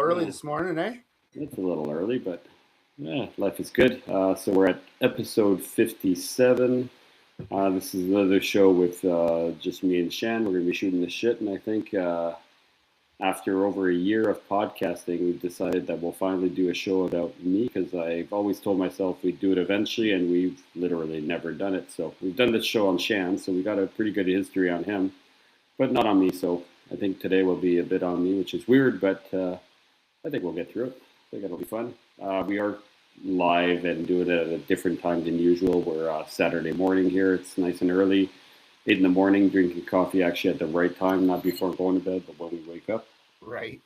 early Yeah, this morning, eh? it's a little early, but yeah, life is good. So we're at episode 57. This is another show with just me and Shan. We're going to be shooting the shit, and I think after over a year of podcasting, we've decided that we'll finally do a show about me because I've always told myself we'd do it eventually, and we've literally never done it. So we've done this show on Shan, so we got a pretty good history on him, but not on me. So I think today will be a bit on me, which is weird, but I think we'll get through it. I think it'll be fun. We are live and doing it at a different time than usual. We're Saturday morning here. It's nice and early, 8 in the morning, drinking coffee actually at the right time, not before going to bed, but when we wake up. Right.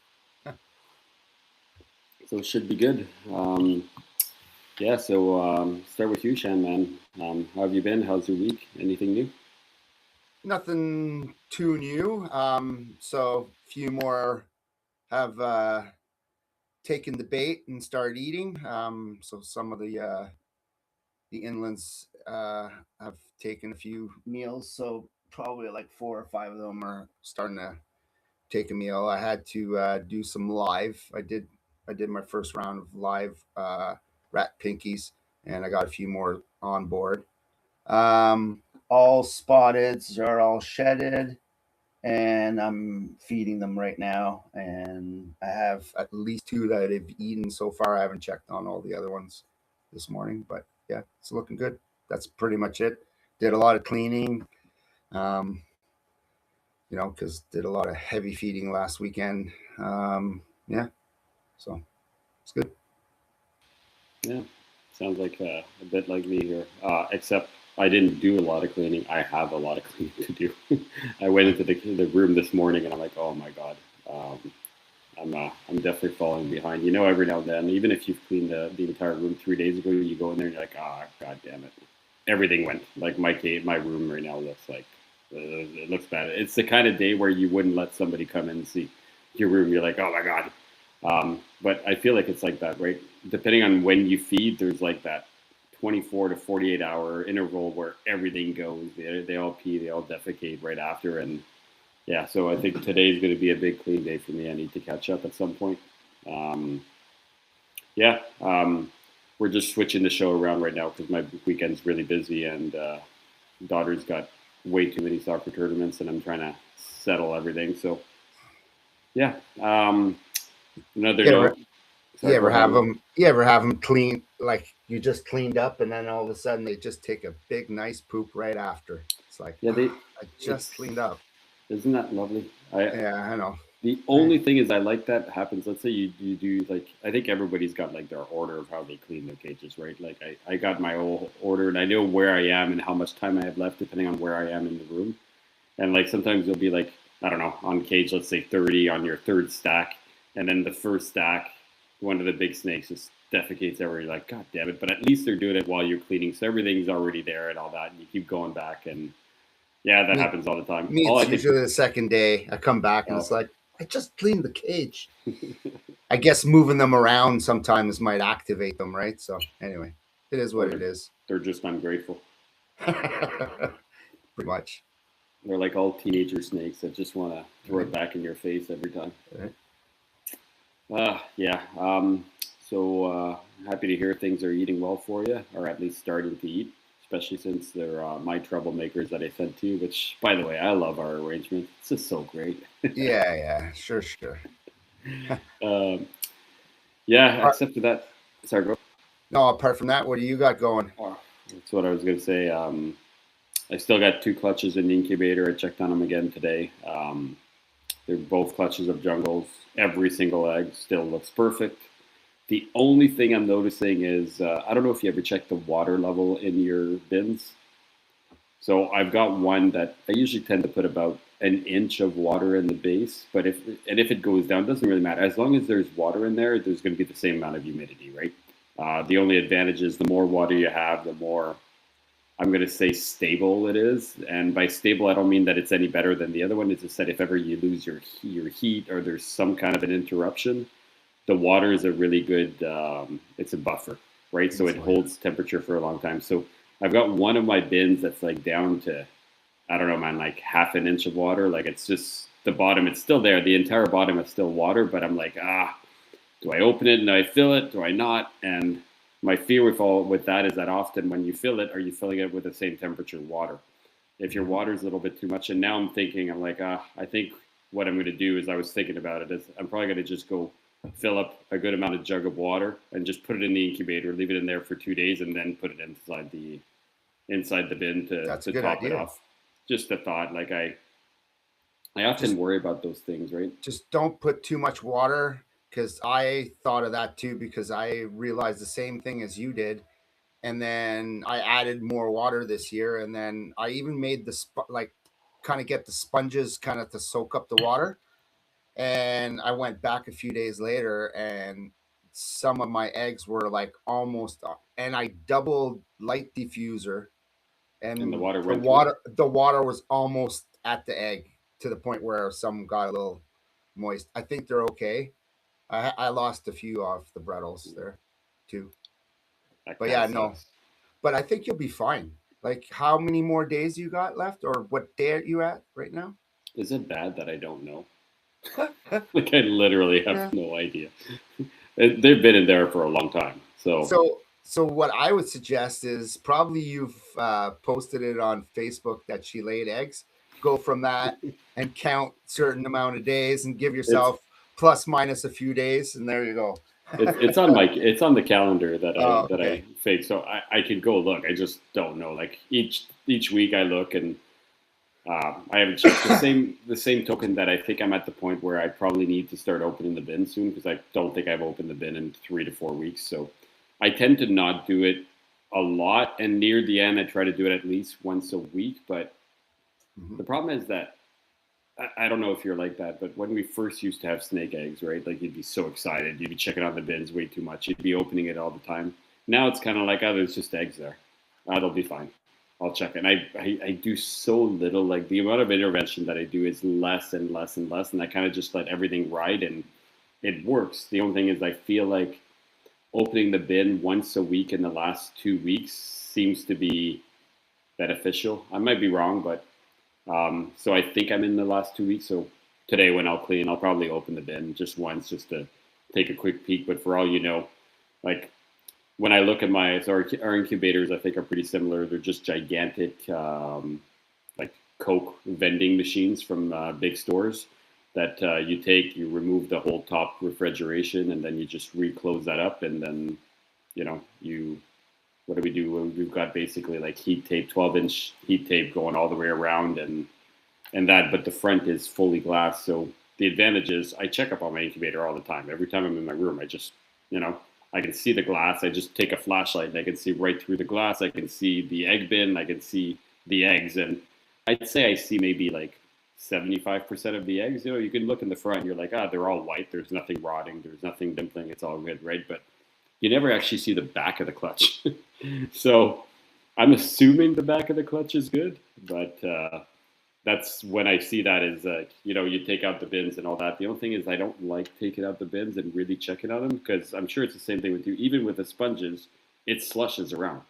So it should be good. Yeah, so start with you, Shan, man. How have you been? How's your week? Anything new? Nothing too new. So a few more have taken the bait and started eating. So some of the inlands have taken a few meals. So probably like 4 or 5 of them are starting to take a meal. I had to do some live. I did my first round of live rat pinkies, and I got a few more on board. All spotted, are all shedded, and I'm feeding them right now. And I have at least 2 that I've eaten so far. I haven't checked on all the other ones this morning, but yeah, it's looking good. That's pretty much it. Did a lot of cleaning, um, because did a lot of heavy feeding last weekend. Yeah, so it's good. Yeah, sounds like a bit like me here, except I didn't do a lot of cleaning. I have a lot of cleaning to do. I went into the room this morning and I'm like, oh my God. I'm definitely falling behind. Every now and then, even if you've cleaned the entire room 3 days ago, you go in there and you're like, ah, God damn it. Everything went. Like my room right now looks like, it looks bad. It's the kind of day where you wouldn't let somebody come in and see your room. You're like, oh my God. But I feel like it's like that, right? Depending on when you feed, there's like that 24 to 48 hour interval where everything goes. They all pee, they all defecate right after. And yeah, so I think today's going to be a big clean day for me. I need to catch up at some point. Um, yeah, we're just switching the show around right now because my weekend's really busy and daughter's got way too many soccer tournaments and I'm trying to settle everything. So yeah, another You ever, note. you Sorry, go ever ahead. have them? You ever have them clean, like you just cleaned up, and then all of a sudden they just take a big nice poop right after? It's like, Yeah, I just it's, cleaned up. isn't that lovely? Yeah, I know. The I, only thing is I like that happens. Let's say you do like, I think everybody's got like their order of how they clean their cages, right? Like I got my whole order and I know where I am and how much time I have left depending on where I am in the room. And like sometimes you'll be like, I don't know, on cage, let's say 30 on your third stack. And then the first stack, one of the big snakes just defecates everywhere. You're like, God damn it. But at least they're doing it while you're cleaning. So everything's already there and all that. And you keep going back. And yeah, that me, happens all the time. me, All it's I think, usually the second day. I come back and oh, it's like, I just cleaned the cage. I guess moving them around sometimes might activate them, right? So anyway, it is or what it is. they're just ungrateful. Pretty much. They're like all teenager snakes that just want to throw it back in your face every time. Right. Yeah. So happy to hear things are eating well for you, or at least starting to eat, especially since they're my troublemakers that I sent to you, which, by the way, I love our arrangement. It's just so great. Yeah, sure. um, yeah, except for that. Sorry, go. No, apart from that, what do you got going? Oh, that's what I was going to say. I still got 2 clutches in the incubator. I checked on them again today. They're both clutches of jungles. Every single egg still looks perfect. The only thing I'm noticing is I don't know if you ever check the water level in your bins. So I've got one that I usually tend to put about an inch of water in the base, but if it goes down, it doesn't really matter. As long as there's water in there, there's going to be the same amount of humidity, right? The only advantage is the more water you have, the more I'm going to say stable it is. And by stable, I don't mean that it's any better than the other one. It's just that if ever you lose your heat or there's some kind of an interruption, the water is a really good, it's a buffer, right? So it holds temperature for a long time. So I've got one of my bins that's like down to, I don't know, man, like half an inch of water. Like it's just the bottom, it's still there. The entire bottom is still water, but I'm like, do I open it and do I fill it? Do I not? And my fear with that is that often when you fill it, are you filling it with the same temperature water? If your water is a little bit too much, and now I'm like, I think what I'm going to do is I was thinking about it is I'm probably going to just go fill up a good amount of jug of water and just put it in the incubator, leave it in there for 2 days, and then put it inside the bin to top it off. Just a thought. Like I often worry about those things, right? Just don't put too much water, because I thought of that too, because I realized the same thing as you did. And then I added more water this year, and then I even made the kind of get the sponges kind of to soak up the water. And I went back a few days later, and some of my eggs were like almost, and I doubled light diffuser, and the water the water was almost at the egg, to the point where some got a little moist. I think they're okay. I lost a few off the Brettles there too. But yeah, no. But I think you'll be fine. Like, how many more days you got left, or what day are you at right now? Is it bad that I don't know? Like, I literally have no idea. They've been in there for a long time. So what I would suggest is, probably you've posted it on Facebook that she laid eggs. Go from that and count certain amount of days and give yourself plus minus a few days, and there you go. It's on the calendar that I fake, so I could go look. I just don't know. Like each week I look, and I haven't checked. The same token that I think I'm at the point where I probably need to start opening the bin soon, because I don't think I've opened the bin in 3 to 4 weeks. So I tend to not do it a lot, and near the end I try to do it at least once a week. But the problem is that I don't know if you're like that, but when we first used to have snake eggs, right? Like, you'd be so excited. You'd be checking out the bins way too much. You'd be opening it all the time. Now it's kind of like, oh, there's just eggs there. They'll be fine. I'll check it. And I do so little. Like, the amount of intervention that I do is less and less and less. And I kind of just let everything ride, and it works. The only thing is, I feel like opening the bin once a week in the last 2 weeks seems to be beneficial. I might be wrong, but so I think I'm in the last 2 weeks. So today, when I'll clean, I'll probably open the bin just once, just to take a quick peek. But for all you know, like, when I look at our incubators, I think are pretty similar. They're just gigantic, like Coke vending machines from big stores that you remove the whole top refrigeration, and then you just reclose that up, and then what do we do? We've got basically like heat tape, 12-inch heat tape going all the way around, and that, but the front is fully glass. So the advantage is, I check up on my incubator all the time. Every time I'm in my room, I just, I can see the glass. I just take a flashlight and I can see right through the glass. I can see the egg bin. I can see the eggs. And I'd say I see maybe like 75% of the eggs. You can look in the front and you're like, they're all white. There's nothing rotting. There's nothing dimpling. It's all good, right? But you never actually see the back of the clutch. So I'm assuming the back of the clutch is good, but that's when I see that is, you take out the bins and all that. The only thing is, I don't like taking out the bins and really checking on them, because I'm sure it's the same thing with you. Even with the sponges, it slushes around,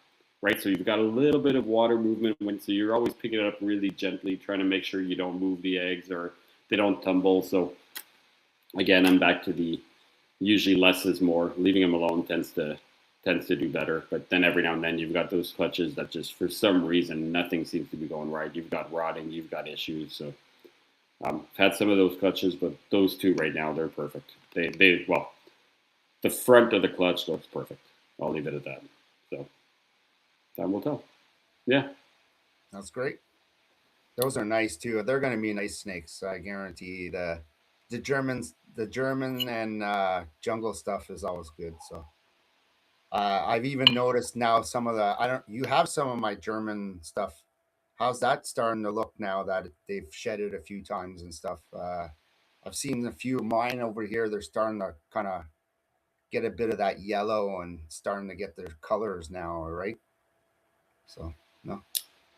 right? So you've got a little bit of water movement, so you're always picking it up really gently, trying to make sure you don't move the eggs or they don't tumble. So again, I'm back to the usually less is more. Leaving them alone tends to do better. But then every now and then you've got those clutches that just, for some reason, nothing seems to be going right. You've got rotting, you've got issues. So I've had some of those clutches, but those two right now, they're perfect. Well, the front of the clutch looks perfect. I'll leave it at that. So time will tell. Yeah. That's great. Those are nice too. They're going to be nice snakes. I guarantee. The German and jungle stuff is always good. So I've even noticed now you have some of my German stuff. How's that starting to look now that they've shed it a few times and stuff? I've seen a few of mine over here. They're starting to kind of get a bit of that yellow and starting to get their colors now, right? So, no.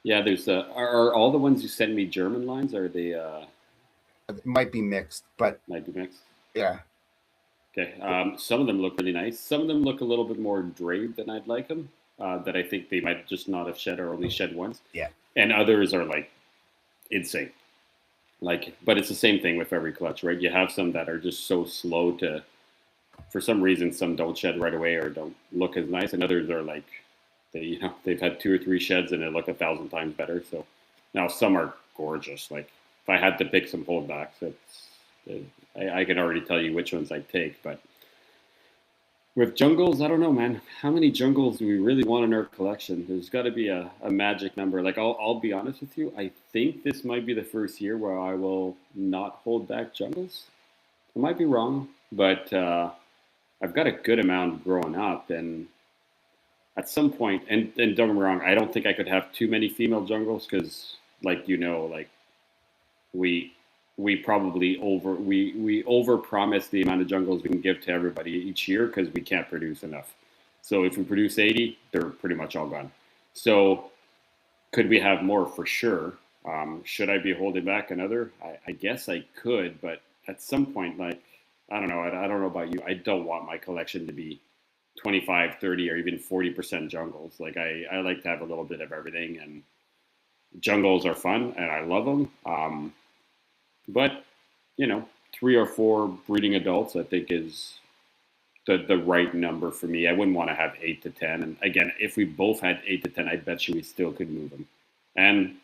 Yeah, there's are all the ones you send me German lines? Are they? It might be mixed, but might be mixed. Yeah. Okay. Some of them look really nice. Some of them look a little bit more draped than I'd like them. That I think they might just not have shed, or only shed once. Yeah. And others are like insane. Like, but it's the same thing with every clutch, right? You have some that are just so slow to for some reason, some don't shed right away or don't look as nice, and others are like they've had 2 or 3 sheds and they look 1,000 times better. So now some are gorgeous. Like if I had to pick some holdbacks, I can already tell you which ones I'd take. But with jungles, I don't know, man. How many jungles do we really want in our collection? There's got to be a magic number. Like I'll be honest with you. I think this might be the first year where I will not hold back jungles. I might be wrong, but I've got a good amount growing up, and at some point, and don't get me wrong, I don't think I could have too many female jungles because, like we probably over promise the amount of jungles we can give to everybody each year because we can't produce enough. So if we produce 80, they're pretty much all gone. So could we have more? For sure. Should I be holding back another? I guess I could, but at some point, like, I don't know. I don't know about you. I don't want my collection to be 25, 30, or even 40% jungles. Like I like to have a little bit of everything, and jungles are fun and I love them. But 3 or 4 breeding adults, I think is the right number for me. I wouldn't want to have 8 to 10. And again, if we both had 8 to 10, I bet you we still could move them. And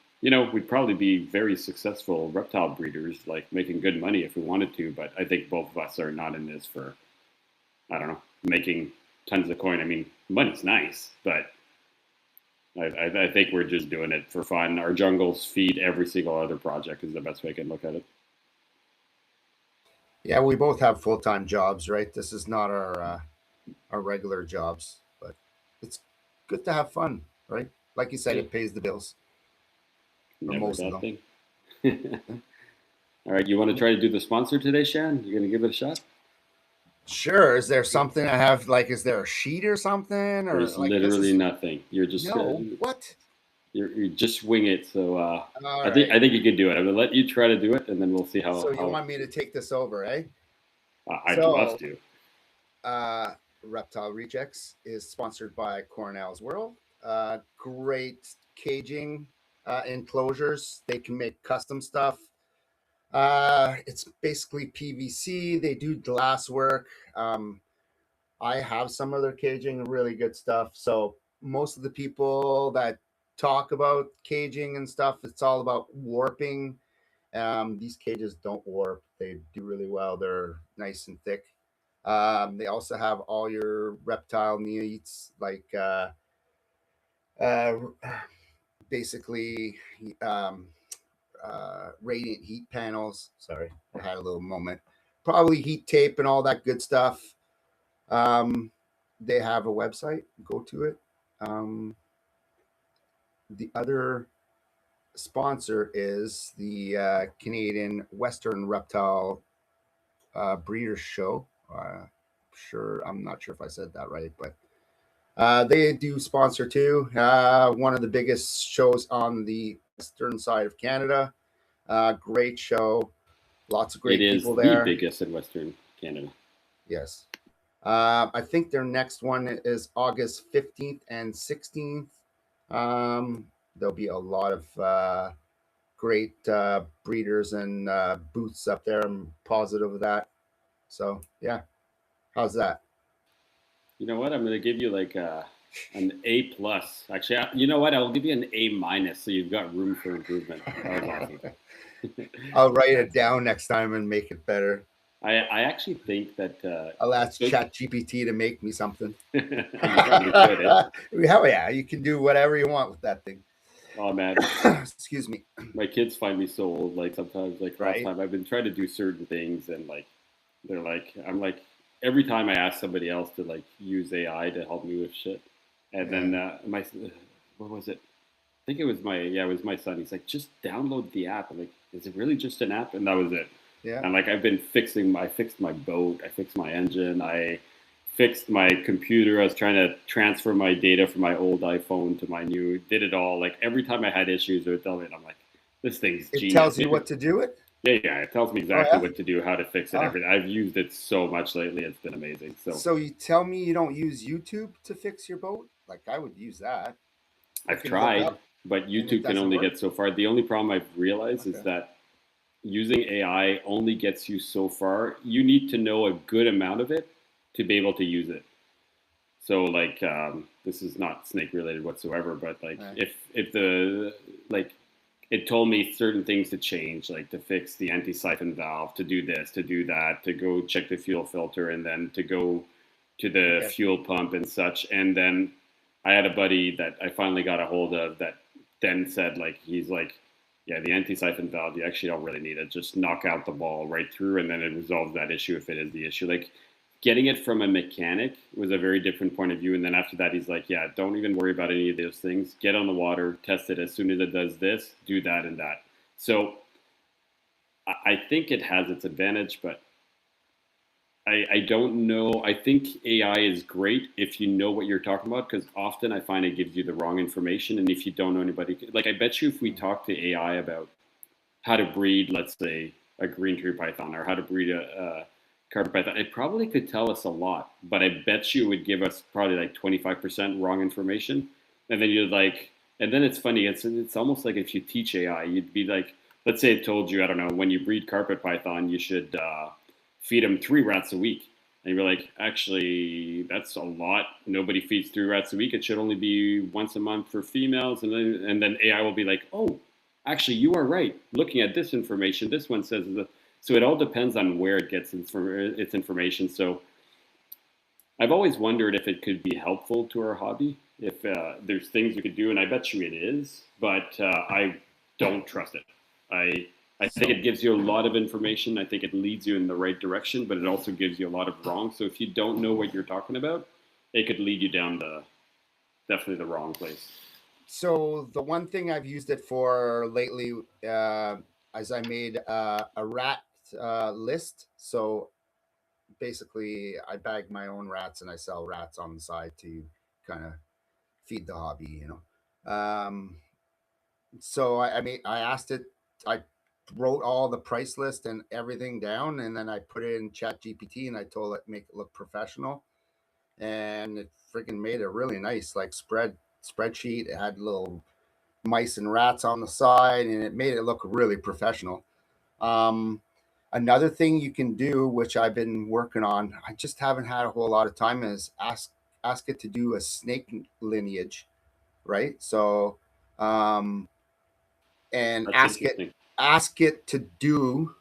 we'd probably be very successful reptile breeders, like making good money if we wanted to. But I think both of us are not in this for, I don't know, making tons of coin. I mean, money's nice, but I think we're just doing it for fun. Our jungles feed every single other project is the best way I can look at it. Yeah, we both have full-time jobs, right? This is not our regular jobs, but it's good to have fun, right? Like you said, it pays the bills for Never most of that them. thing. All right, you want to try to do the sponsor today, Shan? You going to give it a shot? Sure. Is there something I have? Like, is there a sheet or something? Or There's like literally nothing. You're just no what? you just wing it. So All I think right. you can do it. I'm gonna let you try to do it, and then we'll see how. So you want me to take this over, eh? I'd love So, to. Reptile Rejects is sponsored by Cornell's World. Great caging enclosures. They can make custom stuff. It's basically PVC. They do glass work. I have some of their caging, really good stuff. So most of the people that talk about caging and stuff, it's all about warping. These cages don't warp. They do really well. They're nice and thick. They also have all your reptile needs, like uh, basically um, radiant heat panels. Sorry, I had a little moment. Probably heat tape and all that good stuff. They have a website. Go to it. The other sponsor is the Canadian Western Reptile Breeders Show. I'm not sure if I said that right, but they do sponsor too. One of the biggest shows on the western side of Canada. Great show. Lots of It great is people the there. biggest in Western Canada. Yes. I think their next one is August 15th and 16th. There'll be a lot of great breeders and booths up there. I'm positive of that. So, yeah. How's that? You know what? I'm going to give you like an A plus. Actually, you know what? I'll give you an A minus, so you've got room for improvement. That was awesome. I'll write it down next time and make it better. I actually think that I'll ask ChatGPT to make me something. you probably could, eh? Hell yeah, you can do whatever you want with that thing. Oh man, Excuse me. my kids find me so old. Like sometimes, like last time, I've been trying to do certain things, and like they're like, I'm like, every time I ask somebody else to like use AI to help me with shit, and then what was it? I think it was my son. He's like, just download the app. I'm like, is it really just an app? And that was it. Yeah. And like I fixed my boat, I fixed my engine, I fixed my computer. I was trying to transfer my data from my old iPhone to my new. Did it all. Like every time I had issues, it would tell me. And I'm like, this thing's genius. It tells you what to do it. Yeah, it tells me exactly what to do, how to fix it, everything. I've used it so much lately; it's been amazing. So you tell me you don't use YouTube to fix your boat? Like I would use that. I've tried, but YouTube can only get so far. The only problem I've realized is that using AI only gets you so far. You need to know a good amount of it to be able to use it. So like this is not snake related whatsoever, but like Right. if the like it told me certain things to change, like to fix the anti-siphon valve, to do this, to do that, to go check the fuel filter, and then to go to the Okay. fuel pump and such. And then I had a buddy that I finally got a hold of that then said, like, he's like, yeah, the anti-siphon valve, you actually don't really need it. Just knock out the ball right through, and then it resolves that issue if it is the issue. Like, getting it from a mechanic was a very different point of view. And then after that, he's like, yeah, don't even worry about any of those things. Get on the water, test it. As soon as it does this, do that and that. So I think it has its advantage, but I don't know. I think AI is great if you know what you're talking about, because often I find it gives you the wrong information. And if you don't know anybody, like I bet you if we talk to AI about how to breed, let's say, a green tree python or how to breed a carpet python, it probably could tell us a lot, but I bet you it would give us probably like 25% wrong information. And then you're like, and then it's funny, it's almost like if you teach AI, you'd be like, let's say it told you, I don't know, when you breed carpet python, you should feed them 3 rats a week. And you're like, actually, that's a lot. Nobody feeds 3 rats a week. It should only be once a month for females. And then AI will be like, oh, actually, you are right. Looking at this information, this one says the. So it all depends on where it gets its information. So I've always wondered if it could be helpful to our hobby, if there's things we could do, and I bet you it is, but I don't trust it. I think So it gives you a lot of information. I think it leads you in the right direction, but it also gives you a lot of wrong. So if you don't know what you're talking about, it could lead you down the definitely the wrong place. so the one thing I've used it for lately, as I made a rat list. So basically, I bag my own rats and I sell rats on the side to kind of feed the hobby. So I asked it. I wrote all the price list and everything down, and then I put it in Chat GPT and I told it make it look professional, and it freaking made a really nice like spreadsheet. It had little mice and rats on the side, and it made it look really professional. Um, Another thing you can do, which I've been working on, I just haven't had a whole lot of time, is ask it to do a snake lineage, right? So, um, and That's interesting. ask it to do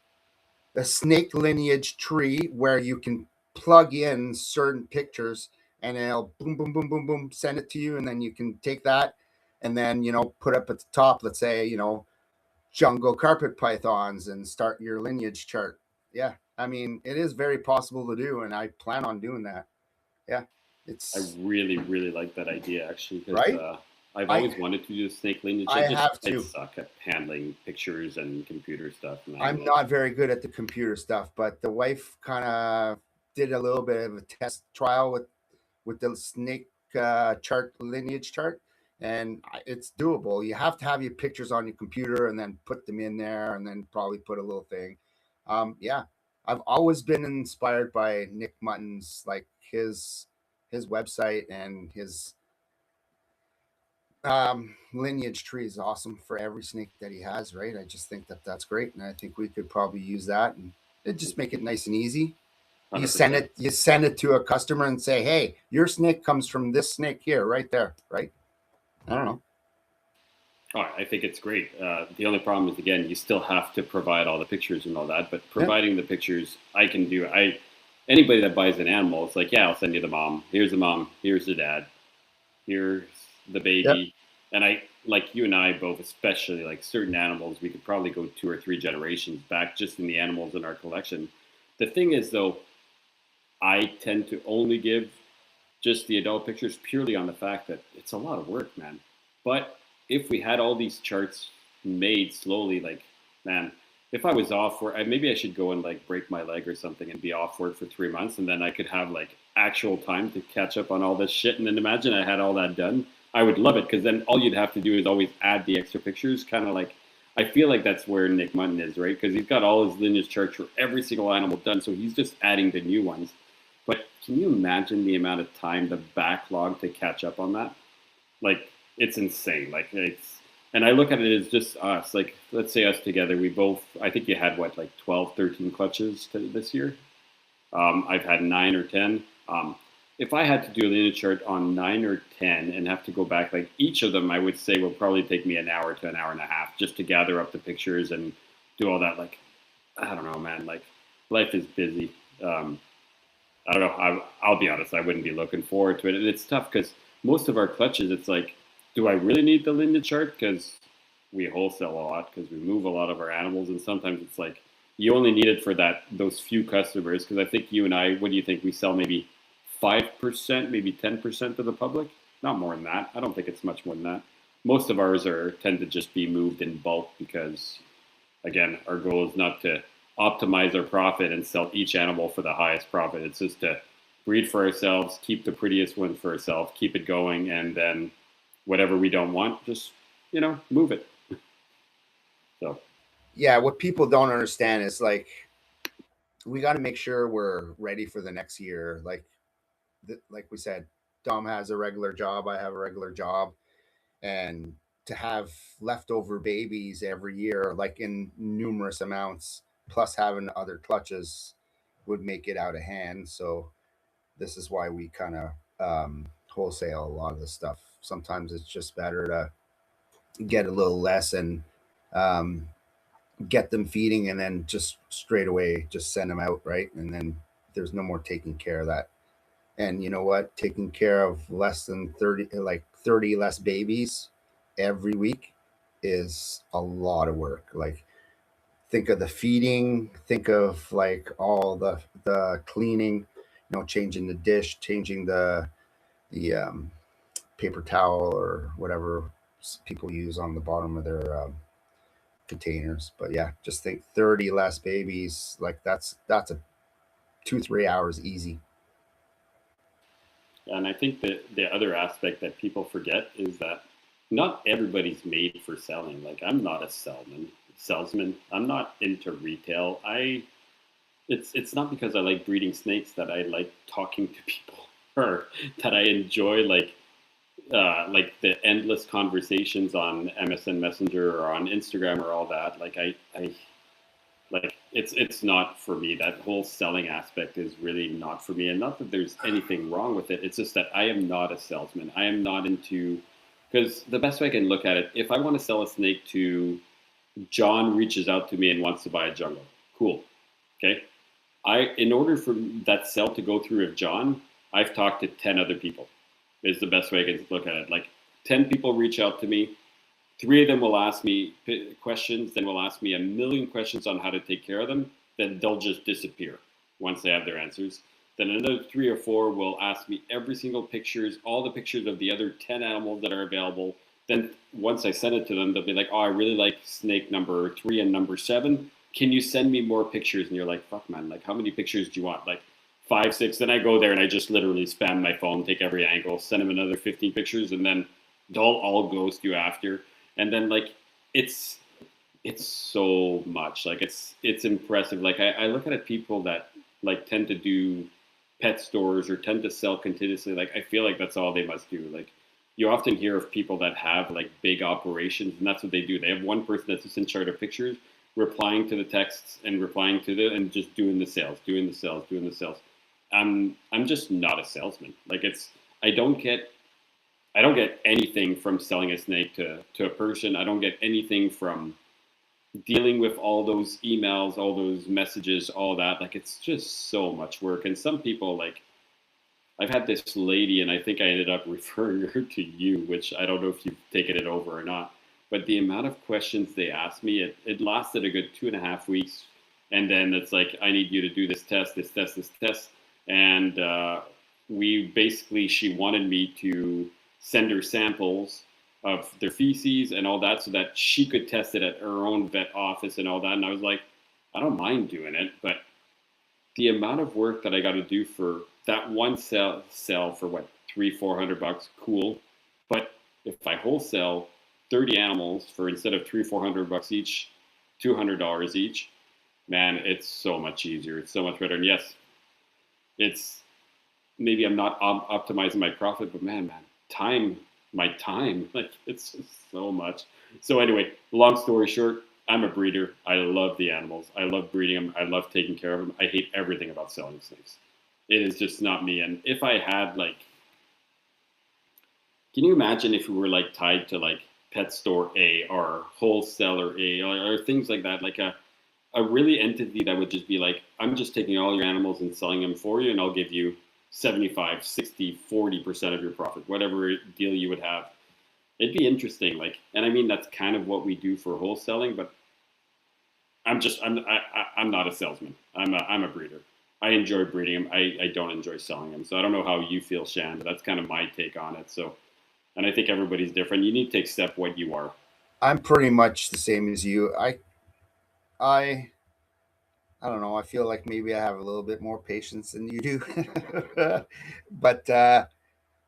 a snake lineage tree where you can plug in certain pictures, and it'll boom boom boom boom boom send it to you, and then you can take that and then put up at the top, let's say, jungle carpet pythons, and start your lineage chart. Yeah, I mean, it is very possible to do, and I plan on doing that. Yeah, I it's really, really like that idea actually because right. I've I always wanted to do snake lineage. I have I to. suck at handling pictures and computer stuff, man. I'm Like, not very good at the computer stuff, but the wife kind of did a little bit of a test trial with the snake chart, lineage chart, and it's doable. You have to have your pictures on your computer and then put them in there, and then probably put a little thing. Yeah, I've always been inspired by Nick Mutton's, like his website, and his lineage tree is awesome for every snake that he has. Right? I just think that that's great, and I think we could probably use that, and it just make it nice and easy. You send 100%. it you send it to a customer and say, hey, your snake comes from this snake here, right there, right? I don't know. Oh, I think it's great. The only problem is, again, you still have to provide all the pictures and all that. But Yeah. providing the pictures, I can do. Anybody that buys an animal, it's like, yeah, I'll send you the mom. Here's the mom. Here's the dad. Here's the Yep. baby. And I, like you and I both, especially like certain animals, we could probably go 2 or 3 generations back just in the animals in our collection. The thing is, though, I tend to only give just the adult pictures purely on the fact that it's a lot of work, man. But if we had all these charts made slowly, like, man, if I was off for, maybe I should go and like break my leg or something and be off work for 3 months, and then I could have like actual time to catch up on all this shit. And then imagine I had all that done. I would love it because then all you'd have to do is always add the extra pictures, kind of like. I feel like that's where Nick Mutton is, right? Because he's got all his lineage charts for every single animal done, so he's just adding the new ones. But can you imagine the amount of time, the backlog to catch up on that? Like, it's insane. Like, and I look at it as just us. Like, let's say us together, we both, I think you had what, like 12, 13 clutches this year? I've had 9 or 10. If I had to do a lineage chart on 9 or 10 and have to go back, like each of them, I would say will probably take me an hour to an hour and a half just to gather up the pictures and do all that. Like, I don't know, man. Like, life is busy. I don't know. I'll be honest. I wouldn't be looking forward to it. And it's tough because most of our clutches, it's like, do I really need the lineage chart? Because we wholesale a lot, because we move a lot of our animals, and sometimes it's like you only need it for those few customers. Because I think you and I, what do you think? We sell maybe 5%, maybe 10% to the public. Not more than that. I don't think it's much more than that. Most of ours tend to just be moved in bulk because, again, our goal is not to optimize our profit and sell each animal for the highest profit. It's just to breed for ourselves, keep the prettiest one for ourselves, keep it going, and then whatever we don't want, just move it. So yeah, what people don't understand is like we got to make sure we're ready for the next year. Like we said, Dom has a regular job, I have a regular job, and to have leftover babies every year, like in numerous amounts, plus having other clutches, would make it out of hand. So this is why we kind of wholesale a lot of this stuff. Sometimes it's just better to get a little less and um, get them feeding, and then just straight away just send them out, right? And then there's no more taking care of that. And you know what? Taking care of less than 30, like 30 less babies every week is a lot of work. Like, think of the feeding, think of like all the cleaning, changing the dish, changing the paper towel or whatever people use on the bottom of their containers. But yeah, just think 30 less babies, like that's a 2-3 hours easy. and I think that the other aspect that people forget is that not everybody's made for selling. Like, I'm not a salesman. I'm not into retail. It's not because I like breeding snakes that I like talking to people or that I enjoy like the endless conversations on MSN Messenger or on Instagram or all that. Like I like it's not for me. That whole selling aspect is really not for me. And not that there's anything wrong with it. It's just that I am not a salesman. I am not into, because the best way I can look at it, if I want to sell a snake to John, reaches out to me and wants to buy a jungle. Cool. Okay. In order for that sale to go through with John, I've talked to 10 other people. Is the best way I can look at it. Like, 10 people reach out to me. 3 of them will ask me questions, then will ask me a million questions on how to take care of them. Then they'll just disappear once they have their answers. Then another 3 or 4 will ask me every single pictures, all the pictures of the other 10 animals that are available. Then once I send it to them, they'll be like, oh, I really like snake number 3 and number 7. Can you send me more pictures? And you're like, fuck, man, like, how many pictures do you want? Like, 5, 6. Then I go there and I just literally spam my phone, take every angle, send them another 15 pictures, and then they'll all ghost you after. And then, like, it's so much. Like, it's impressive. Like, I look at it, people that like tend to do pet stores or tend to sell continuously. Like, I feel like that's all they must do. Like, you often hear of people that have like big operations, and that's what they do. They have one person that's just in charge of pictures, replying to the texts and replying to and just doing the sales. I'm just not a salesman. Like, I don't get anything from selling a snake to a person. I don't get anything from dealing with all those emails, all those messages, all that. Like, it's just so much work. And some people, like, I've had this lady, and I think I ended up referring her to you, which I don't know if you've taken it over or not. But the amount of questions they asked me, it lasted a good 2.5 weeks. And then it's like, I need you to do this test. And she wanted me to send her samples of their feces and all that so that she could test it at her own vet office and all that. And I was like, I don't mind doing it, but the amount of work that I got to do for that one sell for what, $300-400, cool. But if I wholesale 30 animals for, instead of $300-400 each, $200 each, man, it's so much easier. It's so much better. And yes, it's maybe I'm not optimizing my profit, but man, my time, like, it's just so much. So anyway, long story short, I'm a breeder. I love the animals. I love breeding them. I love taking care of them. I hate everything about selling snakes. It is just not me. And if I had like, can you imagine if we were like tied to like pet store A or wholesaler A or things like that, like a really entity that would just be like, I'm just taking all your animals and selling them for you, and I'll give you 75, 60, 40% of your profit, whatever deal you would have. It'd be interesting. Like, and I mean, that's kind of what we do for wholesaling, but I'm not a salesman. I'm a breeder. I enjoy breeding them. I don't enjoy selling them. So I don't know how you feel, Shan, but that's kind of my take on it. So, and I think everybody's different. You need to accept what you are. I'm pretty much the same as you. I I don't know. I feel like maybe I have a little bit more patience than you do, but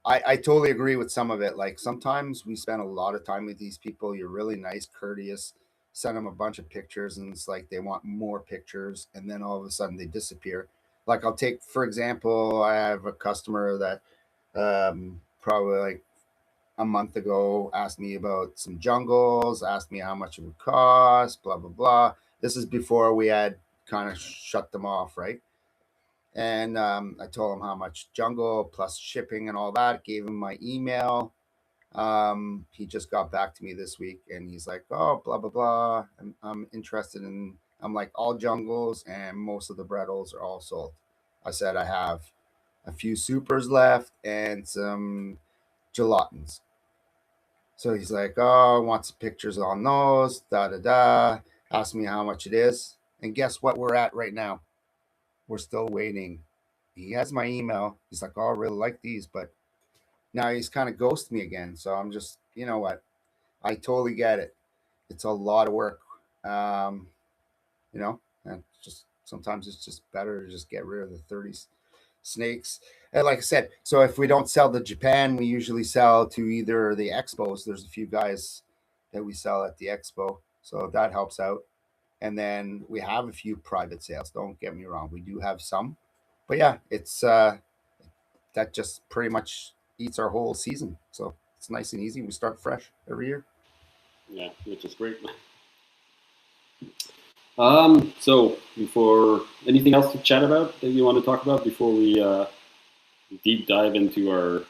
I totally agree with some of it. Like sometimes we spend a lot of time with these people. You're really nice, courteous, send them a bunch of pictures, and it's like they want more pictures, and then all of a sudden they disappear. Like I'll take, for example, I have a customer that probably like a month ago asked me about some jungles, asked me how much it would cost, blah blah blah. This is before we had kind of shut them off, right? And I told him how much jungle plus shipping and all that. Gave him my email. He just got back to me this week, and he's like, "Oh, blah blah blah. I'm interested in." I'm like, "All jungles and most of the Brettles are all sold." I said I have a few supers left and some gelatins. So he's like, "Oh, I want some pictures on those." Da da da. Asked me how much it is, and guess what we're at right now? We're still waiting. He has my email. He's like, "Oh, I really like these," but now he's kind of ghosted me again. So I'm just, you know what? I totally get it. It's a lot of work, um, and just sometimes it's just better to just get rid of the 30 snakes. And like I said, so if we don't sell to Japan, we usually sell to either the expos. There's a few guys that we sell at the expo, so that helps out. And then we have a few private sales. Don't get me wrong, we do have some, but yeah, it's that just pretty much eats our whole season. So it's nice and easy. We start fresh every year. Yeah, which is great. So before anything else to chat about that you want to talk about before we deep dive into our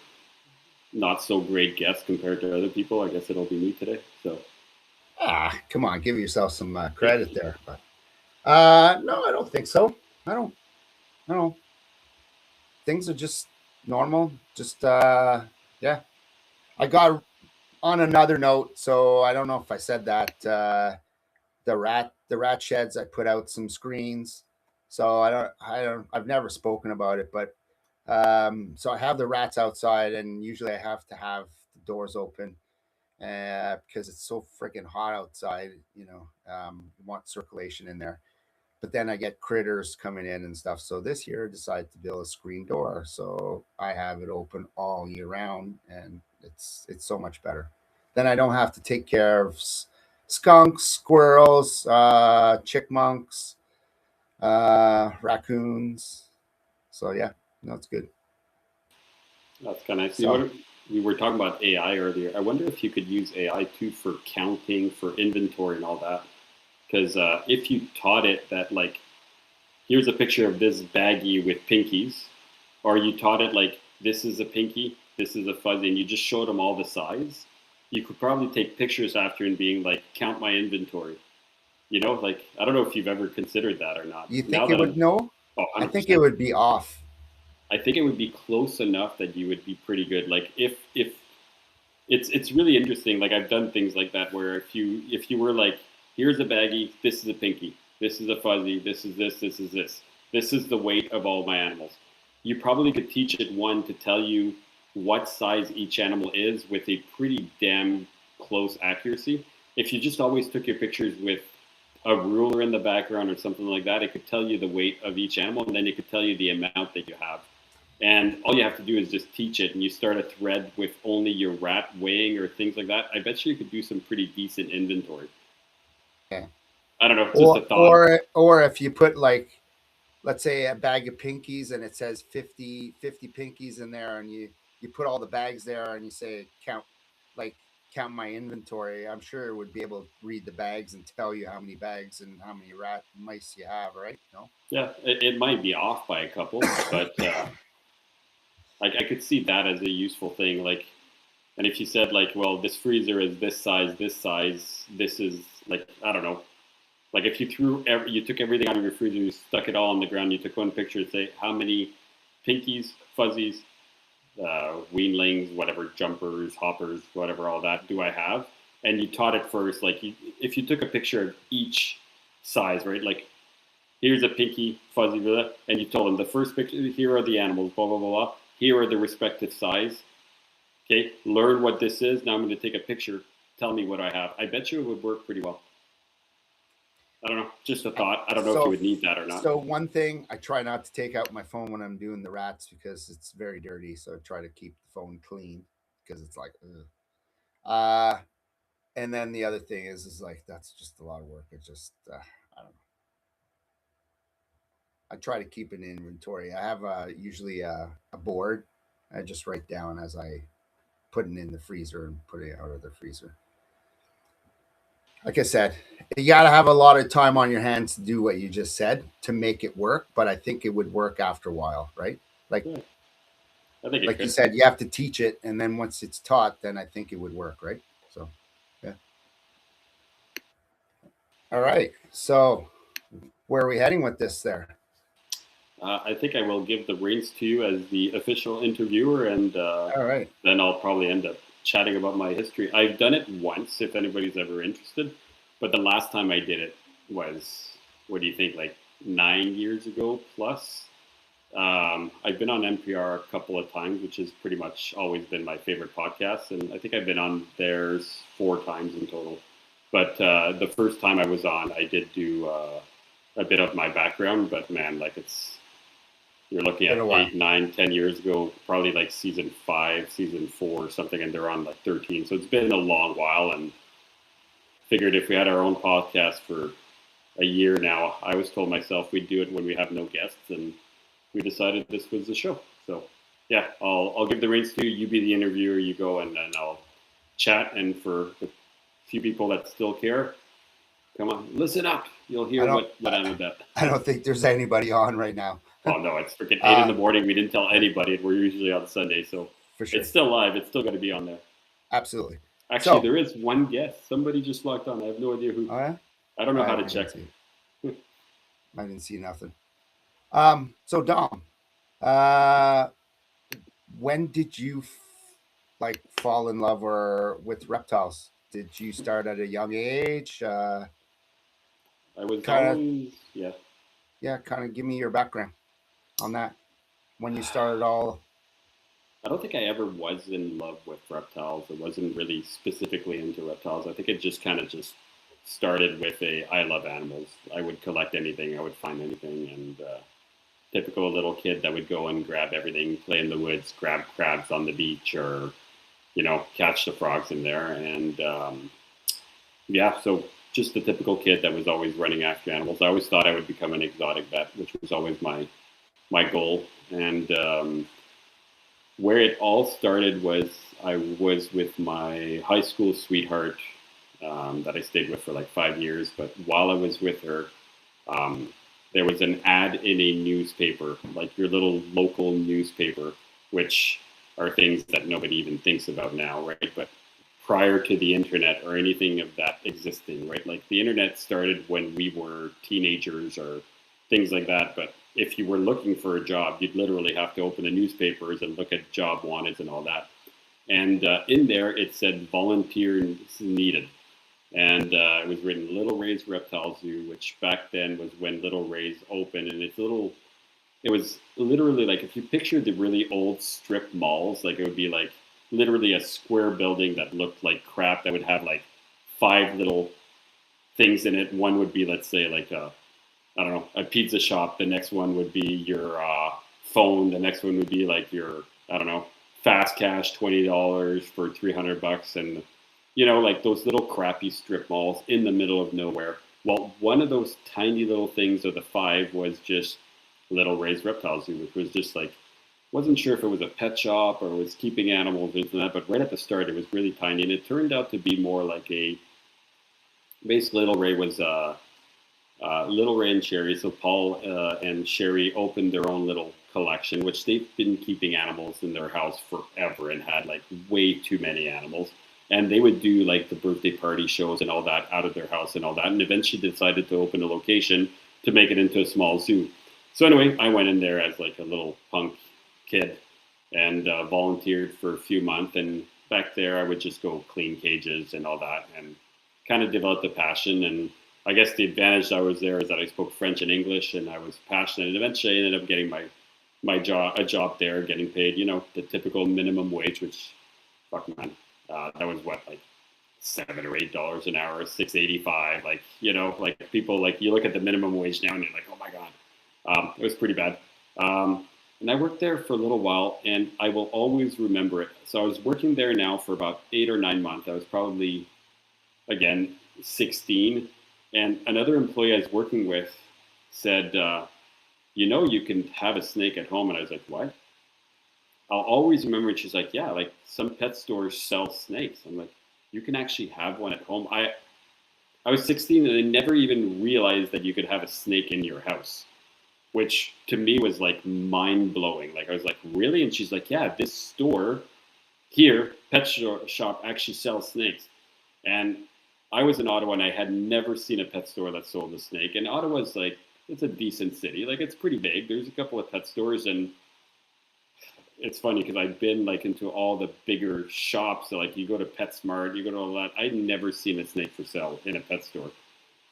not so great guest compared to other people, I guess it'll be me today. So Come on, give yourself some credit there. But no, I don't think so. I don't. I don't. Things are just normal. Just yeah. I got on another note, so I don't know if I said that. The rat sheds. I put out some screens. So I've never spoken about it, but so I have the rats outside, and usually I have to have the doors open because it's so freaking hot outside. You want circulation in there. But then I get critters coming in and stuff. So this year I decided to build a screen door, so I have it open all year round, and it's so much better. Then I don't have to take care of skunks, squirrels, chickmunks, raccoons. So yeah, no, it's good. that's kind of nice. So We were talking about AI earlier. I wonder if you could use AI too for counting, for inventory, and all that. Because if you taught it that, like, here's a picture of this baggie with pinkies, or you taught it like this is a pinky, this is a fuzzy, and you just showed them all the size, you could probably take pictures after and being like, count my inventory. Like I don't know if you've ever considered that or not. you Now think it that would I'm, know? oh, I think it 100%. would be off. I think it would be close enough that you would be pretty good. Like if it's really interesting. Like I've done things like that where if you were like, here's a baggie, this is a pinky, this is a fuzzy, this is the weight of all my animals. You probably could teach it one to tell you what size each animal is with a pretty damn close accuracy. If you just always took your pictures with a ruler in the background or something like that, it could tell you the weight of each animal, and then it could tell you the amount that you have. And all you have to do is just teach it, and you start a thread with only your rat weighing or things like that. I bet you could do some pretty decent inventory. Okay. I don't know, just a Or thought. or if you put like, let's say a bag of pinkies and it says 50 pinkies in there, and you put all the bags there and you say count, like count my inventory, I'm sure it would be able to read the bags and tell you how many bags and how many rat mice you have, right? No. Yeah, it might be off by a couple, but like I could see that as a useful thing. Like, and if you said like, well, this freezer is this size, this is like, I don't know. Like if you you took everything out of your freezer, you stuck it all on the ground, you took one picture and say how many pinkies, fuzzies, weanlings, whatever, jumpers, hoppers, whatever, all that do I have? And you taught it first, like if you took a picture of each size, right? Like here's a pinky, fuzzy, blah, and you told them the first picture, here are the animals, blah, blah, blah, blah. Here are the respective size. Okay, learn what this is. Now I'm going to take a picture. Tell me what I have. I bet you it would work pretty well. I don't know. Just a thought. I don't know if you would need that or not. So one thing, I try not to take out my phone when I'm doing the rats because it's very dirty. So I try to keep the phone clean because it's like, ugh. And then the other thing is like that's just a lot of work. It's just I don't know. I try to keep an inventory. I have usually a board. I just write down as I put it in the freezer and put it out of the freezer. Like I said, you got to have a lot of time on your hands to do what you just said to make it work. But I think it would work after a while, right? Like, Yeah, I think like you said, you have to teach it, and then once it's taught, then I think it would work, right? So, yeah. All right. So, where are we heading with this? There. I think I will give the reins to you as the official interviewer, and All right. then I'll probably end up chatting about my history. I've done it once, if anybody's ever interested, but the last time I did it was, what do you think, like 9 years ago plus? I've been on NPR a couple of times, which has pretty much always been my favorite podcast, and I think I've been on theirs 4 times in total. But the first time I was on, I did do a bit of my background, but man, like you're looking at 8, 9, 10 years ago, probably like season 5, season 4, or something, and they're on like 13. So it's been a long while, and figured if we had our own podcast for a year now, I always told myself we'd do it when we have no guests, and we decided this was the show. So yeah, I'll give the reins to you. You be the interviewer, you go, and then I'll chat. And for the few people that still care, come on, listen up. You'll hear what I'm about. I don't think there's anybody on right now. Oh no, it's freaking 8 in the morning. We didn't tell anybody. We're usually on Sunday, so for sure. It's still live. It's still going to be on there. Absolutely. Actually, there is one guest. Somebody just logged on. I have no idea who. Oh, yeah? I don't know how to check. I didn't see nothing. So Dom, when did you fall in love with reptiles? Did you start at a young age? I was always, yeah. Yeah, kind of give me your background on that. When you started all. I don't think I ever was in love with reptiles. I wasn't really specifically into reptiles. I think it just kind of started with I love animals. I would collect anything. I would find anything. And typical little kid that would go and grab everything, play in the woods, grab crabs on the beach, or, catch the frogs in there. And yeah, so just the typical kid that was always running after animals. I always thought I would become an exotic vet, which was always my goal. And where it all started was I was with my high school sweetheart that I stayed with for like 5 years. But while I was with her, there was an ad in a newspaper, like your little local newspaper, which are things that nobody even thinks about now, right? But prior to the internet or anything of that existing, right? Like the internet started when we were teenagers or things like that. But if you were looking for a job, you'd literally have to open the newspapers and look at job wanteds and all that. And in there, it said volunteers needed. And it was written Little Ray's Reptile Zoo, which back then was when Little Ray's opened. And it was literally like, if you picture the really old strip malls, like it would be like literally a square building that looked like crap, that would have like 5 little things in it. One would be, let's say, like a pizza shop. The next one would be your phone. The next one would be like your, fast cash, $20 for $300. And, like those little crappy strip malls in the middle of nowhere. Well, one of those tiny little things of the 5 was just Little Ray's Reptile Zoo, which was just like wasn't sure if it was a pet shop or was keeping animals and that. But right at the start, it was really tiny, and it turned out to be more like a basically Little Ray was Little Ray and Sherry. So Paul and Sherry opened their own little collection, which they've been keeping animals in their house forever and had like way too many animals. And they would do like the birthday party shows and all that out of their house and all that. And eventually decided to open a location to make it into a small zoo. So anyway, I went in there as like a little punk kid and volunteered for a few months. And back there, I would just go clean cages and all that, and kind of developed a passion. And I guess the advantage that I was there is that I spoke French and English, and I was passionate. And eventually, I ended up getting my job there, getting paid, the typical minimum wage, which, fuck man, that was what, like $7 or $8 an hour, $6.85. Like, like people, like you look at the minimum wage now and you're like, oh my god, it was pretty bad. And I worked there for a little while, and I will always remember it. So I was working there now for about 8 or 9 months. I was probably, again, 16. And another employee I was working with said, you can have a snake at home. And I was like, what? I'll always remember it. She's like, yeah, like some pet stores sell snakes. I'm like, you can actually have one at home. I was 16 and I never even realized that you could have a snake in your house, which to me was like mind blowing. Like I was like, really? And she's like, yeah, this store here, pet shop, actually sells snakes. And I was in Ottawa and I had never seen a pet store that sold a snake. And Ottawa's like, it's a decent city. Like it's pretty big. There's a couple of pet stores, and it's funny because I've been like into all the bigger shops. So like you go to PetSmart, you go to all that. I'd never seen a snake for sale in a pet store.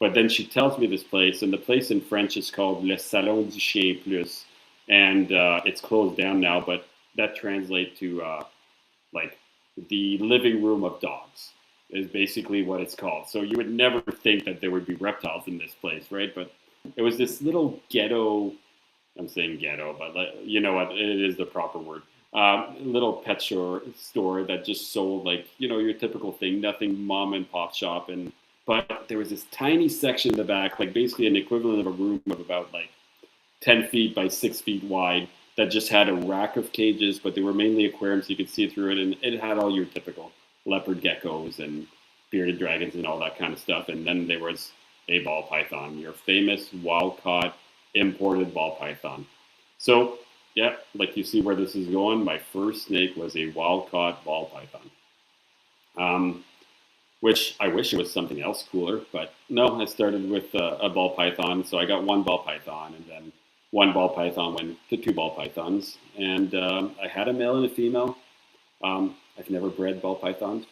But then she tells me this place, and the place in French is called Le Salon du Chien Plus, and it's closed down now, but that translates to like the living room of dogs is basically what it's called. So you would never think that there would be reptiles in this place, right? But it was this little ghetto, I'm saying ghetto, but you know what, it is the proper word. Little pet store that just sold like, your typical thing, nothing mom and pop shop. But there was this tiny section in the back, like basically an equivalent of a room of about like 10 feet by 6 feet wide, that just had a rack of cages, but they were mainly aquariums. You could see through it, and it had all your typical leopard geckos and bearded dragons and all that kind of stuff. And then there was a ball python, your famous wild-caught imported ball python. So, yeah, like you see where this is going. My first snake was a wild-caught ball python. Which I wish it was something else cooler, but no, I started with a ball python. So I got one ball python, and then one ball python went to two ball pythons. And I had a male and a female. I've never bred ball pythons.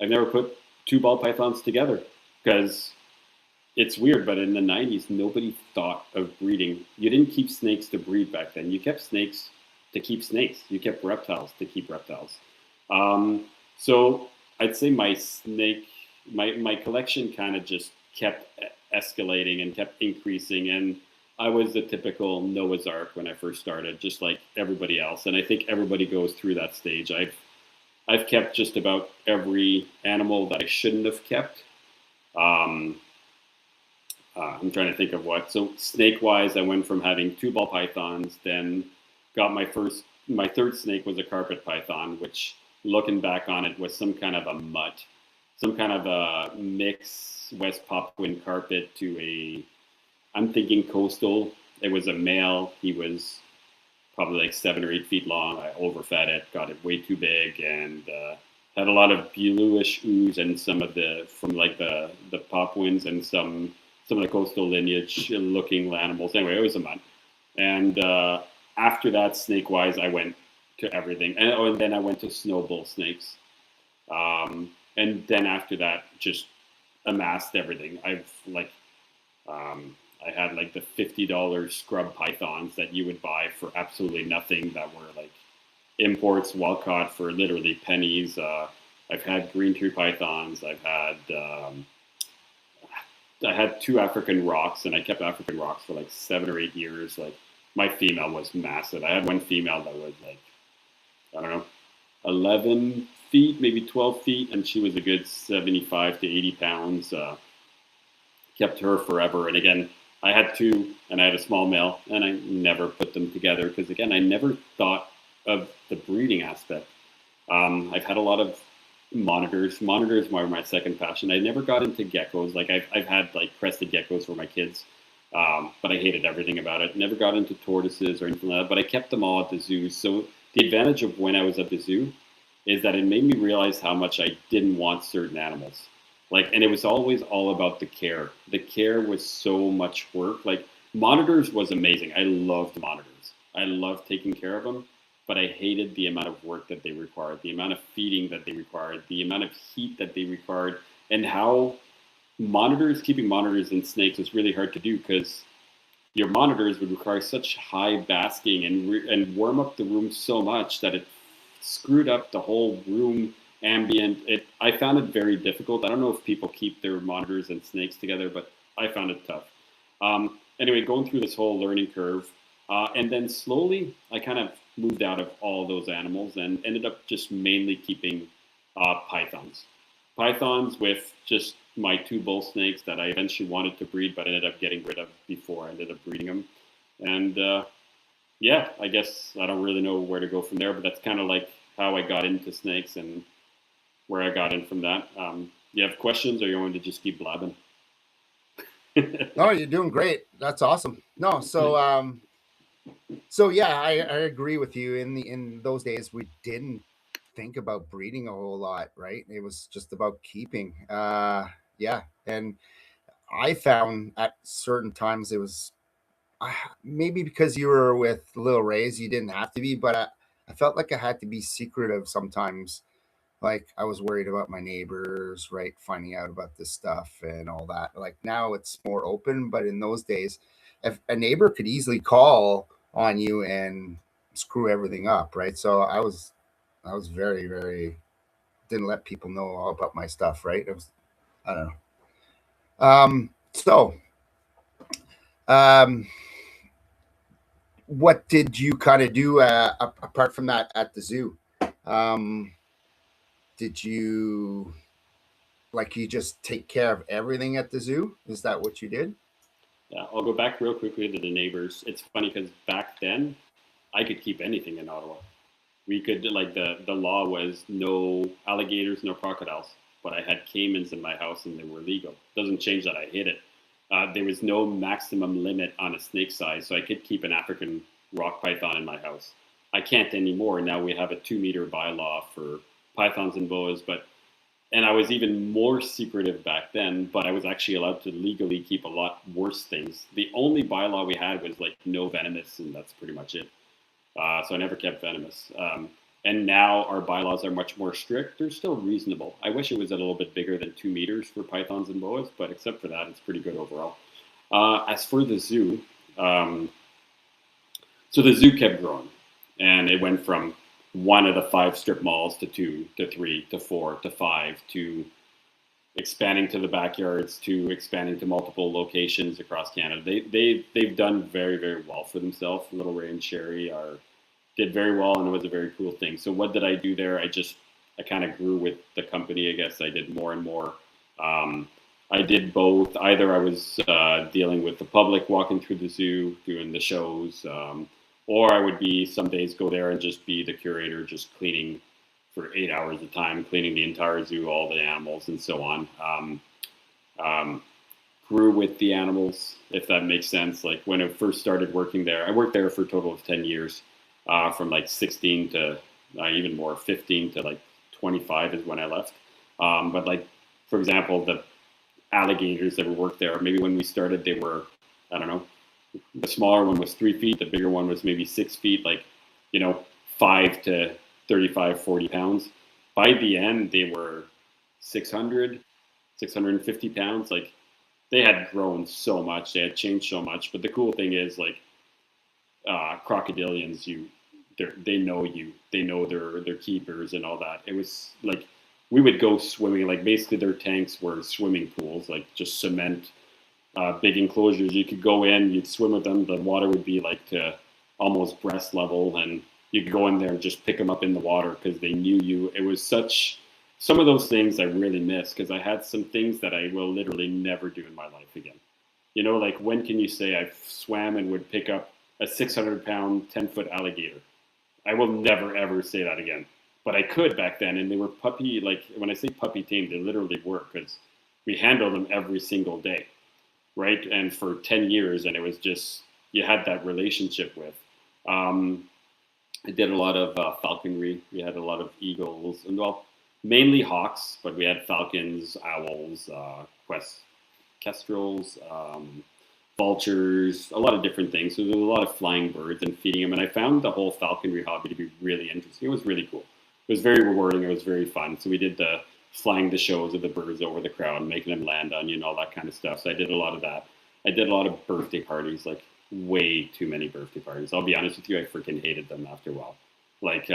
I've never put two ball pythons together because it's weird, but in the 90s, nobody thought of breeding. You didn't keep snakes to breed back then. You kept snakes to keep snakes. You kept reptiles to keep reptiles. So I'd say my collection kind of just kept escalating and kept increasing. And I was the typical Noah's Ark when I first started, just like everybody else. And I think everybody goes through that stage. I've kept just about every animal that I shouldn't have kept. I'm trying to think of what. So snake-wise, I went from having two ball pythons, then got my third snake was a carpet python, which looking back on it was some kind of a mutt, some kind of a mix West Papuan carpet to I'm thinking coastal. It was a male. He was probably like 7 or 8 feet long. I overfed it, got it way too big, and had a lot of bluish ooze and some of from like the Papuans and some of the coastal lineage looking animals. Anyway, it was a mutt. And after that, snake-wise, I went to everything. And then I went to snow bull snakes. And then after that, just amassed everything. I had like the $50 scrub pythons that you would buy for absolutely nothing, that were like imports, wild caught for literally pennies. I've had green tree pythons. I had two African rocks, and I kept African rocks for like 7 or 8 years. Like my female was massive. I had one female that was like, I don't know, 11 feet, maybe 12 feet, and she was a good 75 to 80 pounds. Kept her forever. And again, I had two, and I had a small male, and I never put them together because, again, I never thought of the breeding aspect. I've had a lot of monitors. Monitors were my second passion. I never got into geckos. Like I've had like crested geckos for my kids, but I hated everything about it. Never got into tortoises or anything like that. But I kept them all at the zoo. So the advantage of when I was at the zoo is that it made me realize how much I didn't want certain animals. Like, and it was always all about the care. The care was so much work. Like monitors was amazing. I loved monitors. I loved taking care of them, but I hated the amount of work that they required, the amount of feeding that they required, the amount of heat that they required, and how keeping monitors in snakes was really hard to do because your monitors would require such high basking and warm up the room so much that it screwed up the whole room ambient. I found it very difficult. I don't know if people keep their monitors and snakes together, but I found it tough. Anyway, going through this whole learning curve, and then slowly I kind of moved out of all those animals and ended up just mainly keeping pythons. Pythons with just my two bull snakes that I eventually wanted to breed, but ended up getting rid of before I ended up breeding them. And yeah, I guess I don't really know where to go from there, but that's kind of like how I got into snakes and where I got in from that. You have questions, or you want to just keep blabbing? No, you're doing great. That's awesome. No, so yeah, I agree with you. In those days, we didn't think about breeding a whole lot, right? It was just about keeping. Yeah, and I found at certain times it was maybe because you were with Lil Rays, you didn't have to be, but I felt like I had to be secretive sometimes. Like I was worried about my neighbors, right, finding out about this stuff and all that. Like now it's more open, but in those days, if a neighbor could easily call on you and screw everything up, right? So I was very, very didn't let people know all about my stuff, right? It was I don't know. So um, what did you kind of do apart from that at the zoo? Um, did you like you just take care of everything at the zoo? Is that what you did? Yeah, I'll go back real quickly to the neighbors. It's funny because back then I could keep anything in Ottawa. We could like the law was no alligators, no crocodiles, but I had caimans in my house and they were legal. Doesn't change that I hate it. There was no maximum limit on a snake size, so I could keep an African rock python in my house. I can't anymore. Now we have a 2 meter bylaw for pythons and boas, but and I was even more secretive back then, but I was actually allowed to legally keep a lot worse things. The only bylaw we had was like no venomous, and that's pretty much it. So I never kept venomous. And now our bylaws are much more strict. They're still reasonable. I wish it was a little bit bigger than 2 meters for pythons and boas, but except for that, it's pretty good overall. As for the zoo, so the zoo kept growing, and it went from one of the 5 strip malls to 2 to 3 to 4 to 5 to expanding to the backyards to expanding to multiple locations across Canada. They've done very, very well for themselves. Little Ray and Sherry did very well, and it was a very cool thing. So what did I do there? I kind of grew with the company. I guess I did more and more. I did both. Either I was dealing with the public, walking through the zoo, doing the shows, or I would be some days go there and just be the curator, just cleaning for 8 hours at a time, cleaning the entire zoo, all the animals, and so on. Grew with the animals, if that makes sense. Like when I first started working there, I worked there for a total of 10 years, from like 16 to even more, 15 to like 25 is when I left. But like, for example, the alligators that worked there, maybe when we started, they were, I don't know, the smaller one was 3 feet, the bigger one was maybe 6 feet, like, 5 to 35, 40 pounds. By the end, they were 600, 650 pounds. Like they had grown so much, they had changed so much. But the cool thing is, like, crocodilians, they know you, they know their keepers and all that. It was like we would go swimming, like basically their tanks were swimming pools, like just cement, big enclosures. You could go in, you'd swim with them. The water would be like to almost breast level, and you could go in there and just pick them up in the water because they knew you. It was some of those things I really miss because I had some things that I will literally never do in my life again. You know, like when can you say I swam and would pick up a 600-pound, 10-foot alligator? I will never ever say that again. But I could back then, and they were puppy. Like when I say puppy tamed, they literally were because we handled them every single day, right? And for 10 years, and it was just you had that relationship with. Um, I did a lot of falconry. We had a lot of eagles, and well, mainly hawks, but we had falcons, owls, kestrels, vultures, a lot of different things. So there was a lot of flying birds and feeding them. And I found the whole falconry hobby to be really interesting. It was really cool. It was very rewarding. It was very fun. So we did the flying the shows of the birds over the crowd, making them land on you and all that kind of stuff. So I did a lot of that. I did a lot of birthday parties, like way too many birthday parties. I'll be honest with you, I freaking hated them after a while. Like,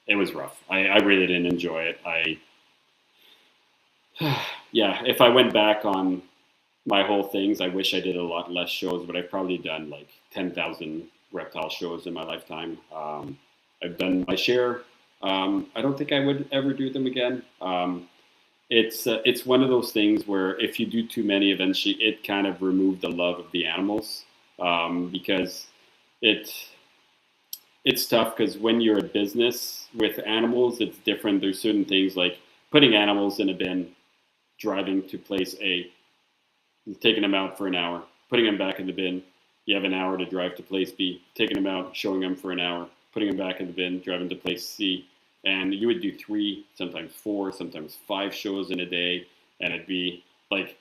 it was rough. I really didn't enjoy it. Yeah, if I went back on my whole things, I wish I did a lot less shows, but I've probably done like 10,000 reptile shows in my lifetime. I've done my share. I don't think I would ever do them again. It's one of those things where if you do too many, eventually it kind of removed the love of the animals, because it it's tough because when you're a business with animals, it's different. There's certain things like putting animals in a bin, driving to place A, taking them out for an hour, putting them back in the bin. You have an hour to drive to place B, taking them out, showing them for an hour, putting them back in the bin, driving to place C. And you would do 3, sometimes 4, sometimes 5 shows in a day. And it'd be like,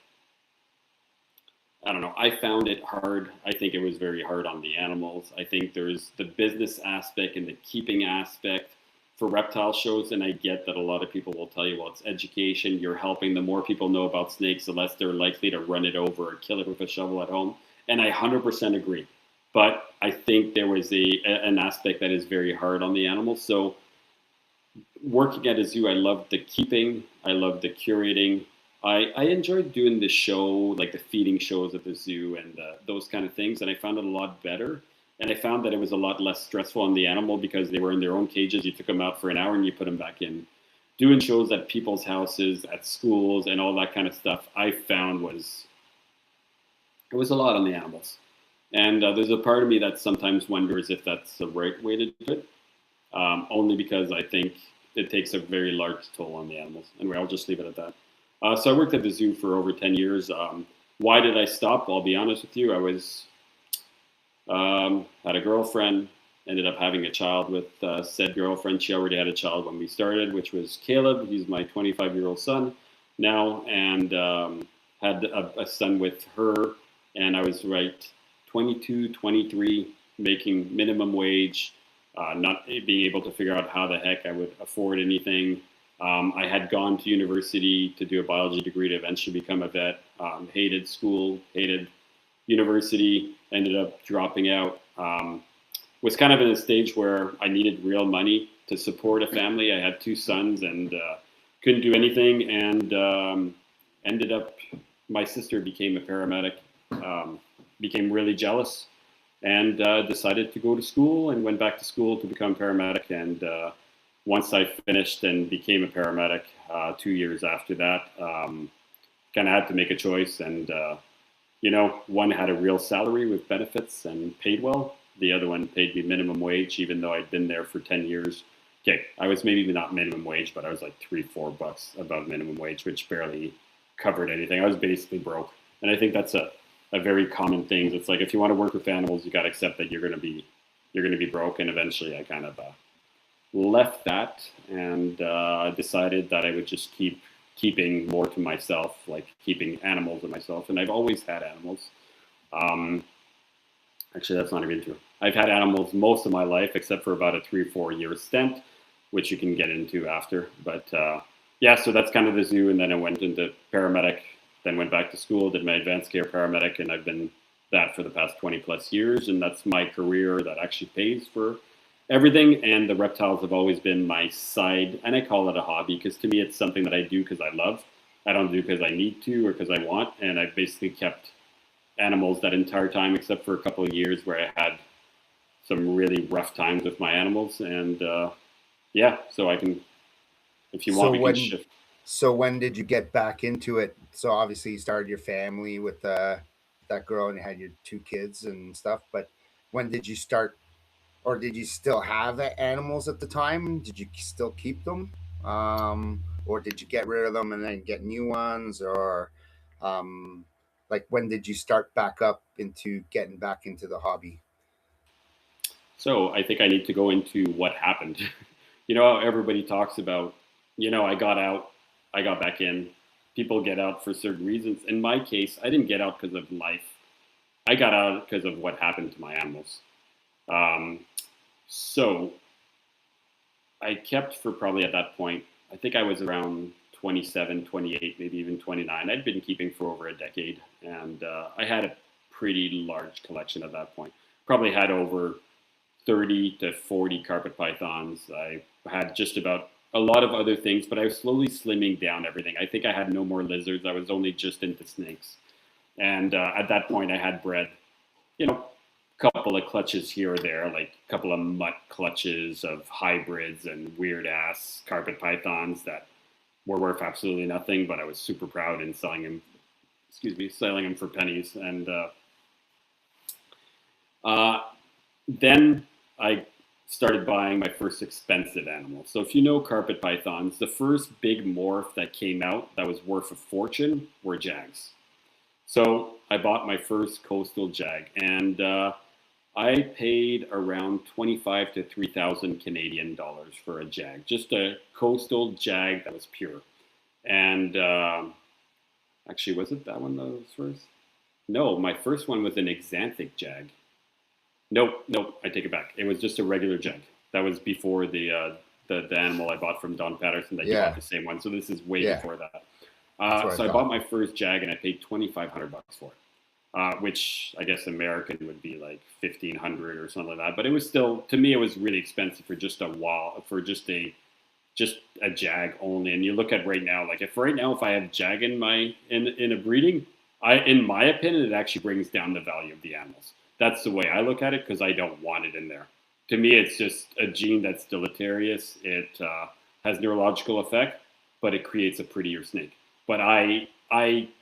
I don't know. I found it hard. I think it was very hard on the animals. I think there's the business aspect and the keeping aspect for reptile shows. And I get that a lot of people will tell you, well, it's education. You're helping. The more people know about snakes, the less they're likely to run it over or kill it with a shovel at home. And I 100% agree. But I think there was an aspect that is very hard on the animals. So working at a zoo, I loved the keeping. I loved the curating. I enjoyed doing the show, like the feeding shows at the zoo and those kind of things, and I found it a lot better. And I found that it was a lot less stressful on the animal because they were in their own cages. You took them out for an hour and you put them back in. Doing shows at people's houses, at schools, and all that kind of stuff, I found it was a lot on the animals. And there's a part of me that sometimes wonders if that's the right way to do it, only because I think it takes a very large toll on the animals. Anyway, I'll just leave it at that. So I worked at the zoo for over 10 years. Why did I stop? I'll be honest with you. I was had a girlfriend, ended up having a child with said girlfriend. She already had a child when we started, which was Caleb. He's my 25-year-old son now, and had a son with her. And I was 22, 23, making minimum wage, not being able to figure out how the heck I would afford anything. I had gone to university to do a biology degree to eventually become a vet. Hated school, hated university, ended up dropping out. Was kind of in a stage where I needed real money to support a family. I had 2 sons and couldn't do anything, and ended up, my sister became a paramedic, became really jealous, and decided to go to school and went back to school to become a paramedic. And once I finished and became a paramedic 2 years after that, kind of had to make a choice. And, one had a real salary with benefits and paid well. The other one paid me minimum wage, even though I'd been there for 10 years. Okay, I was maybe not minimum wage, but I was like $3-4 above minimum wage, which barely covered anything. I was basically broke. And I think that's a very common thing. It's like if you want to work with animals, you got to accept that you're going to be broke. And eventually I kind of left that and decided that I would just keeping more to myself, like keeping animals to myself. And I've always had animals. Actually, that's not even true. I've had animals most of my life, except for about a 3-4 year stint, which you can get into after. But yeah, so that's kind of the zoo. And then I went into paramedic, then went back to school, did my advanced care paramedic, and I've been that for the past 20 plus years. And that's my career that actually pays for everything. And the reptiles have always been my side, and I call it a hobby because to me it's something that I do because I love. I don't do because I need to or because I want. And I've basically kept animals that entire time, except for a couple of years where I had some really rough times with my animals. And yeah, so I can, if you want, we can shift. So when did you get back into it? So obviously you started your family with that girl and you had your 2 kids and stuff. But when did you start, or did you still have animals at the time? Did you still keep them, or did you get rid of them and then get new ones, or like when did you start back up into getting back into the hobby? So I think I need to go into what happened. You know how everybody talks about, I got out, I got back in. People get out for certain reasons. In my case, I didn't get out because of life. I got out because of what happened to my animals. Um, so I kept for probably at that point, I think I was around 27, 28, maybe even 29. I'd been keeping for over a decade, and I had a pretty large collection at that point. Probably had over 30 to 40 carpet pythons. I had just about a lot of other things, but I was slowly slimming down everything. I think I had no more lizards. I was only just into snakes. And at that point, I had bred, couple of clutches here or there, like a couple of mutt clutches of hybrids and weird ass carpet pythons that were worth absolutely nothing, but I was super proud in selling them for pennies. And then I started buying my first expensive animal. So if you know carpet pythons, the first big morph that came out that was worth a fortune were jags. So I bought my first coastal jag, and I paid around 25 to 3,000 Canadian dollars for a jag, just a coastal jag that was pure. And actually, was it that one that was first? No, my first one was an Axanthic jag. Nope, I take it back. It was just a regular jag. That was before the animal I bought from Don Patterson that you bought the same one. So this is way before that. So I bought my first jag and I paid $2,500 for it, which I guess American would be like $1,500 or something like that. But it was still, to me, it was really expensive for just a jag only. And you look at right now, like if I have jag in a breeding, in my opinion, it actually brings down the value of the animals. That's the way I look at it because I don't want it in there. To me, it's just a gene that's deleterious. It has neurological effect, but it creates a prettier snake. But I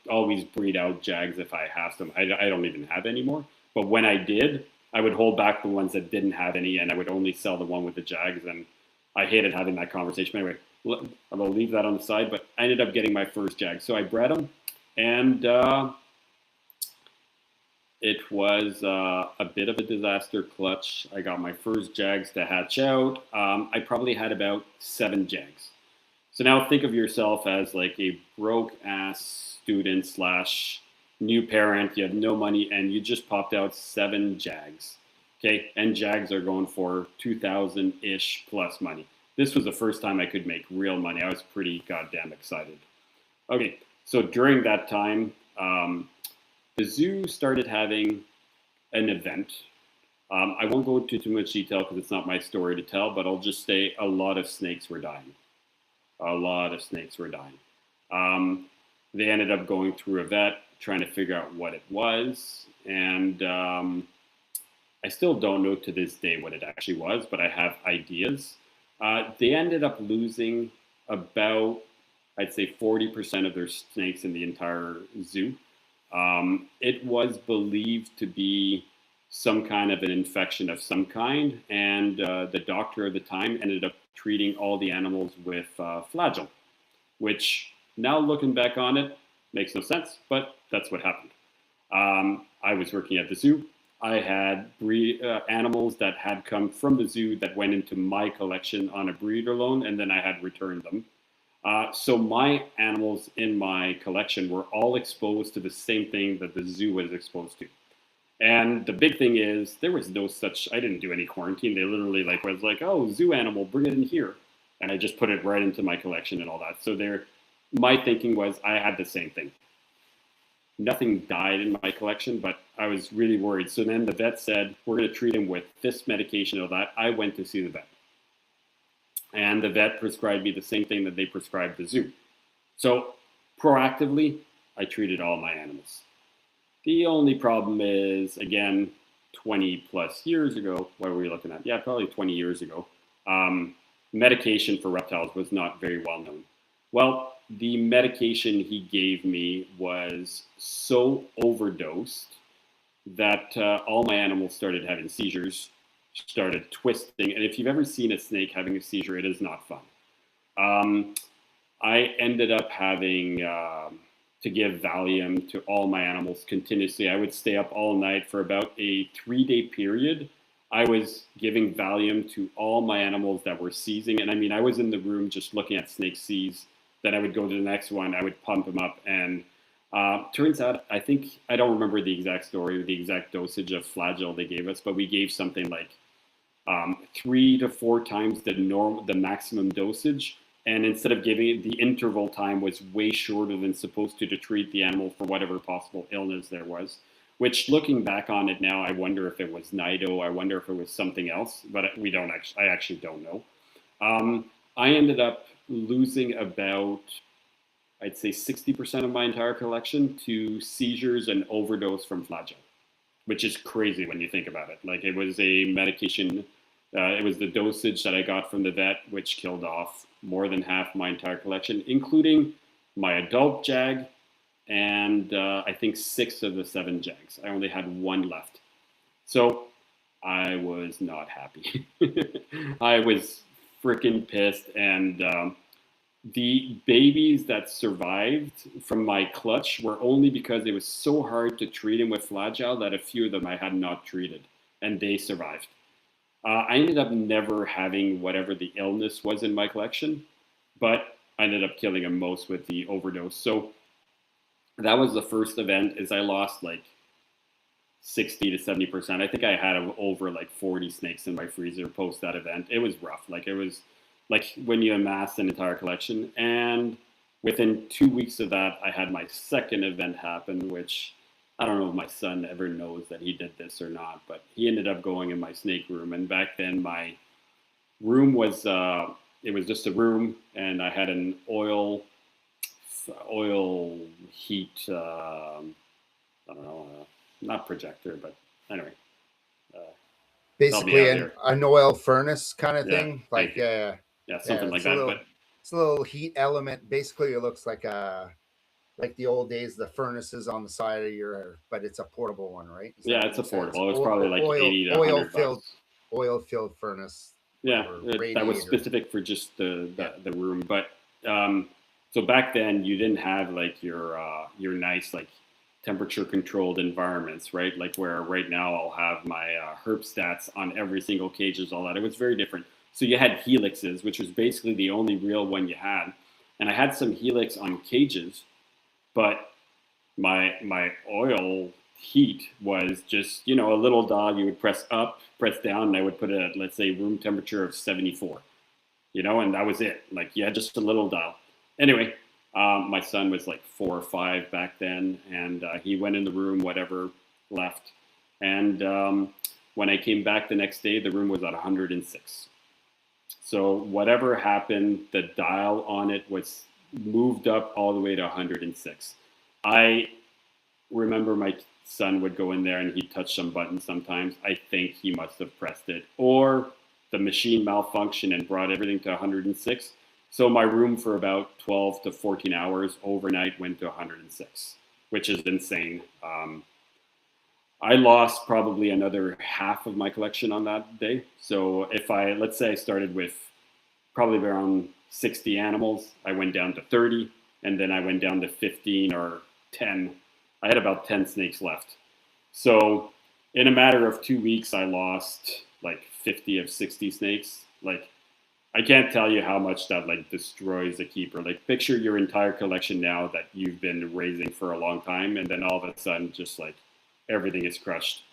always breed out jags if I have them. I don't even have any more. But when I did, I would hold back the ones that didn't have any, and I would only sell the one with the jags. And I hated having that conversation. Anyway, I'm going to leave that on the side. But I ended up getting my first jag. So I bred them, and it was a bit of a disaster clutch. I got my first jags to hatch out. I probably had about 7 jags. So now think of yourself as like a broke ass student / new parent. You have no money and you just popped out 7 jags. Okay. And jags are going for 2,000-ish plus money. This was the first time I could make real money. I was pretty goddamn excited. Okay. So during that time, the zoo started having an event. I won't go into too much detail because it's not my story to tell, but I'll just say a lot of snakes were dying. They ended up going through a vet, trying to figure out what it was. And I still don't know to this day what it actually was, but I have ideas. They ended up losing about, I'd say 40% of their snakes in the entire zoo. It was believed to be some kind of an infection of some kind, and the doctor at the time ended up treating all the animals with Flagyl, which now looking back on it makes no sense, but that's what happened. I was working at the zoo. I had animals that had come from the zoo that went into my collection on a breeder loan, and then I had returned them. So my animals in my collection were all exposed to the same thing that the zoo was exposed to. And the big thing is there was no such, I didn't do any quarantine. They literally was like, oh, zoo animal, bring it in here. And I just put it right into my collection and all that. So my thinking was I had the same thing. Nothing died in my collection, but I was really worried. So then the vet said, we're going to treat him with this medication or that. I went to see the vet. And the vet prescribed me the same thing that they prescribed the zoo. So proactively, I treated all my animals. The only problem is, again, 20 plus years ago, what were we looking at? Yeah, probably 20 years ago. Medication for reptiles was not very well known. Well, the medication he gave me was so overdosed that all my animals started having seizures, started twisting. And if you've ever seen a snake having a seizure, it is not fun. Um, I ended up having to give Valium to all my animals continuously. I would stay up all night for about a 3 day period. I was giving Valium to all my animals that were seizing. And I mean, I was in the room just looking at snakes seize. Then I would go to the next one, I would pump them up. And turns out, I think, I don't remember the exact story, the exact dosage of Flagyl they gave us, but we gave something like 3 to 4 times the maximum dosage. And instead of giving it, the interval time was way shorter than supposed to treat the animal for whatever possible illness there was. Which, looking back on it now, I wonder if it was Nido. I wonder if it was something else. But we don't actually. I actually don't know. I ended up losing about, I'd say, 60% of my entire collection to seizures and overdose from Flagyl, which is crazy when you think about it. Like, it was a medication. It was the dosage that I got from the vet, which killed off more than half my entire collection, including my adult jag and I think 6 of the 7 jags. I only had 1 left. So I was not happy. I was freaking pissed. And the babies that survived from my clutch were only because it was so hard to treat them with Flagyl that a few of them I had not treated, and they survived. I ended up never having whatever the illness was in my collection, but I ended up killing them most with the overdose. So that was the first event. Is I lost like 60 to 70%. I think I had over like 40 snakes in my freezer post that event. It was rough. Like, it was like when you amass an entire collection. And within 2 weeks of that, I had my second event happen, which I don't know if my son ever knows that he did this or not, but he ended up going in my snake room. And back then my room was, it was just a room, and I had an oil heat, I don't know, not projector, but anyway. Basically an oil furnace kind of thing. Like, yeah, something like that. But it's a little heat element. Basically, it looks like like the old days, the furnaces on the side of your, but it's a portable one, right? Yeah, it's affordable. It was probably like 80 to 100 bucks. Oil filled furnace. Yeah, that was specific for just the room. But so back then you didn't have like your nice like temperature controlled environments, right? Like where right now I'll have my herb stats on every single cages, all that. It was very different. So you had helixes, which was basically the only real one you had, and I had some helix on cages, but my oil heat was just, a little dog. You would press up, press down, and I would put a, let's say, room temperature of 74, and that was it. Like, you had just a little dial. Anyway, my son was like 4 or 5 back then, and he went in the room, whatever, left. And when I came back the next day, the room was at 106. So whatever happened, the dial on it was moved up all the way to 106. I remember my son would go in there and he'd touch some buttons sometimes. I think he must have pressed it, or the machine malfunctioned and brought everything to 106. So my room for about 12 to 14 hours overnight went to 106, which is insane. I lost probably another half of my collection on that day. So if let's say I started with probably around 60 animals, I went down to 30, and then I went down to 15 or 10. I had about 10 snakes left. So in a matter of 2 weeks, I lost like 50 of 60 snakes. Like, I can't tell you how much that like destroys a keeper. Like, picture your entire collection now that you've been raising for a long time, and then all of a sudden just like everything is crushed.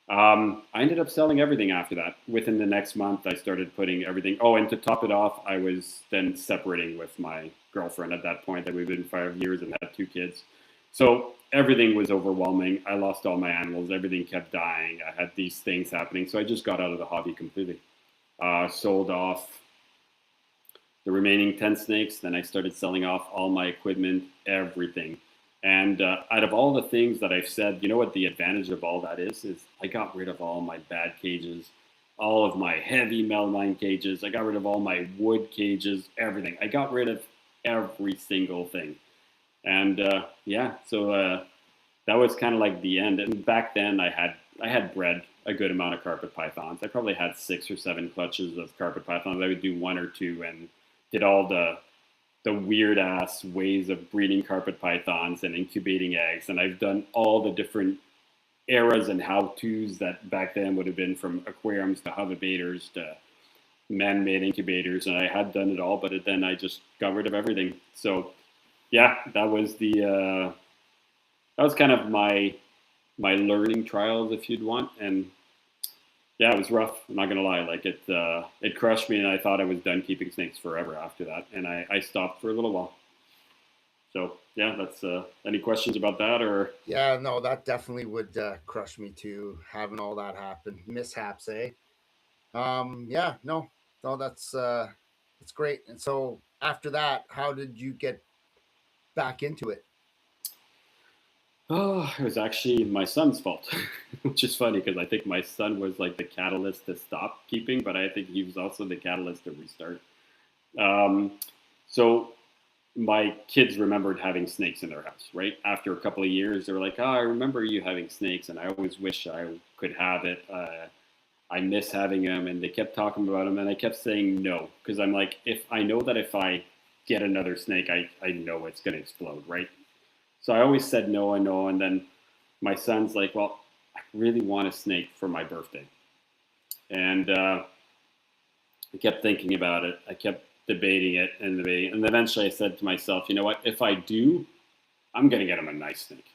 I ended up selling everything after that. Within the next month, I started putting everything. Oh, and to top it off, I was then separating with my girlfriend at that point. That we've been 5 years and had 2 kids. So everything was overwhelming. I lost all my animals. Everything kept dying. I had these things happening. So I just got out of the hobby completely. Sold off the remaining 10 snakes. Then I started selling off all my equipment, everything. And out of all the things that I've said, you know what the advantage of all that is I got rid of all my bad cages, all of my heavy melamine cages. I got rid of all my wood cages, everything. I got rid of every single thing. And so that was kind of like the end. And back then I had bred a good amount of carpet pythons. I probably had 6 or 7 clutches of carpet pythons. I would do 1 or 2 and did all the weird ass ways of breeding carpet pythons and incubating eggs. And I've done all the different eras and how-tos that back then would have been, from aquariums to hoverbators to man-made incubators. And I had done it all, but then I just got rid of everything. So yeah, that was kind of my learning trials, if you'd want. And yeah, it was rough. I'm not gonna lie. Like it crushed me, and I thought I was done keeping snakes forever after that, and I stopped for a little while. So yeah, that's any questions about that? Or Yeah, no, that definitely would crush me too, having all that happen. Mishaps, eh? Yeah, no, that's great. And so after that, how did you get back into it? oh, it was actually my son's fault, which is funny because I think my son was like the catalyst to stop keeping, but I think he was also the catalyst to restart. Um, so my kids remembered having snakes in their house, right? After a couple of years, they were like, "Oh, I remember you having snakes, and I always wish I could have it. I miss having them." And they kept talking about them, and I kept saying no because I'm like, if I know that if I get another snake, I know it's going to explode, right? So I always said no and no, and then my son's like, "Well, I really want a snake for my birthday," and I kept thinking about it. I kept debating it and debating. And eventually I said to myself, you know what? If I do, I'm going to get him a nice snake.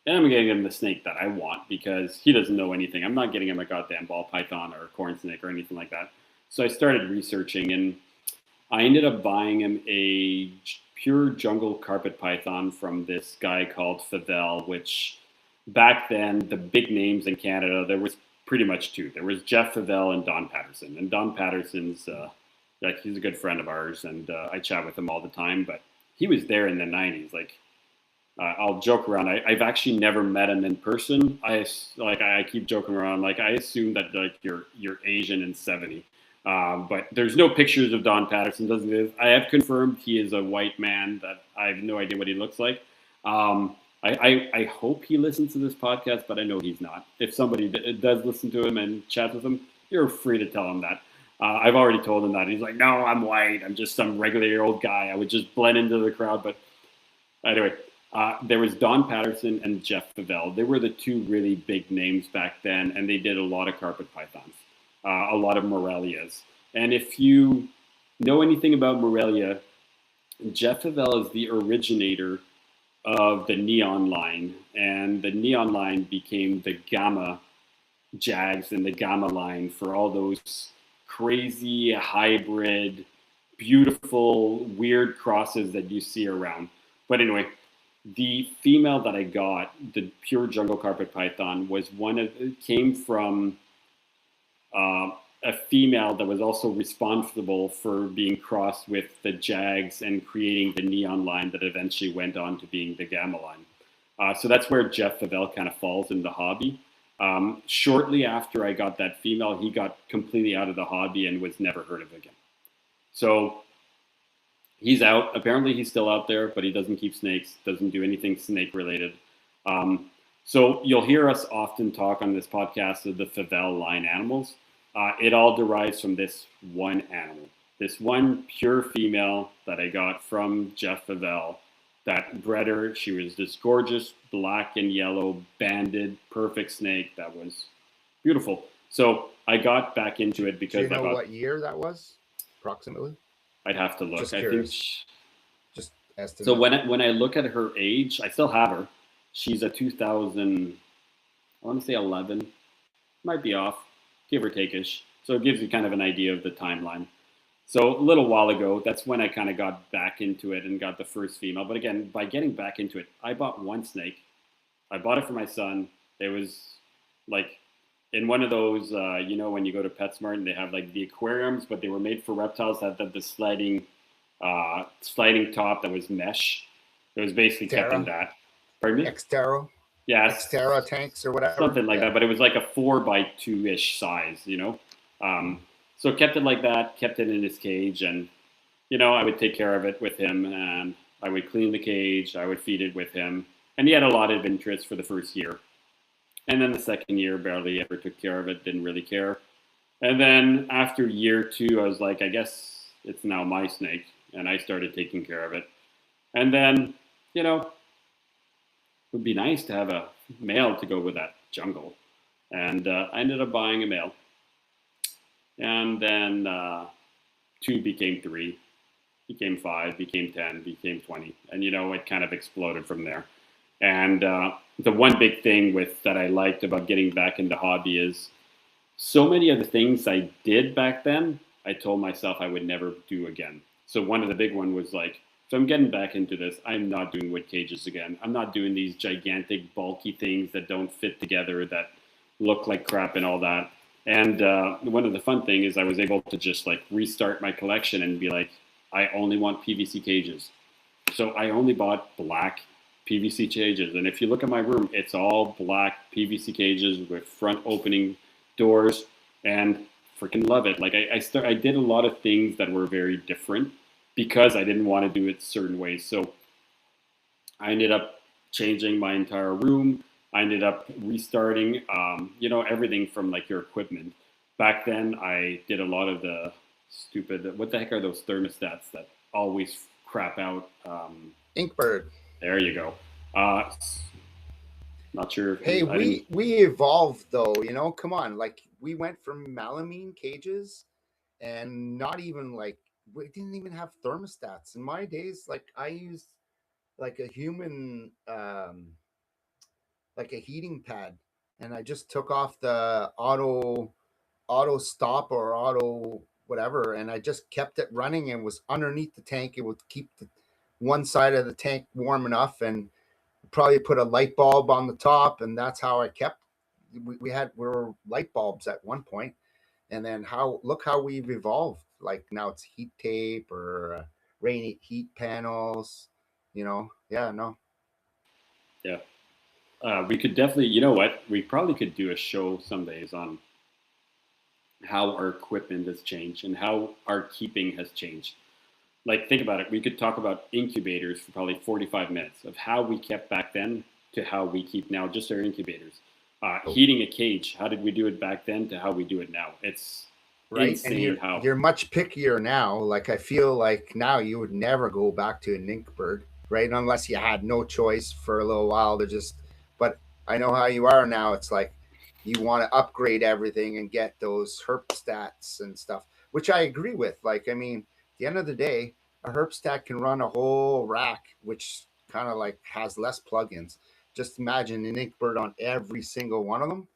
And I'm going to get him the snake that I want because he doesn't know anything. I'm not getting him a goddamn ball python or a corn snake or anything like that. So I started researching, and I ended up buying him a pure jungle carpet python from this guy called Favel, which back then, the big names in Canada, there was pretty much 2. There was Jeff Favel and Don Patterson. And Don Patterson's, like, he's a good friend of ours, and I chat with him all the time. But he was there in the 90s. Like, I'll joke around. I've actually never met him in person. I keep joking around. Like, I assume that like you're Asian and 70. But there's no pictures of Don Patterson. Doesn't I have confirmed he is a white man that I have no idea what he looks like. I hope he listens to this podcast, but I know he's not. If somebody does listen to him and chat with him, you're free to tell him that. I've already told him that. He's like, no, I'm white. I'm just some regular old guy. I would just blend into the crowd. But anyway, there was Don Patterson and Jeff Favel. They were the 2 really big names back then, and they did a lot of carpet pythons, a lot of Morelias. And if you know anything about Morelia, Jeff Favel is the originator of the Neon line, and the Neon line became the Gamma Jags and the Gamma line for all those crazy hybrid, beautiful, weird crosses that you see around. But anyway, the female that I got, the pure jungle carpet python, was came from a female that was also responsible for being crossed with the Jags and creating the Neon line that eventually went on to being the Gamma line. So that's where Jeff Favel kind of falls in the hobby. Shortly after I got that female, he got completely out of the hobby and was never heard of again. So he's out. Apparently he's still out there, but he doesn't keep snakes, doesn't do anything snake related. So you'll hear us often talk on this podcast of the Favel line animals. It all derives from this one animal, this one pure female that I got from Jeff Favel that bred her. She was this gorgeous black and yellow banded perfect snake that was beautiful. So I got back into it because Do you know what year that was, approximately? I'd have to look. Just I curious. think Just estimate. so. When I look at her age, I still have her. She's a 2000. I want to say 11. Might be off, give or take-ish. So it gives you kind of an idea of the timeline. So a little while ago, that's when I kind of got back into it and got the first female. But again, by getting back into it, I bought one snake. I bought it for my son. It was like in one of those, when you go to PetSmart and they have like the aquariums, but they were made for reptiles that had the sliding top that was mesh. It was basically kept in that. Pardon me? Xterra. Yes. Xterra tanks or whatever. Something like that, but it was like a 4x2-ish size, So kept it like that, kept it in his cage, and, I would take care of it with him, and I would clean the cage, I would feed it with him. And he had a lot of interest for the first year. And then the second year, barely ever took care of it, didn't really care. And then after year 2, I was like, I guess it's now my snake. And I started taking care of it. And then, it would be nice to have a male to go with that jungle. And I ended up buying a male. And then 2 became 3, became 5, became 10, became 20. And, it kind of exploded from there. And the one big thing that I liked about getting back into hobby is so many of the things I did back then, I told myself I would never do again. So one of the big one was like, so I'm getting back into this. I'm not doing wood cages again. I'm not doing these gigantic, bulky things that don't fit together, that look like crap and all that. And one of the fun thing is I was able to just like restart my collection and be like, I only want PVC cages. So I only bought black PVC cages. And if you look at my room, it's all black PVC cages with front opening doors, and freaking love it. Like I did a lot of things that were very different because I didn't want to do it certain ways. So I ended up changing my entire room. I ended up restarting, everything from like your equipment. Back then, I did a lot of the stupid, what the heck are those thermostats that always crap out? Inkbird. There you go. Not sure. Hey, we evolved though, come on. Like we went from melamine cages and not even like, we didn't even have thermostats. In my days, like I used like a human, like a heating pad, and I just took off the auto stop or auto whatever, and I just kept it running and was underneath the tank. It would keep the one side of the tank warm enough, and probably put a light bulb on the top, and that's how I kept. We were light bulbs at one point, and then look how we've evolved. Like now it's heat tape or rain heat panels. Yeah, no. Yeah. We could definitely, you know what? We probably could do a show some days on how our equipment has changed and how our keeping has changed. Like, think about it. We could talk about incubators for probably 45 minutes of how we kept back then to how we keep now, just our incubators. Heating a cage, how did we do it back then to how we do it now? It's Right. insane And you're much pickier now. Like I feel like now you would never go back to an Inkbird, right? Unless you had no choice for a little while to just. But I know how you are now. It's like you want to upgrade everything and get those herp stats and stuff, which I agree with. Like, I mean, at the end of the day, a herp stat can run a whole rack, which kind of like has less plugins. Just imagine an Inkbird on every single one of them.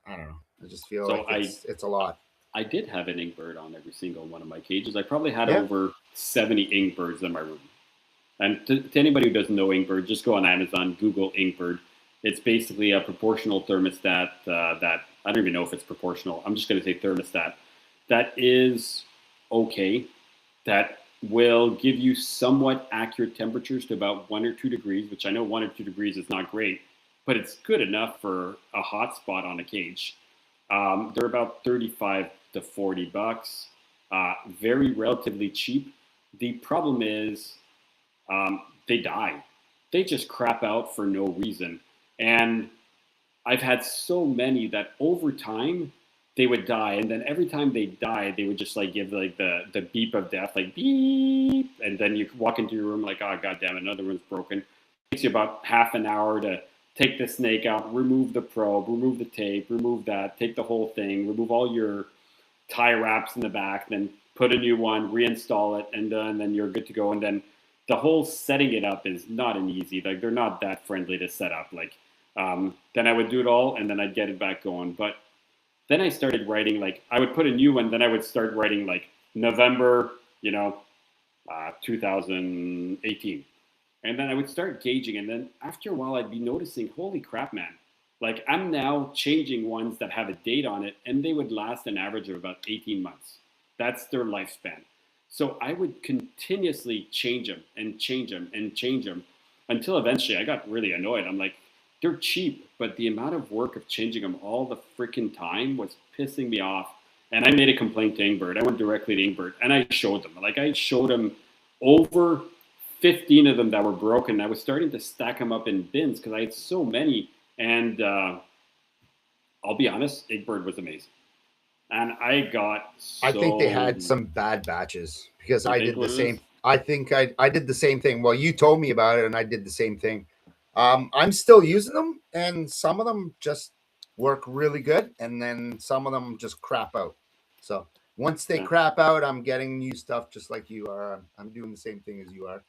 I don't know. I just feel so like it's a lot. I did have an Inkbird on every single one of my cages. I probably had Yeah. over 70 Inkbirds in my room. And to anybody who doesn't know Inkbird, just go on Amazon, Google Inkbird. It's basically a proportional thermostat that I don't even know if it's proportional. I'm just going to say thermostat that is okay, that will give you somewhat accurate temperatures to about 1 or 2 degrees, which I know 1 or 2 degrees is not great, but it's good enough for a hot spot on a cage. They're about 35 to 40 bucks, very relatively cheap. The problem is they die. They just crap out for no reason. And I've had so many that over time they would die, and then every time they die, they would just like give like the beep of death, like beep, and then you walk into your room like, oh god damn it, another one's broken. It takes you about half an hour to take the snake out, remove the probe, remove the tape, remove that, take the whole thing, remove all your tie wraps in the back, then put a new one, reinstall it, and then you're good to go. And then the whole setting it up is not an easy, like they're not that friendly to set up. Like then I would do it all and then I'd get it back going. But then I started writing, like I would put a new one, then I would start writing like November, 2018. And then I would start gauging. And then after a while, I'd be noticing, holy crap, man. Like I'm now changing ones that have a date on it and they would last an average of about 18 months. That's their lifespan. So I would continuously change them and change them and change them until eventually I got really annoyed. I'm like, they're cheap, but the amount of work of changing them all the freaking time was pissing me off. And I made a complaint to Inkbird. I went directly to Inkbird and I showed them. Like I showed them over 15 of them that were broken. I was starting to stack them up in bins because I had so many. And I'll be honest, Inkbird was amazing. And I got I think they so. had some bad batches because You I think did what the it same. is? I think I did the same thing. Well, you told me about it, and I did the same thing. I'm still using them, and some of them just work really good, and then some of them just crap out. So once they Yeah. crap out, I'm getting new stuff just like you are. I'm doing the same thing as you are.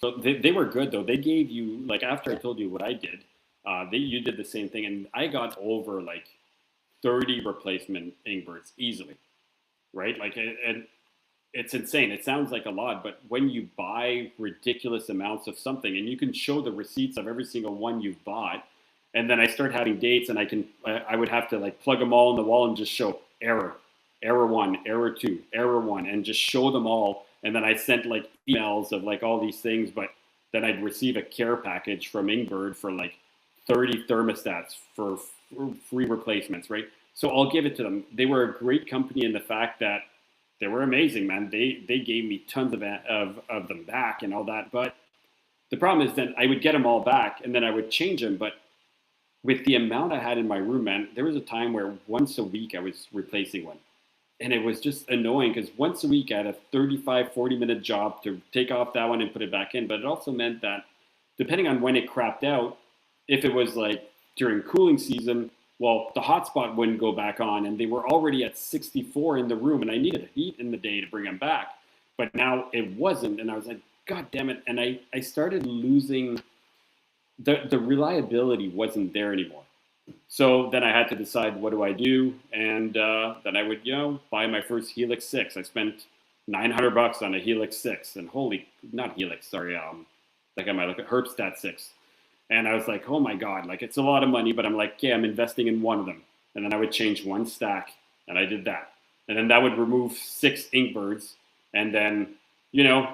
So they were good though. They gave you like after I Yeah. told you what I did, you did the same thing, and I got over like 30 replacement Ingbirds easily, right? Like and it's insane. It sounds like a lot, but when you buy ridiculous amounts of something and you can show the receipts of every single one you've bought, and then I start having dates and I would have to like plug them all in the wall and just show error, error one, error two, error one, and just show them all. And then I sent like emails of like all these things, but then I'd receive a care package from Ingbird for like 30 thermostats for free replacements, right? So I'll give it to them. They were a great company in the fact that they were amazing, man. They gave me tons of them back and all that. But the problem is that I would get them all back and then I would change them. But with the amount I had in my room, man, there was a time where once a week I was replacing one. And it was just annoying because once a week I had a 35, 40-minute job to take off that one and put it back in. But it also meant that depending on when it crapped out, if it was like during cooling season, well, the hotspot wouldn't go back on, and they were already at 64 in the room, and I needed heat in the day to bring them back. But now it wasn't, and I was like, God damn it! And I started losing the reliability wasn't there anymore. So then I had to decide what do I do, and then I would buy my first Helix 6. I spent $900 on a Helix 6, and holy, not Helix, sorry, like I might look at Herbstat 6. And I was like, oh my God, like it's a lot of money, but I'm like, okay, I'm investing in one of them. And then I would change one stack, and I did that. And then that would remove 6 Inkbirds. And then,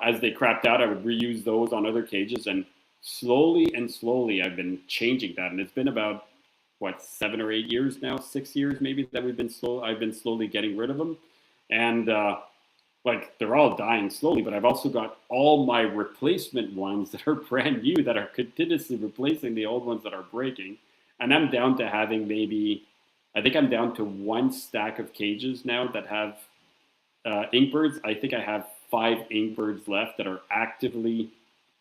as they crapped out, I would reuse those on other cages. And slowly and slowly, I've been changing that. And it's been about, what, 7 or 8 years now, 6 years maybe that I've been slowly getting rid of them. And like they're all dying slowly, but I've also got all my replacement ones that are brand new that are continuously replacing the old ones that are breaking. And I'm down to having I think I'm down to one stack of cages now that have Inkbirds. I think I have 5 Inkbirds left that are actively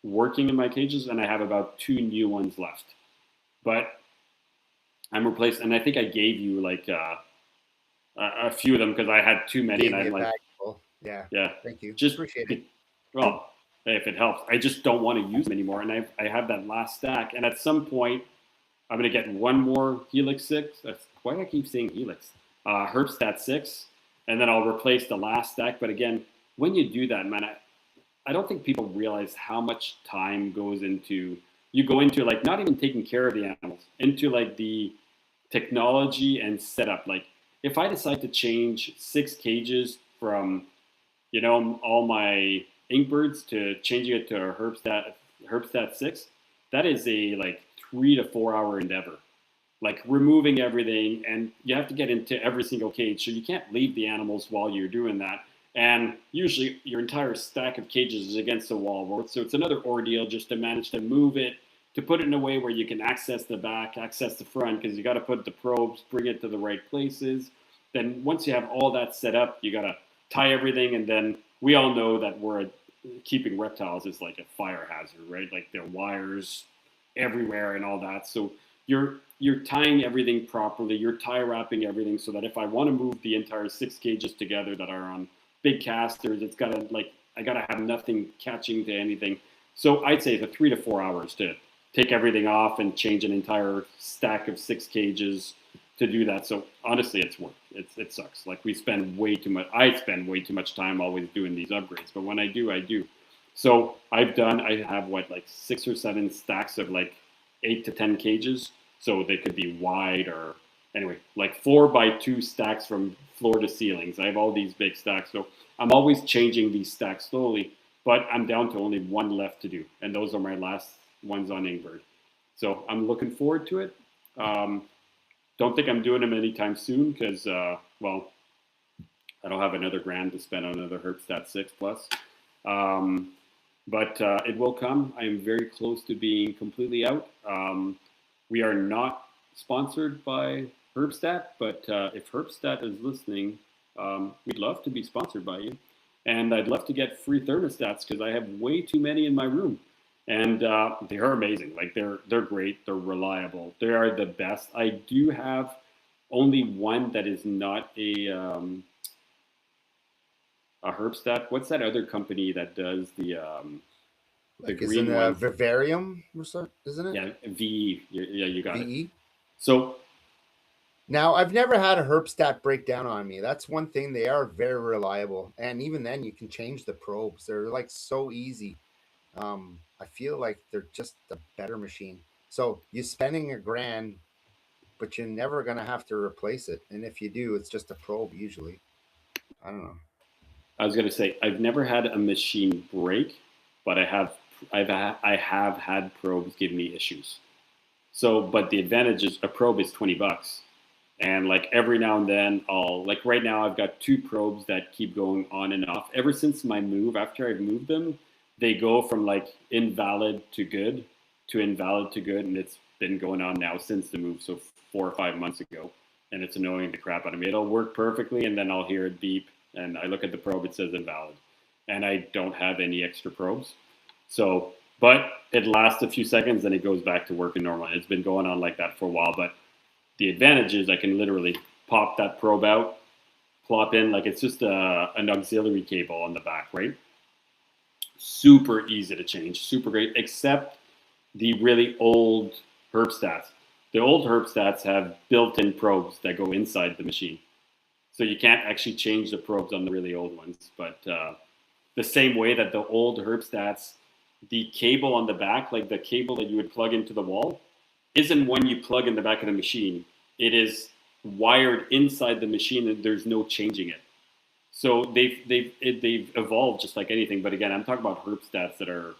working in my cages, and I have about 2 new ones left. But I'm replaced, and I think I gave you like a few of them because I had too many, Gave and me I'm a like, bag full. Yeah. yeah, Thank you. just Appreciate it. well, if it helps. I just don't want to use them anymore, and I have that last stack, and at some point, I'm gonna get one more Helix 6. Why do I keep saying Helix? Herbstat 6, and then I'll replace the last stack. But again, when you do that, man, I don't think people realize how much time goes into you go into like not even taking care of the animals, into like the technology and setup. Like if I decide to change 6 cages from all my Inkbirds to changing it to a Herbstat 6, that is a like 3 to 4 hour endeavor. Like removing everything, and you have to get into every single cage, so you can't leave the animals while you're doing that. And usually, your entire stack of cages is against the wall, so it's another ordeal just to manage to move it, to put it in a way where you can access the back, access the front, because you got to put the probes, bring it to the right places. Then once you have all that set up, you got to tie everything, and then we all know that keeping reptiles is like a fire hazard, right? Like there are wires everywhere and all that. So you're tying everything properly. You're tie wrapping everything so that if I want to move the entire 6 cages together that are on big casters, it's gotta I gotta have nothing catching to anything. So I'd say it's 3 to 4 hours to take everything off and change an entire stack of 6 cages to do that. So honestly, it's work. It sucks. Like I spend way too much time always doing these upgrades. But when I do, I do. So I have like 6 or 7 stacks of like 8 to 10 cages. So they could be wide or anyway, like 4x2 stacks from floor to ceilings. I have all these big stacks. So I'm always changing these stacks slowly, but I'm down to only one left to do. And those are my last ones on Ingbird. So I'm looking forward to it. Don't think I'm doing them anytime soon because, well, I don't have another grand to spend on another Herbstat 6 Plus. but it will come. I am very close to being completely out. We are not sponsored by Herbstat, but if Herbstat is listening, we'd love to be sponsored by you. And I'd love to get free thermostats because I have way too many in my room. And they are amazing. Like they're great. They're reliable. They are the best. I do have only one that is not a Herbstat. What's that other company that does the Like, isn't green it one? Vivarium or something? Isn't it? Yeah, VE. Yeah, you got it. VE. So Now, I've never had a Herbstat break down on me. That's one thing. They are very reliable. And even then, you can change the probes. They're like so easy. I feel like they're just a better machine. So you're spending $1,000, but you're never going to have to replace it. And if you do, it's just a probe usually. I don't know. I was gonna say I've never had a machine break, but I have had probes give me issues. So, but the advantage is a probe is $20, and like every now and then I'll like right now I've got two probes that keep going on and off. Ever since my move, after I've moved them, they go from like invalid to invalid to good, and it's been going on now since the move, so 4 or 5 months ago, and it's annoying the crap out of me. It'll work perfectly, and then I'll hear it beep, and I look at the probe, it says invalid, and I don't have any extra probes. So, but it lasts a few seconds, and it goes back to working normal. It's been going on like that for a while, but the advantage is I can literally pop that probe out, plop in, like it's just an auxiliary cable on the back, right? Super easy to change, super great, except the really old Herbstats. The old Herbstats have built-in probes that go inside the machine. So you can't actually change the probes on the really old ones. But the same way that the old Herbstats, the cable on the back, like the cable that you would plug into the wall, isn't one you plug in the back of the machine. It is wired inside the machine, and there's no changing it. So they've evolved just like anything. But again, I'm talking about Herbstats that are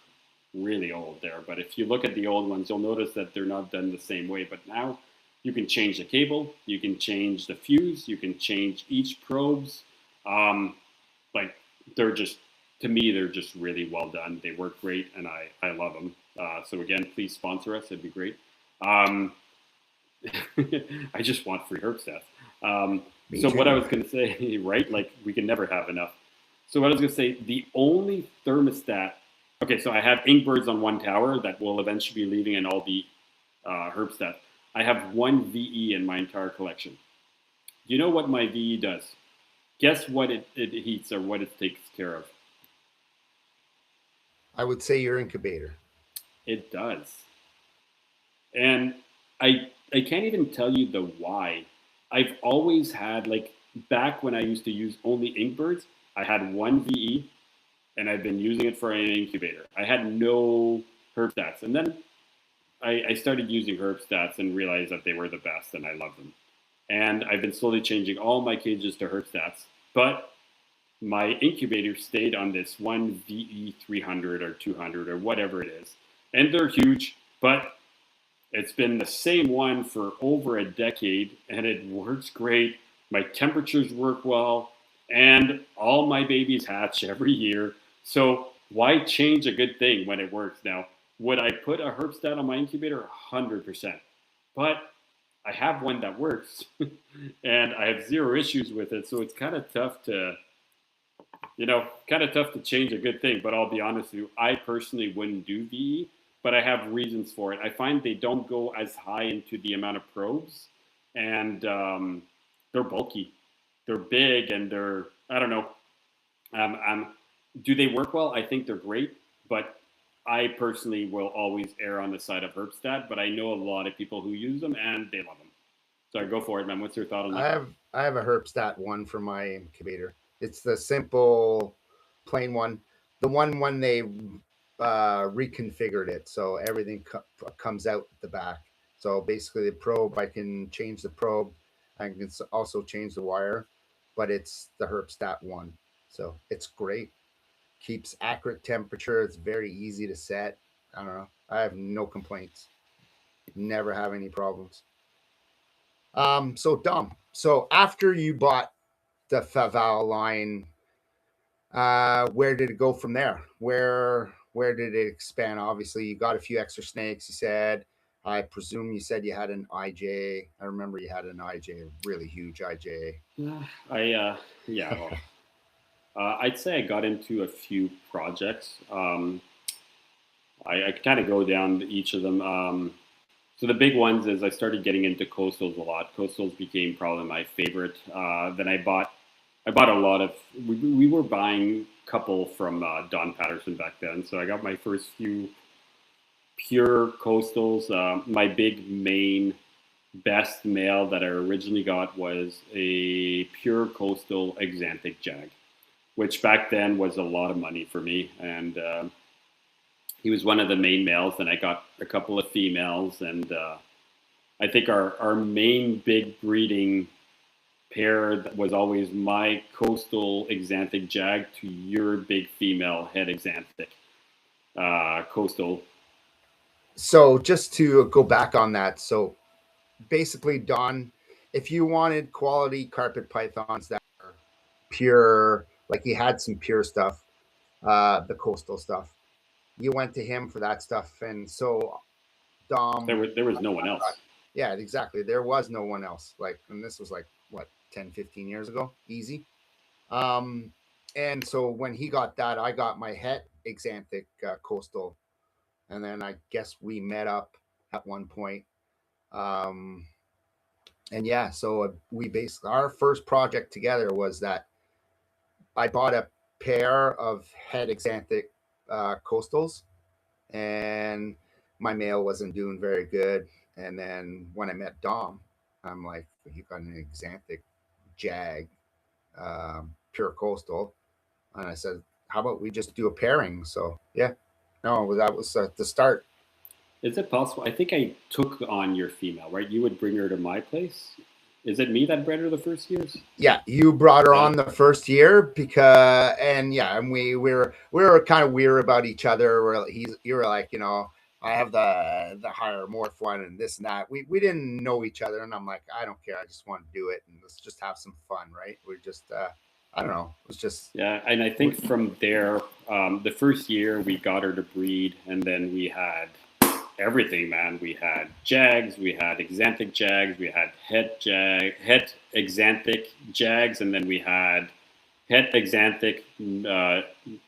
really old there. But if you look at the old ones, you'll notice that they're not done the same way. But now you can change the cable, you can change the fuse, you can change each probes. Like they're just, to me, they're just really well done. They work great, and I love them. So again, please sponsor us. It'd be great. I just want free Herbstats. Me So too. what I was going to say, right? Like we can never have enough. So what I was going to say, the only thermostat. Okay, so I have Inkbirds on one tower that will eventually be leaving, and all the Herbstat. I have one VE in my entire collection. You know what my VE does? Guess what it heats or what it takes care of? I would say your incubator. It does. And I can't even tell you the why. I've always had like back when I used to use only Inkbirds, I had one VE and I've been using it for an incubator. I had no Herbstats. And then I started using Herbstats and realized that they were the best and I love them. And I've been slowly changing all my cages to Herbstats. But my incubator stayed on this one VE 300 or 200 or whatever it is. And they're huge, but it's been the same one for over a decade and it works great. My temperatures work well and all my babies hatch every year. So why change a good thing when it works now? Would I put a Herbstat on my incubator? 100%. But I have one that works and I have zero issues with it. So it's kind of tough to, kind of tough to change a good thing. But I'll be honest with you, I personally wouldn't do VE, but I have reasons for it. I find they don't go as high into the amount of probes, and they're bulky, they're big, and they're I don't know. Do they work well? I think they're great, but I personally will always err on the side of Herbstat. But I know a lot of people who use them and they love them. So go for it, man. What's your thought on I that? have I have a Herbstat one for my incubator. It's the simple, plain one. The one when they reconfigured it, so everything comes out the back. So basically, the probe, I can change the probe. I can also change the wire, but it's the Herbstat one, so it's great. Keeps accurate temperature. It's very easy to set. I don't know. I have no complaints. Never have any problems. So Dom. So after you bought the Faval line, where did it go from there? where did it expand? Obviously, you got a few extra snakes. You said, I presume you said you had an IJ. I remember you had an IJ, a really huge IJ. I yeah, well, I'd say I got into a few projects. I kind of go down each of them. So the big ones is I started getting into coastals a lot. Coastals became probably my favorite. Then I bought a lot of. We were buying a couple from Don Patterson back then. So I got my first few pure coastals. My big main best male that I originally got was a pure coastal Exanthic Jag, which back then was a lot of money for me. And he was one of the main males. Then I got a couple of females, and I think our main big breeding pair was always my coastal Exanthic Jag to your big female het Exanthic coastal. So just to go back on that, so basically, Don, if you wanted quality carpet pythons that are pure, like he had some pure stuff, the coastal stuff, you went to him for that stuff, and so Dom, There was no one else. yeah, exactly. There was no one else. Like, and this was like what 10, 15 years ago, easy. Um, and so when he got that, I got my het Exanthic coastal, and then I guess we met up at one point. Um, and yeah, so we basically our first project together was that I bought a pair of het Exanthic coastals, and my male wasn't doing very good. And then when I met Dom, I'm like, you got an Exanthic Jag, pure coastal, and I said, how about we just do a pairing? So yeah, no, that was the start. Is it possible? I think I took on your female, right? You would bring her to my place. Is it me that bred her the first years? Yeah, you brought her Yeah. on the first year because, and yeah, and we were kind of weird about each other. You were like, I have the higher morph one and this and that. We didn't know each other, and I'm like, I don't care. I just want to do it and let's just have some fun, right? We're just I don't know. It was just Yeah, and I think from there, the first year we got her to breed, and then we had everything, man. We had Jags, we had Exanthic Jags, we had Het Exanthic Jags, and then we had Het Exanthic,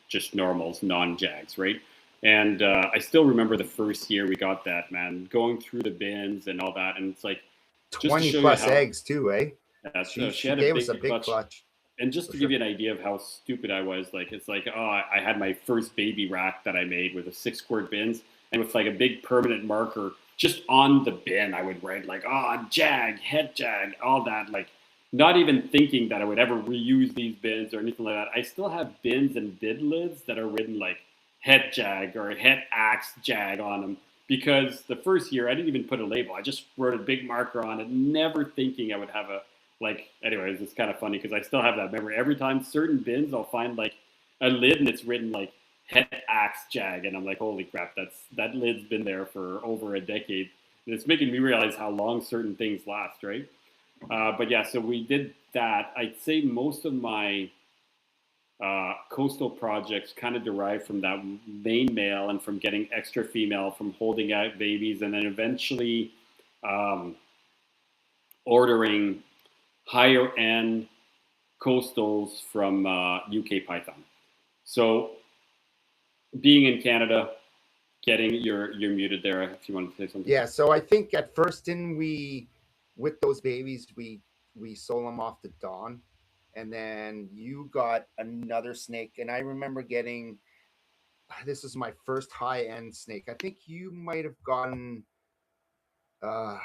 just normals, non-Jags, right? And I still remember the first year we got that, man, going through the bins and all that, and it's like just to 20 show you plus how, eggs too, eh? so She she had a gave us a big big clutch. clutch. And just For to sure. give you an idea of how stupid I was, like it's like, oh, I had my first baby rack that I made with a 6-quart bins, and with like a big permanent marker just on the bin, I would write like, oh, Jag, Het Jag, all that, like not even thinking that I would ever reuse these bins or anything like that. I still have bins and bid lids that are written like Het Jag or Het Axe Jag on them, because the first year I didn't even put a label. I just wrote a big marker on it, never thinking I would have a, like, anyways, it's kind of funny because I still have that memory. Every time certain bins, I'll find like a lid and it's written like Het Axe Jag, and I'm like, holy crap, that lid's been there for over a decade. And it's making me realize how long certain things last, right? But yeah, so we did that. I'd say most of my coastal projects kind of derive from that main male and from getting extra female, from holding out babies, and then eventually ordering higher end coastals from UK Python. So being in Canada, getting you're muted there if you want to say something. Yeah, so I think at first didn't we, with those babies, we sold them off to Dawn, and then you got another snake, and I remember getting, this is my first high end snake. I think you might have gotten, uh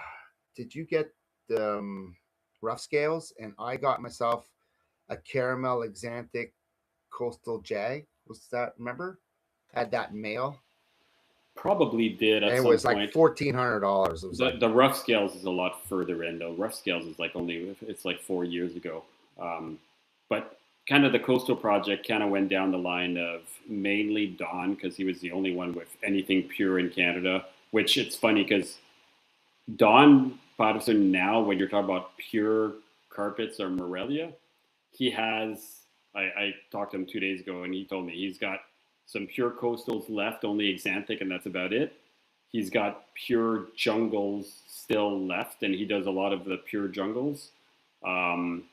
did you get the rough scales, and I got myself a caramel Exanthic coastal Jag. Was that, remember? Had that male, Probably did at and it some was like point. $1,400. It was like, The rough scales is a lot further in though. Rough scales is like only, it's like 4 years ago. But kind of the coastal project kind of went down the line of mainly Don, because he was the only one with anything pure in Canada. Which it's funny because Don Patterson now, when you're talking about pure carpets or Morelia, he has. I talked to him 2 days ago, and he told me he's got some pure coastals left, only Exanthic, and that's about it. He's got pure jungles still left, and he does a lot of the pure jungles. And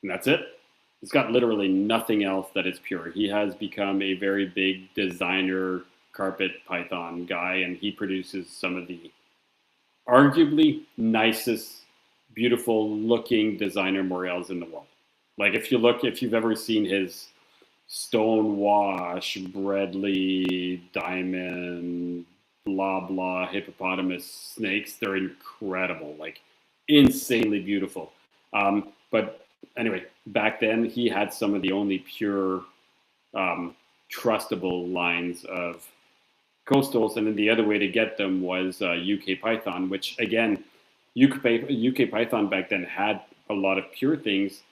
that's it. He's got literally nothing else that is pure. He has become a very big designer carpet python guy, and he produces some of the arguably nicest, beautiful looking designer morels in the world. Like if you've ever seen his Stonewash, Bradley, Diamond, blah blah hippopotamus snakes, they're incredible, like insanely beautiful. But anyway, back then he had some of the only pure, trustable lines of coastals, and then the other way to get them was UK Python, which again, UK Python back then had a lot of pure things.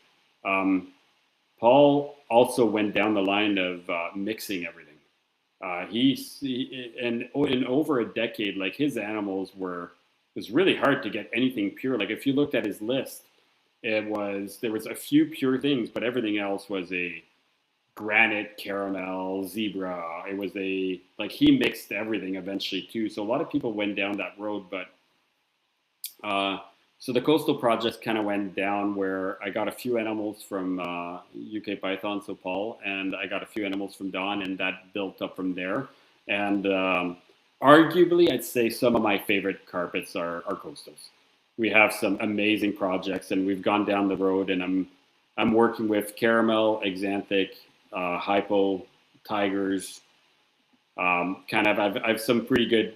Paul also went down the line of mixing everything. In over a decade, like his animals it was really hard to get anything pure. Like if you looked at his list, there was a few pure things, but everything else was a granite, caramel, zebra. It was he mixed everything eventually too. So a lot of people went down that road, but so the coastal projects kind of went down where I got a few animals from UK Python, so Paul, and I got a few animals from Don, and that built up from there. And arguably, I'd say some of my favorite carpets are coastals. We have some amazing projects, and we've gone down the road, and I'm working with Caramel, Exanthic, Hypo, Tigers. I have some pretty good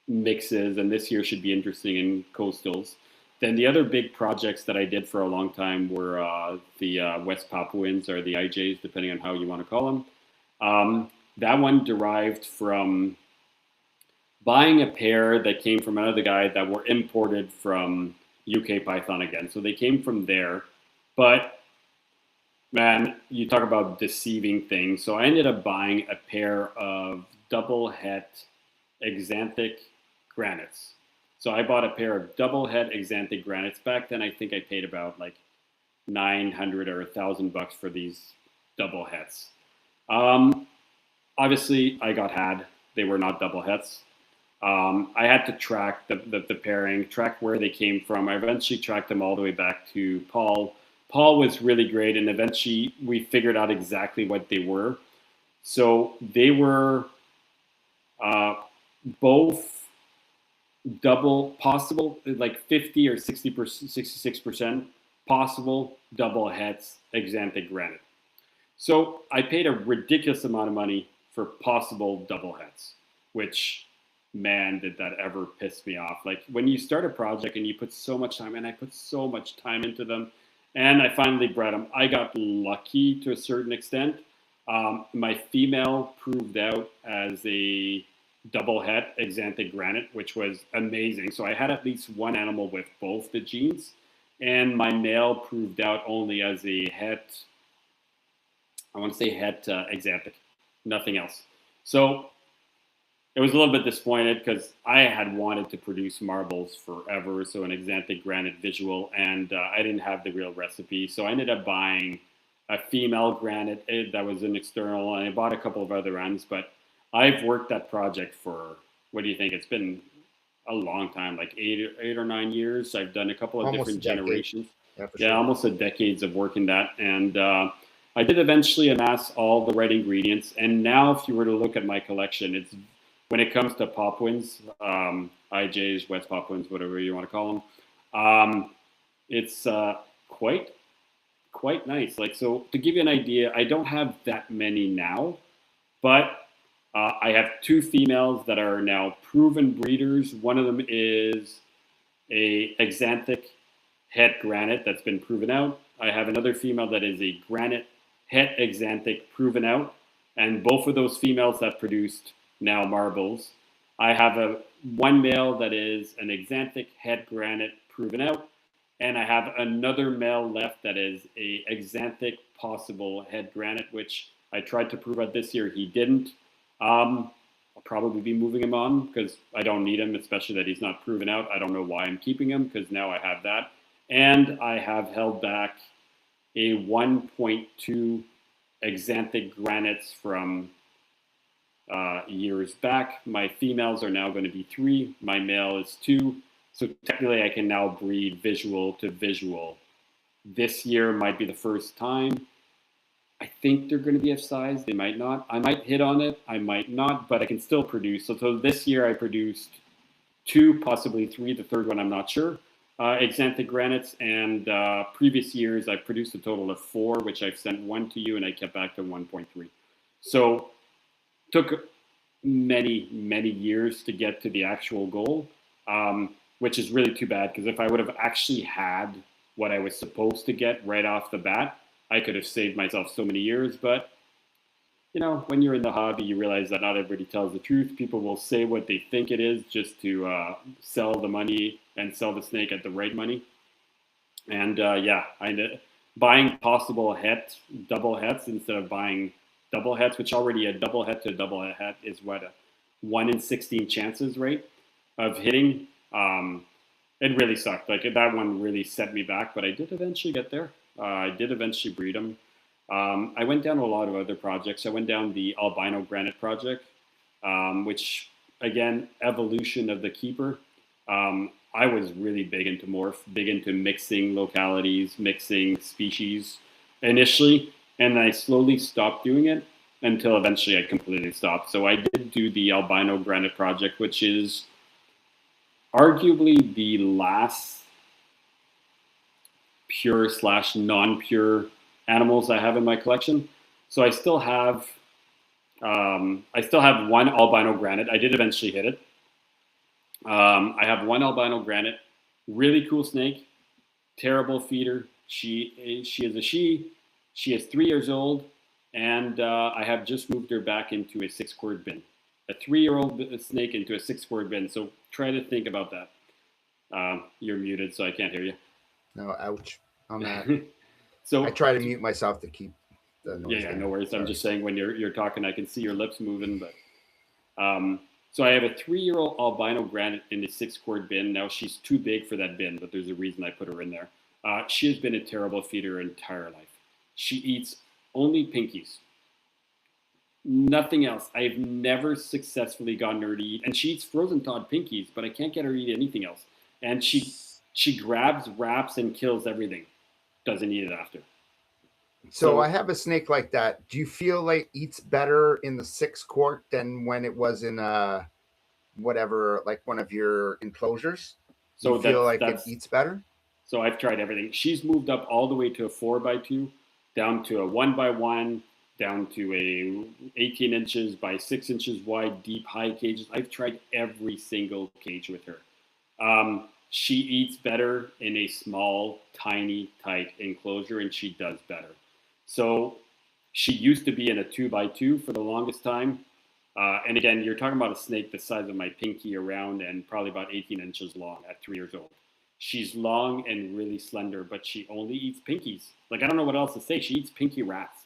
mixes, and this year should be interesting in coastals. Then the other big projects that I did for a long time were the West Papuans, or the IJs, depending on how you want to call them. That one derived from buying a pair that came from another guy that were imported from UK Python again. So they came from there. But man, you talk about deceiving things. So I ended up buying a pair of double het Exanthic granites. So I bought a pair of double het Exanthic granites. Back then, I think I paid about like $900 or $1,000 for these double hets. Obviously, I got had. They were not double hets. I had to track the pairing, track where they came from. I eventually tracked them all the way back to Paul. Paul was really great, and eventually we figured out exactly what they were. So they were both double possible, like 50 or 60%, 66% possible double hets Exanthic granite. So I paid a ridiculous amount of money for possible double hets, which, man, did that ever piss me off. Like when you start a project and you put so much time, and I put so much time into them, and I finally bred them. I got lucky to a certain extent. My female proved out as a double het Exanthic granite, which was amazing. So I had at least one animal with both the genes, and my male proved out only as a het. I want to say het Exanthic, nothing else. So it was a little bit disappointed because I had wanted to produce marbles forever, so an Exanthic granite visual, and I didn't have the real recipe. So I ended up buying a female granite that was an external, and I bought a couple of other ones, but I've worked that project for, what do you think? It's been a long time, like eight or 9 years. I've done a couple of different generations. Yeah, almost a decades of working that. And I did eventually amass all the right ingredients. And now if you were to look at my collection, it's, when it comes to Papuans, IJs, West Papuans, whatever you want to call them, it's quite nice. Like, so to give you an idea, I don't have that many now, but I have two females that are now proven breeders. One of them is a Exanthic het granite that's been proven out. I have another female that is a granite het Exanthic proven out, and both of those females have produced now marbles. I have one male that is an Exanthic het granite proven out, and I have another male left that is a Exanthic possible het granite, which I tried to prove out this year. He didn't. I'll probably be moving him on because I don't need him, especially that he's not proven out. I don't know why I'm keeping him because now I have that. And I have held back a 1.2 Exanthic granites from years back. My females are now going to be 3. My male is 2. So technically, I can now breed visual to visual. This year might be the first time. I think they're going to be of size. They might not. I might hit on it. I might not, but I can still produce. So this year I produced 2, possibly 3. The third one, I'm not sure. Xanthic granites, and previous years I've produced a total of 4, which I've sent 1 to you, and I kept back to 1.3. So took many, many years to get to the actual goal, which is really too bad, because if I would have actually had what I was supposed to get right off the bat, I could have saved myself so many years. But, you know, when you're in the hobby, you realize that not everybody tells the truth. People will say what they think it is just to sell the money and sell the snake at the right money. And yeah, buying possible hets, double hets, instead of buying double hets, which already a double het to a double het is what, a 1 in 16 chances rate of hitting. It really sucked. Like, that one really set me back, but I did eventually get there. I did eventually breed them. I went down a lot of other projects. I went down the albino granite project, which, again, evolution of the keeper. I was really big into morph, big into mixing localities, mixing species initially, and I slowly stopped doing it until eventually I completely stopped. So I did do the albino granite project, which is arguably the last pure / non-pure animals I have in my collection. So I still have 1 albino granite. I did eventually hit it. I have 1 albino granite, really cool snake, terrible feeder. She is a she. She is 3 years old, and I have just moved her back into a 6-quart bin. A 3-year-old snake into a 6-quart bin. So try to think about that. You're muted, so I can't hear you. No, ouch on that. So I try to mute myself to keep the noise. Yeah, no worries. Sorry. I'm just saying, when you're talking, I can see your lips moving. But so I have a 3-year-old albino granite in the 6-quart bin. Now she's too big for that bin, but there's a reason I put her in there. She has been a terrible feeder her entire life. She eats only pinkies, nothing else. I've never successfully gotten her to eat, and she eats frozen thawed pinkies, but I can't get her to eat anything else. And she grabs, wraps, and kills everything. Doesn't eat it after. So I have a snake like that. Do you feel like eats better in the 6-quart than when it was in whatever, like one of your enclosures? So you feel like it eats better? So I've tried everything. She's moved up all the way to a 4x2, down to a 1x1, down to a 18 inches by 6 inches wide, deep, high cages. I've tried every single cage with her. She eats better in a small, tiny, tight enclosure, and she does better. So she used to be in a 2x2 for the longest time. And again, you're talking about a snake the size of my pinky around and probably about 18 inches long at 3 years old. She's long and really slender, but she only eats pinkies. Like, I don't know what else to say. She eats pinky rats,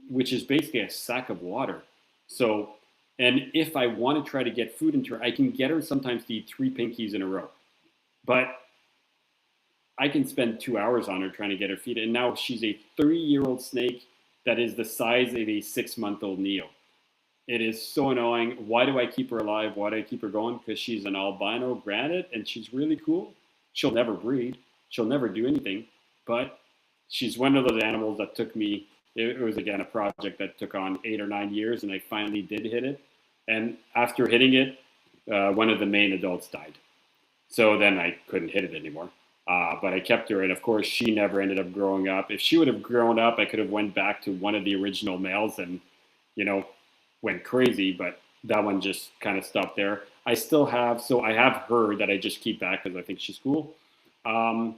which is basically a sack of water. So, and if I want to try to get food into her, I can get her sometimes to eat 3 pinkies in a row. But I can spend 2 hours on her trying to get her feed. And now she's a 3-year-old snake that is the size of a 6-month-old Neo. It is so annoying. Why do I keep her alive? Why do I keep her going? Because she's an albino granite and she's really cool. She'll never breed. She'll never do anything. But she's one of those animals that took me, it was again a project that took on 8 or 9 years, and I finally did hit it. And after hitting it, one of the main adults died. So then I couldn't hit it anymore. But I kept her, and of course she never ended up growing up. If she would have grown up, I could have went back to one of the original males and, you know, went crazy, but that one just kind of stopped there. I still have, so I have her that I just keep back because I think she's cool. And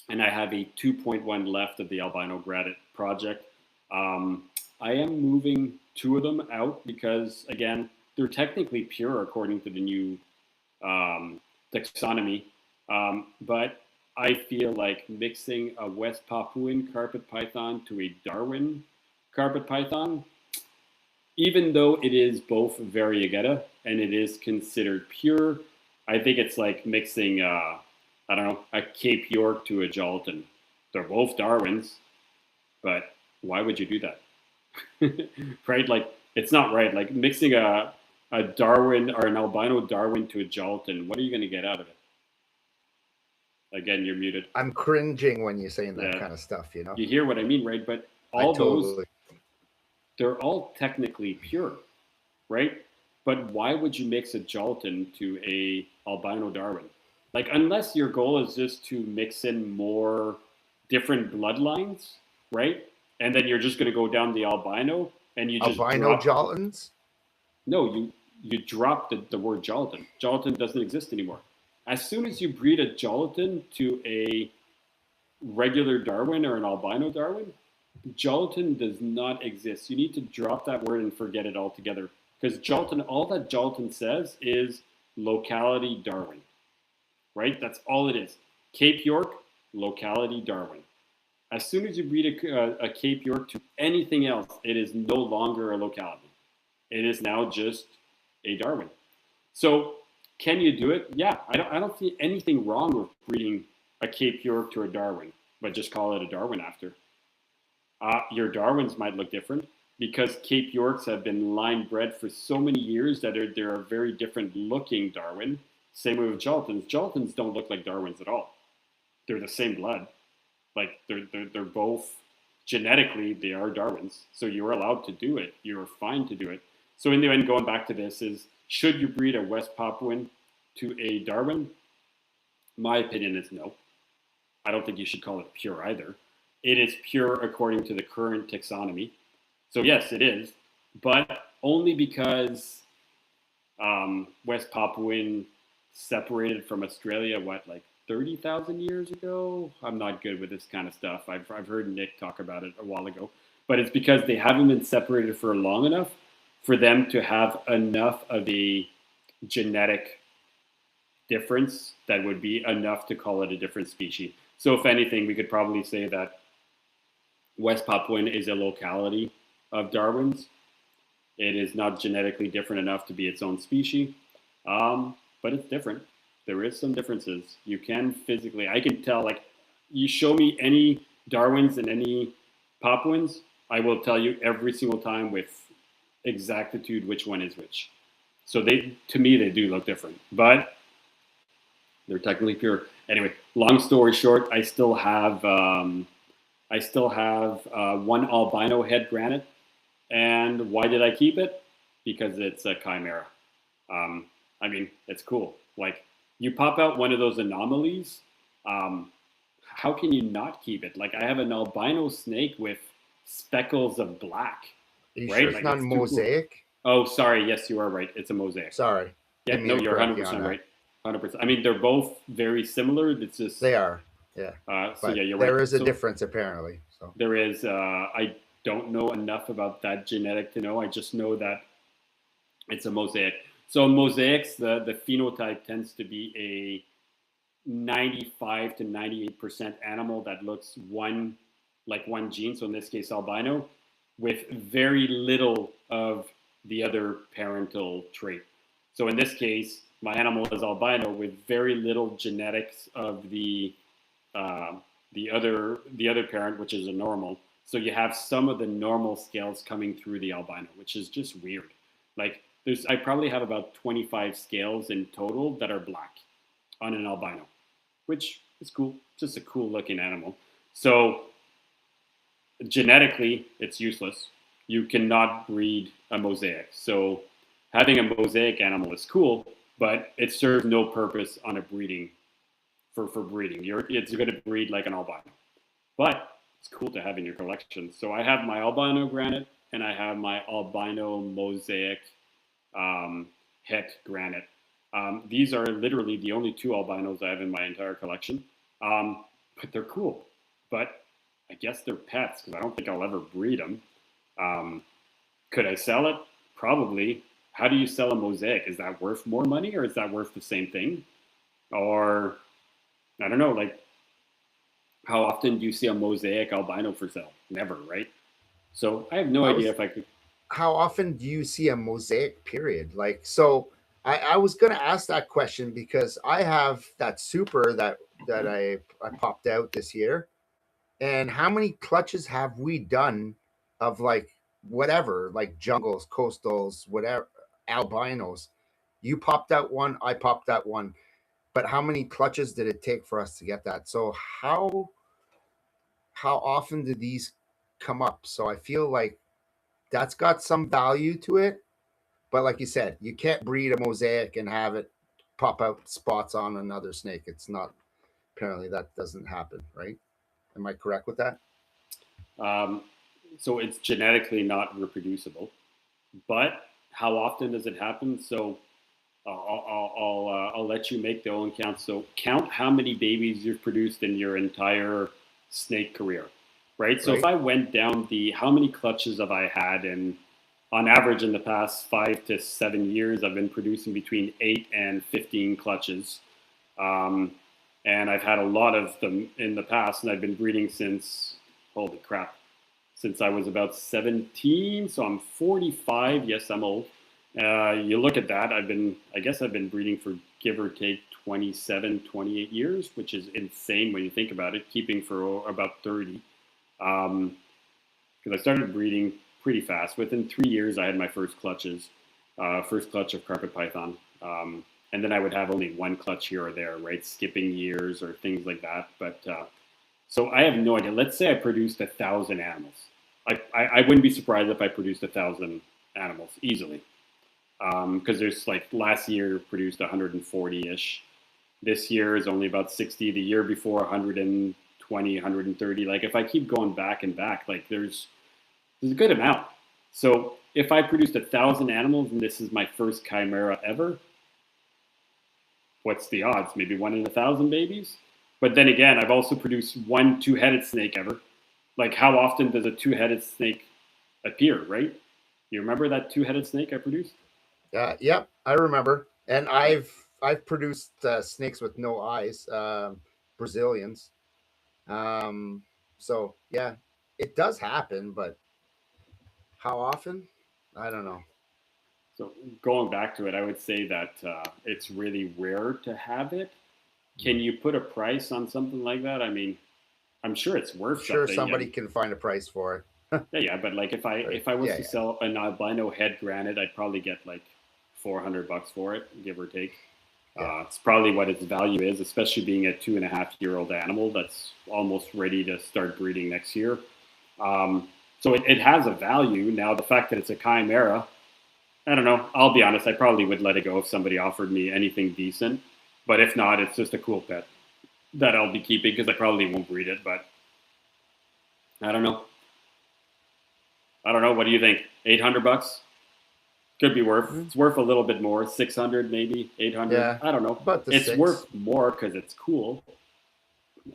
I have a 2.1 left of the albino granite project. I am moving 2 of them out because, again, they're technically pure according to the new taxonomy. But I feel like mixing a West Papuan carpet python to a Darwin carpet python, even though it is both variegata and it is considered pure, I think it's like mixing, I don't know, a Cape York to a Jalton. They're both Darwins, but why would you do that? Right? Like, It's not right. Like mixing a Darwin or an albino Darwin to a Jalton, what are you going to get out of it? Again, you're muted. I'm cringing when you're saying that Yeah. kind of stuff, you know? You hear what I mean, right? But I all those, totally. they're all technically pure, right? But why would you mix a Jalton to a albino Darwin? Like, unless your goal is just to mix in more different bloodlines, right? And then you're just going to go down the albino and you just Albino drop. Jaltons? No, you drop the word Jalton. Jalton doesn't exist anymore. As soon as you breed a Jalton to a regular Darwin or an albino Darwin, Jalton does not exist. You need to drop that word and forget it altogether. Because Jalton, all that Jalton says is locality Darwin, right? That's all it is. Cape York, locality Darwin. As soon as you breed a Cape York to anything else, it is no longer a locality. It is now just a Darwin. So can you do it? Yeah, I don't see anything wrong with breeding a Cape York to a Darwin, but just call it a Darwin after. Your Darwins might look different because Cape Yorks have been line bred for so many years that they're a very different looking Darwin. Same way with Jaltons. Jaltons don't look like Darwins at all. They're the same blood. Like they're both genetically they are Darwins. So you're allowed to do it. You're fine to do it. So in the end, going back to this is, should you breed a West Papuan to a Darwin? My opinion is no. I don't think you should call it pure either. It is pure according to the current taxonomy. So yes, it is, but only because West Papuan separated from Australia, like 30,000 years ago? I'm not good with this kind of stuff. I've heard Nick talk about it a while ago, but it's because they haven't been separated for long enough for them to have enough of a genetic difference that would be enough to call it a different species. So if anything, we could probably say that West Papuan is a locality of Darwin's. It is not genetically different enough to be its own species, but it's different. There is some differences. You can physically, I can tell, like, you show me any Darwins and any Papuans, I will tell you every single time with exactitude which one is which. So to me, they do look different, but they're technically pure. Anyway, long story short, I still have one albino head granite. And why did I keep it? Because it's a chimera. I mean, it's cool. Like, you pop out one of those anomalies, how can you not keep it? Like, I have an albino snake with speckles of black. Are you right? sure it's Like, not it's too mosaic? Oh, sorry. Yes, you are right. It's a mosaic. Sorry. Yeah, Didn't no, mean to you're correct you 100% on that. right. 100%. I mean, they're both very similar. It's just They are, yeah. so But yeah, you're right. there is a So difference apparently. So there is. I don't know enough about that genetic to know. I just know that it's a mosaic. So mosaics, the phenotype tends to be a 95 to 98% animal that looks like one gene. So in this case, albino, with very little of the other parental trait. So in this case, my animal is albino with very little genetics of the other parent, which is a normal. So you have some of the normal scales coming through the albino, which is just weird. Like I probably have about 25 scales in total that are black on an albino, which is cool. Just a cool looking animal. So genetically, it's useless. You cannot breed a mosaic. So having a mosaic animal is cool, but it serves no purpose on a breeding for breeding. It's going to breed like an albino, but it's cool to have in your collection. So I have my albino granite and I have my albino mosaic het granite. These are literally the only two albinos I have in my entire collection, but they're cool. But I guess they're pets because I don't think I'll ever breed them. Could I sell it? Probably. How do you sell a mosaic? Is that worth more money or is that worth the same thing? Or I don't know, like how often do you see a mosaic albino for sale? Never, right? So I have no idea if I could. How often do you see a mosaic period? Like, so I was going to ask that question because I have that super that I popped out this year. And how many clutches have we done of like whatever, like jungles, coastals, whatever, albinos. You popped out one, I popped out one. But how many clutches did it take for us to get that? So how often do these come up? So I feel like that's got some value to it. But like you said, you can't breed a mosaic and have it pop out spots on another snake. It's not, apparently that doesn't happen, right? Am I correct with that? Um, so it's genetically not reproducible. But how often does it happen? So I'll let you make the own count. So count how many babies you've produced in your entire snake career, right? So if Right. I went down the how many clutches have I had, and on average in the past 5 to 7 years, I've been producing between 8 and 15 clutches. Um, and I've had a lot of them in the past, and I've been breeding since, holy crap, since I was about 17. So I'm 45. Yes, I'm old. You look at that, I guess I've been breeding for give or take 27, 28 years, which is insane when you think about it, keeping for about 30. Because I started breeding pretty fast. Within 3 years, I had my first clutches, first clutch of carpet python. And then I would have only one clutch here or there, right? Skipping years or things like that. But so I have no idea. Let's say I produced 1,000 animals. I wouldn't be surprised if I produced 1,000 animals easily. Because there's like last year produced 140-ish. This year is only about 60. The year before 120, 130. Like if I keep going back and back, like there's a good amount. So if I produced 1,000 animals and this is my first chimera ever, what's the odds? Maybe 1 in 1,000 babies. But then again, I've also produced one two-headed snake ever. Like how often does a two-headed snake appear, right? You remember that two-headed snake I produced? Yep, I remember. And I've produced snakes with no eyes, Brazilians. Um, so yeah, it does happen, but how often? I don't know. So going back to it, I would say that it's really rare to have it. Can you put a price on something like that? I mean, I'm sure it's I'm worth sure something. somebody can find a price for it. Yeah, but like Right. if I was Yeah, to yeah, sell an albino head granite, I'd probably get like $400 for it, give or take. yeah. It's probably what its value is, especially being a 2.5-year-old animal that's almost ready to start breeding next year. So it has a value. Now, the fact that it's a chimera, I don't know. I'll be honest. I probably would let it go if somebody offered me anything decent. But if not, it's just a cool pet that I'll be keeping because I probably won't breed it. But I don't know. I don't know. What do you think? $800 could be worth. Mhm. It's worth a little bit more. 600, maybe 800. Yeah, I don't know. about the It's six. worth more because it's cool,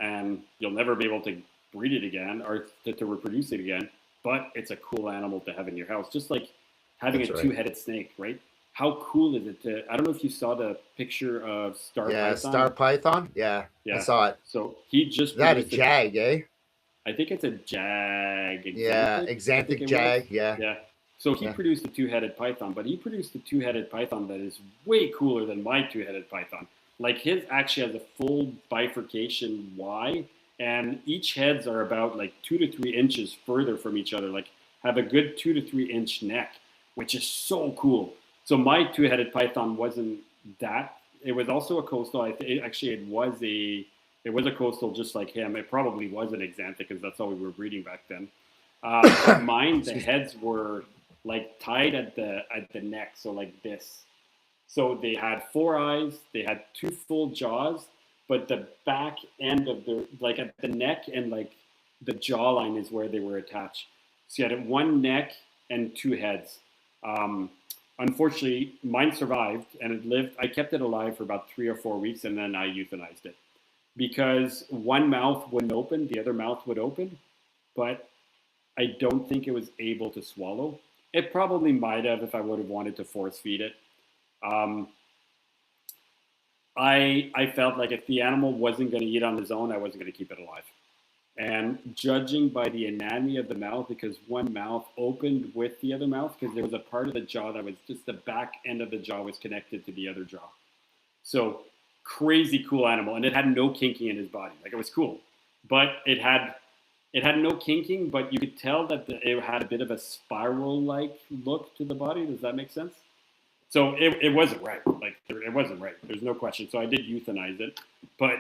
and you'll never be able to breed it again or to reproduce it again. But it's a cool animal to have in your house, just like having a That's right. two-headed snake, right? How cool is it to? I don't know if you saw the picture of Star Yeah, Python. Star Python. Yeah, I Yeah. saw it. So he just Is that a produced a. jag, eh? I think it's a Jag Yeah, Exantic. I think Exantic it was. jag. Yeah, Yeah. So he yeah. produced a two-headed python, but he produced a two-headed python that is way cooler than my two-headed python. Like his actually has a full bifurcation Y, and each heads are about like 2 to 3 inches further from each other. Like have a good 2 to 3 inch neck, which is so cool. So my two-headed python wasn't that. It was also a coastal. Actually it was a coastal just like him. It probably was an Exantha because that's all we were breeding back then. But mine, the Excuse me. heads were like tied at the neck, so like this. So they had 4 eyes, they had 2 full jaws, but the back end of the like at the neck and like the jawline is where they were attached. So you had one neck and 2 heads. Um, Unfortunately, mine survived and it lived. I kept it alive for about 3 or 4 weeks, and then I euthanized it because one mouth wouldn't open, the other mouth would open, but I don't think it was able to swallow. It probably might have if I would have wanted to force feed it. Um, I felt like if the animal wasn't going to eat on its own, I wasn't going to keep it alive. And judging by the anatomy of the mouth, because one mouth opened with the other mouth, because there was a part of the jaw that was just the back end of the jaw was connected to the other jaw. So crazy cool animal, and it had no kinking in his body. Like it was cool, but it had no kinking, but you could tell that it had a bit of a spiral-like look to the body. Does that make sense? So it wasn't right. Like it wasn't right. There's no question. So I did euthanize it, but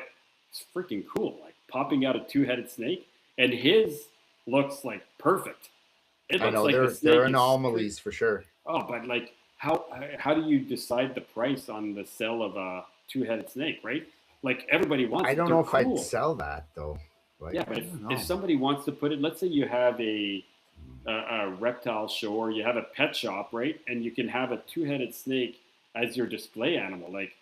it's freaking cool. Like popping out a two-headed snake, and his looks like perfect. It I looks know like the they're snake is anomalies for sure. Oh, but like how do you decide the price on the sale of a two-headed snake, right? Like everybody wants I it. don't They're know if I'd cool. sell that though. Like, Yeah, I but don't know. if somebody wants to put it, let's say you have a reptile show or you have a pet shop, right? And you can have a two-headed snake as your display animal. Like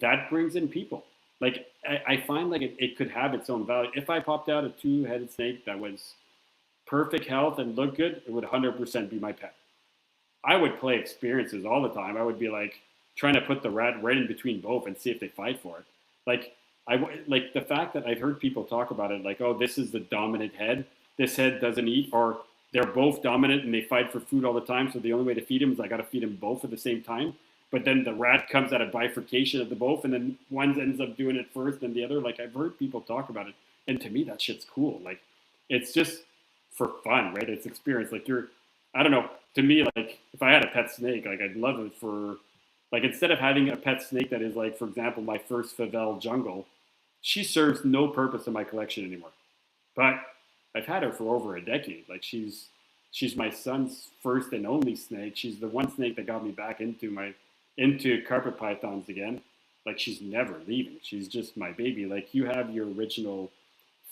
that brings in people. Like I find like it could have its own value. If I popped out a two-headed snake that was perfect health and looked good, it would 100% be my pet. I would play experiences all the time. I would be like trying to put the rat right in between both and see if they fight for it. Like like the fact that I've heard people talk about it, like, oh, this is the dominant head. This head doesn't eat, or they're both dominant and they fight for food all the time. So the only way to feed them is I got to feed them both at the same time. But then the rat comes at a bifurcation of the both, and then one ends up doing it first, and the other. Like I've heard people talk about it, and to me that shit's cool. Like it's just for fun, right? It's experience. Like I don't know. To me, like if I had a pet snake, like I'd love it for, like instead of having a pet snake that is like, for example, my first Favel Jungle, she serves no purpose in my collection anymore. But I've had her for over a decade. Like she's my son's first and only snake. She's the one snake that got me back into carpet pythons again. Like she's never leaving. She's just my baby. Like you have your original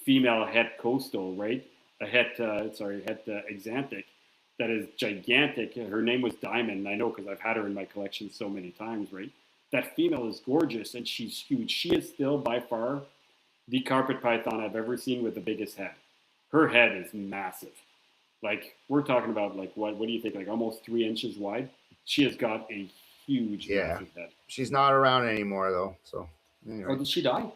female het coastal, right? A het, het exanthic that is gigantic. Her name was Diamond. I know because I've had her in my collection so many times, right? That female is gorgeous and she's huge. She is still by far the carpet python I've ever seen with the biggest head. Her head is massive. Like we're talking about like what do you think? Like almost 3 inches wide. She has got a huge massive head. She's not around anymore though. So anyway. Oh, did she die?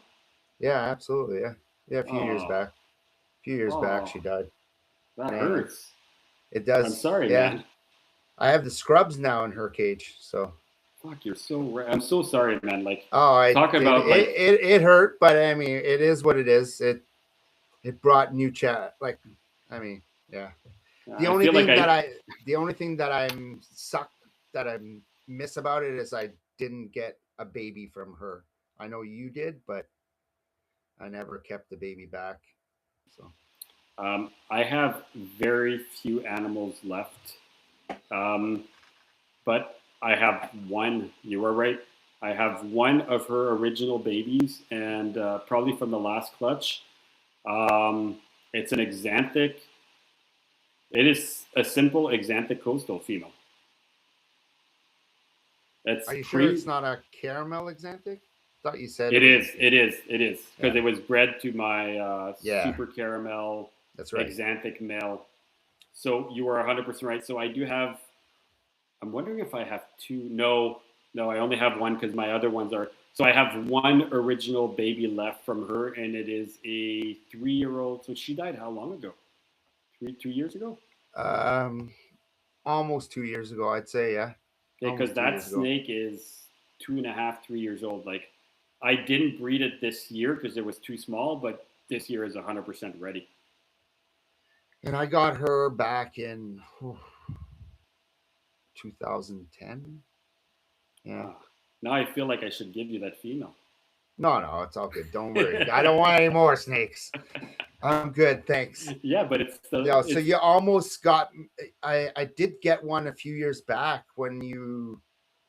Yeah, absolutely. Yeah, a few years back. A few years back she died. That hurts. It does. I'm sorry, man. I have the scrubs now in her cage, so. Fuck, you're so right. I'm so sorry, man. Like, talk about like it hurt, but I mean, it is what it is. It brought new chat. Like, I mean, yeah. The only thing that I'm that I miss about it is I didn't get a baby from her. I know you did, but I never kept the baby back. So. I have very few animals left, but I have one. You are right. I have one of her original babies, and probably from the last clutch. It's an exanthic. It is a simple exanthic coastal female. Are you sure it's not a caramel exanthic? I thought you said it is. It is because it was bred to my super caramel. That's right. Exanthic male. So you are 100% right. So I do have. I'm wondering if I have two. No, I only have one because my other ones are. So I have one original baby left from her, and it is a 3-year-old. So she died how long ago? 2 years ago? Almost 2 years ago, I'd say, yeah. Because that snake is 2.5, 3 years old. Like, I didn't breed it this year because it was too small, but this year is 100% ready. And I got her back in 2010. Yeah. Now I feel like I should give you that female. No, it's all good. Don't worry. I don't want any more snakes. I'm good, thanks. Yeah, but it's the. Yeah, so you almost got. I did get one a few years back when you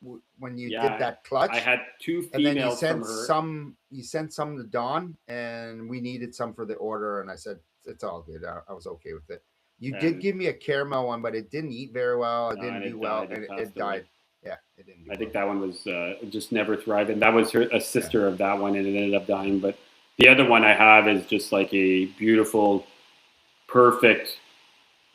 did that clutch. I had two females and then you sent from her. some. You sent some to Dawn, and we needed some for the order. And I said it's all good. I was okay with it. You did give me a caramel one, but it didn't eat very well. It didn't do well, and it died. Yeah, it didn't. I think that one was just never thriving. That was a sister of that one, and it ended up dying. But the other one I have is just like a beautiful, perfect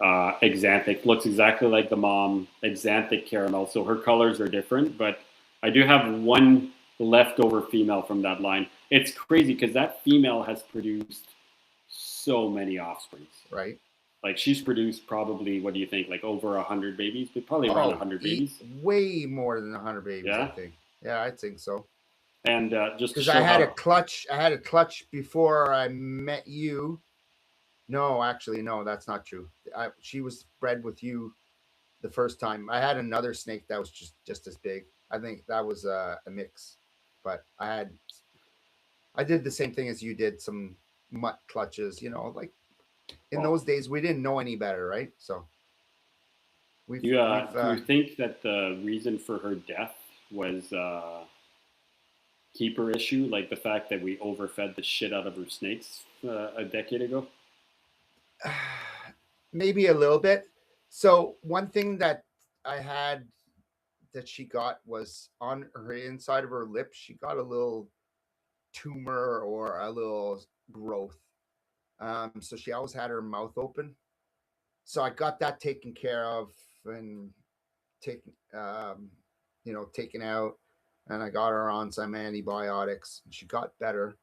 exanthic. Looks exactly like the mom, exanthic caramel. So her colors are different, but I do have one leftover female from that line. It's crazy because that female has produced so many offspring. Right. Like she's produced probably, what do you think? Like over 100 babies, but probably around 100 babies. Way more than 100 babies, yeah? I think. Yeah, I think so. And just because I had a clutch before I met you, No, actually, no, that's not true. She was bred with you the first time. I had another snake that was just as big. I think that was a mix, but I did the same thing as you did. Some mutt clutches, like in Well, those days we didn't know any better, right? So we've do you think that the reason for her death was keeper issue, like the fact that we overfed the shit out of her snakes a decade ago? maybe a little bit. So one thing that I had that she got was on her inside of her lip. She got a little tumor or a little growth. So she always had her mouth open. So I got that taken care of and taken, taken out, and I got her on some antibiotics. She got better,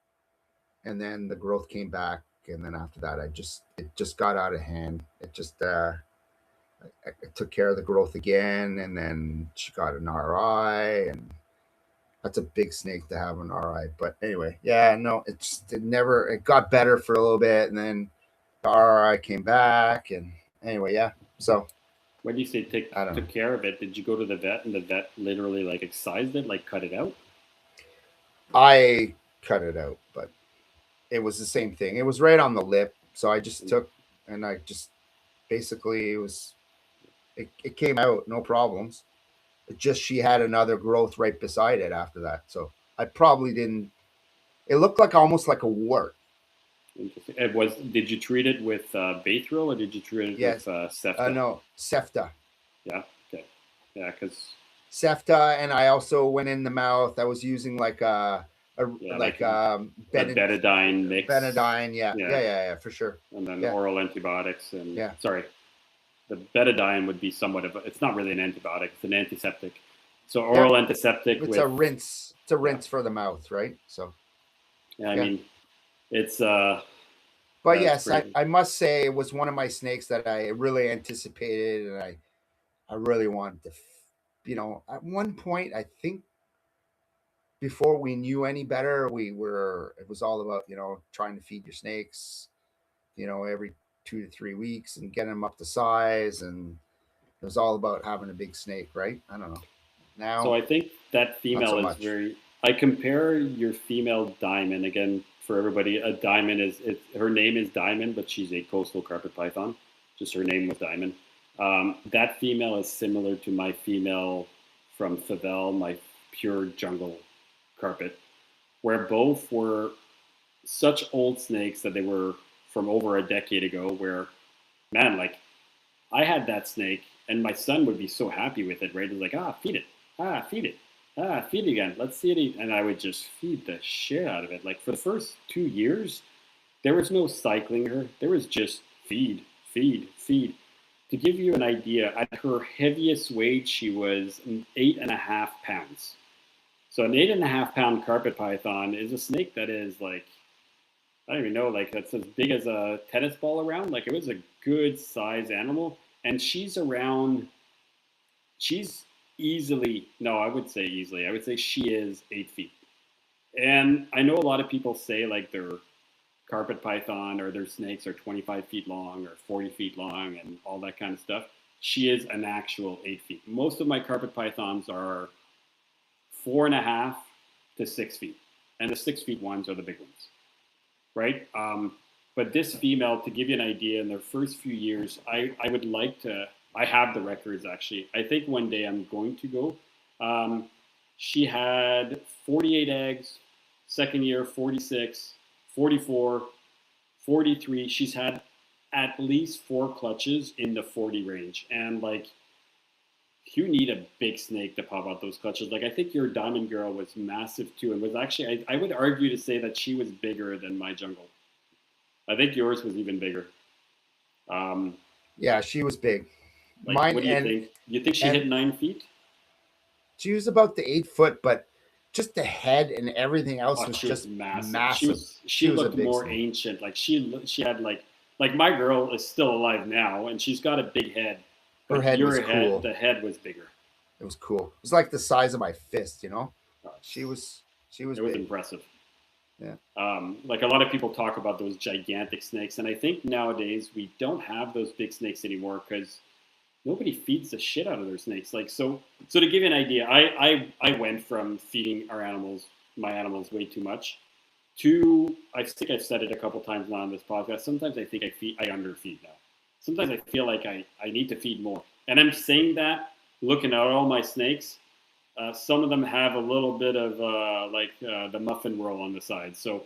and then the growth came back, and then after that, it just got out of hand. It just I took care of the growth again, and then she got an RI, and that's a big snake to have an RI. But anyway, yeah, no, it got better for a little bit, and then the RI came back, and anyway, yeah. So When you say I don't know. took care of it, did you go to the vet and the vet literally like excised it, like cut it out? I cut it out, but it was the same thing. It was right on the lip, so I just took and I just basically it came out no problems. It just she had another growth right beside it after that, so I probably didn't. It looked like almost like a wart. Interesting. It was. Did you treat it with Baythrill or did you treat it with Yes, Cefta? no, Cefta. Yeah. Okay. Yeah, because Cefta, and I also went in the mouth. I was using like a yeah, like like the betadine mix. Benadine. Yeah, Yeah, yeah, yeah, yeah, for sure. and then Yeah, oral antibiotics and yeah, sorry, the betadine would be somewhat of it's not really an antibiotic; it's an antiseptic. So yeah. oral antiseptic It's a with rinse. It's a yeah, rinse for the mouth, right? So yeah. I yeah. mean, it's But yeah, it's yes, crazy. I must say it was one of my snakes that I really anticipated, and I really wanted to. At one point, I think before we knew any better, it was all about trying to feed your snakes, every 2 to 3 weeks and getting them up to size, and it was all about having a big snake, right? I don't know. So Now, I think that not so female is much. very. I compare your female diamond again for everybody. A diamond is her name is Diamond, but she's a coastal carpet python. Just her name was Diamond. That female is similar to my female from Favel, my pure jungle carpet, where both were such old snakes that they were from over a decade ago. Where man, like I had that snake, and my son would be so happy with it, right? He's like, feed it, feed it, feed it again. Let's see it eat. And I would just feed the shit out of it. Like for the first 2 years, there was no cycling her. There was just feed, feed, feed. To give you an idea, at her heaviest weight, she was 8.5 pounds. So an 8.5 pound carpet python is a snake that is like I don't even know, like that's as big as a tennis ball around. Like it was a good size animal. And she's around, she's easily, no, I would say easily, I would say she is 8 feet. And I know a lot of people say like their carpet python or their snakes are 25 feet long or 40 feet long and all that kind of stuff. She is an actual 8 feet. Most of my carpet pythons are 4.5 to 6 feet. And the 6 feet ones are the big ones, right? But this female, to give you an idea, in their first few years, I would like to. I have the records actually. I think one day I'm going to go. She had 48 eggs. Second year, 46, 44, 43. She's had at least 4 clutches in the 40 range, and like you need a big snake to pop out those clutches. Like I think your Diamond Girl was massive too, and was actually I would argue to say that she was bigger than my jungle. I think yours was even bigger. Um, Yeah, she was big. like, Mine what do you think? Do you think she and hit 9 feet? she was about the 8 foot, but just the head and everything else Oh, was she was just massive. She massive. was. She She was a looked big more snake. ancient. Like she had like my girl is still alive now, and she's got a big head. Her But head was your head, cool. the head was bigger. It was cool. It was like the size of my fist. Oh, She was it was big. impressive. Yeah. Like a lot of people talk about those gigantic snakes, and I think nowadays we don't have those big snakes anymore because nobody feeds the shit out of their snakes. Like so to give you an idea, I went from feeding my animals way too much to I think I've said it a couple times now on this podcast. Sometimes I think I underfeed now. Sometimes I feel like I need to feed more. And I'm saying that looking at all my snakes, some of them have a little bit of the muffin roll on the side. So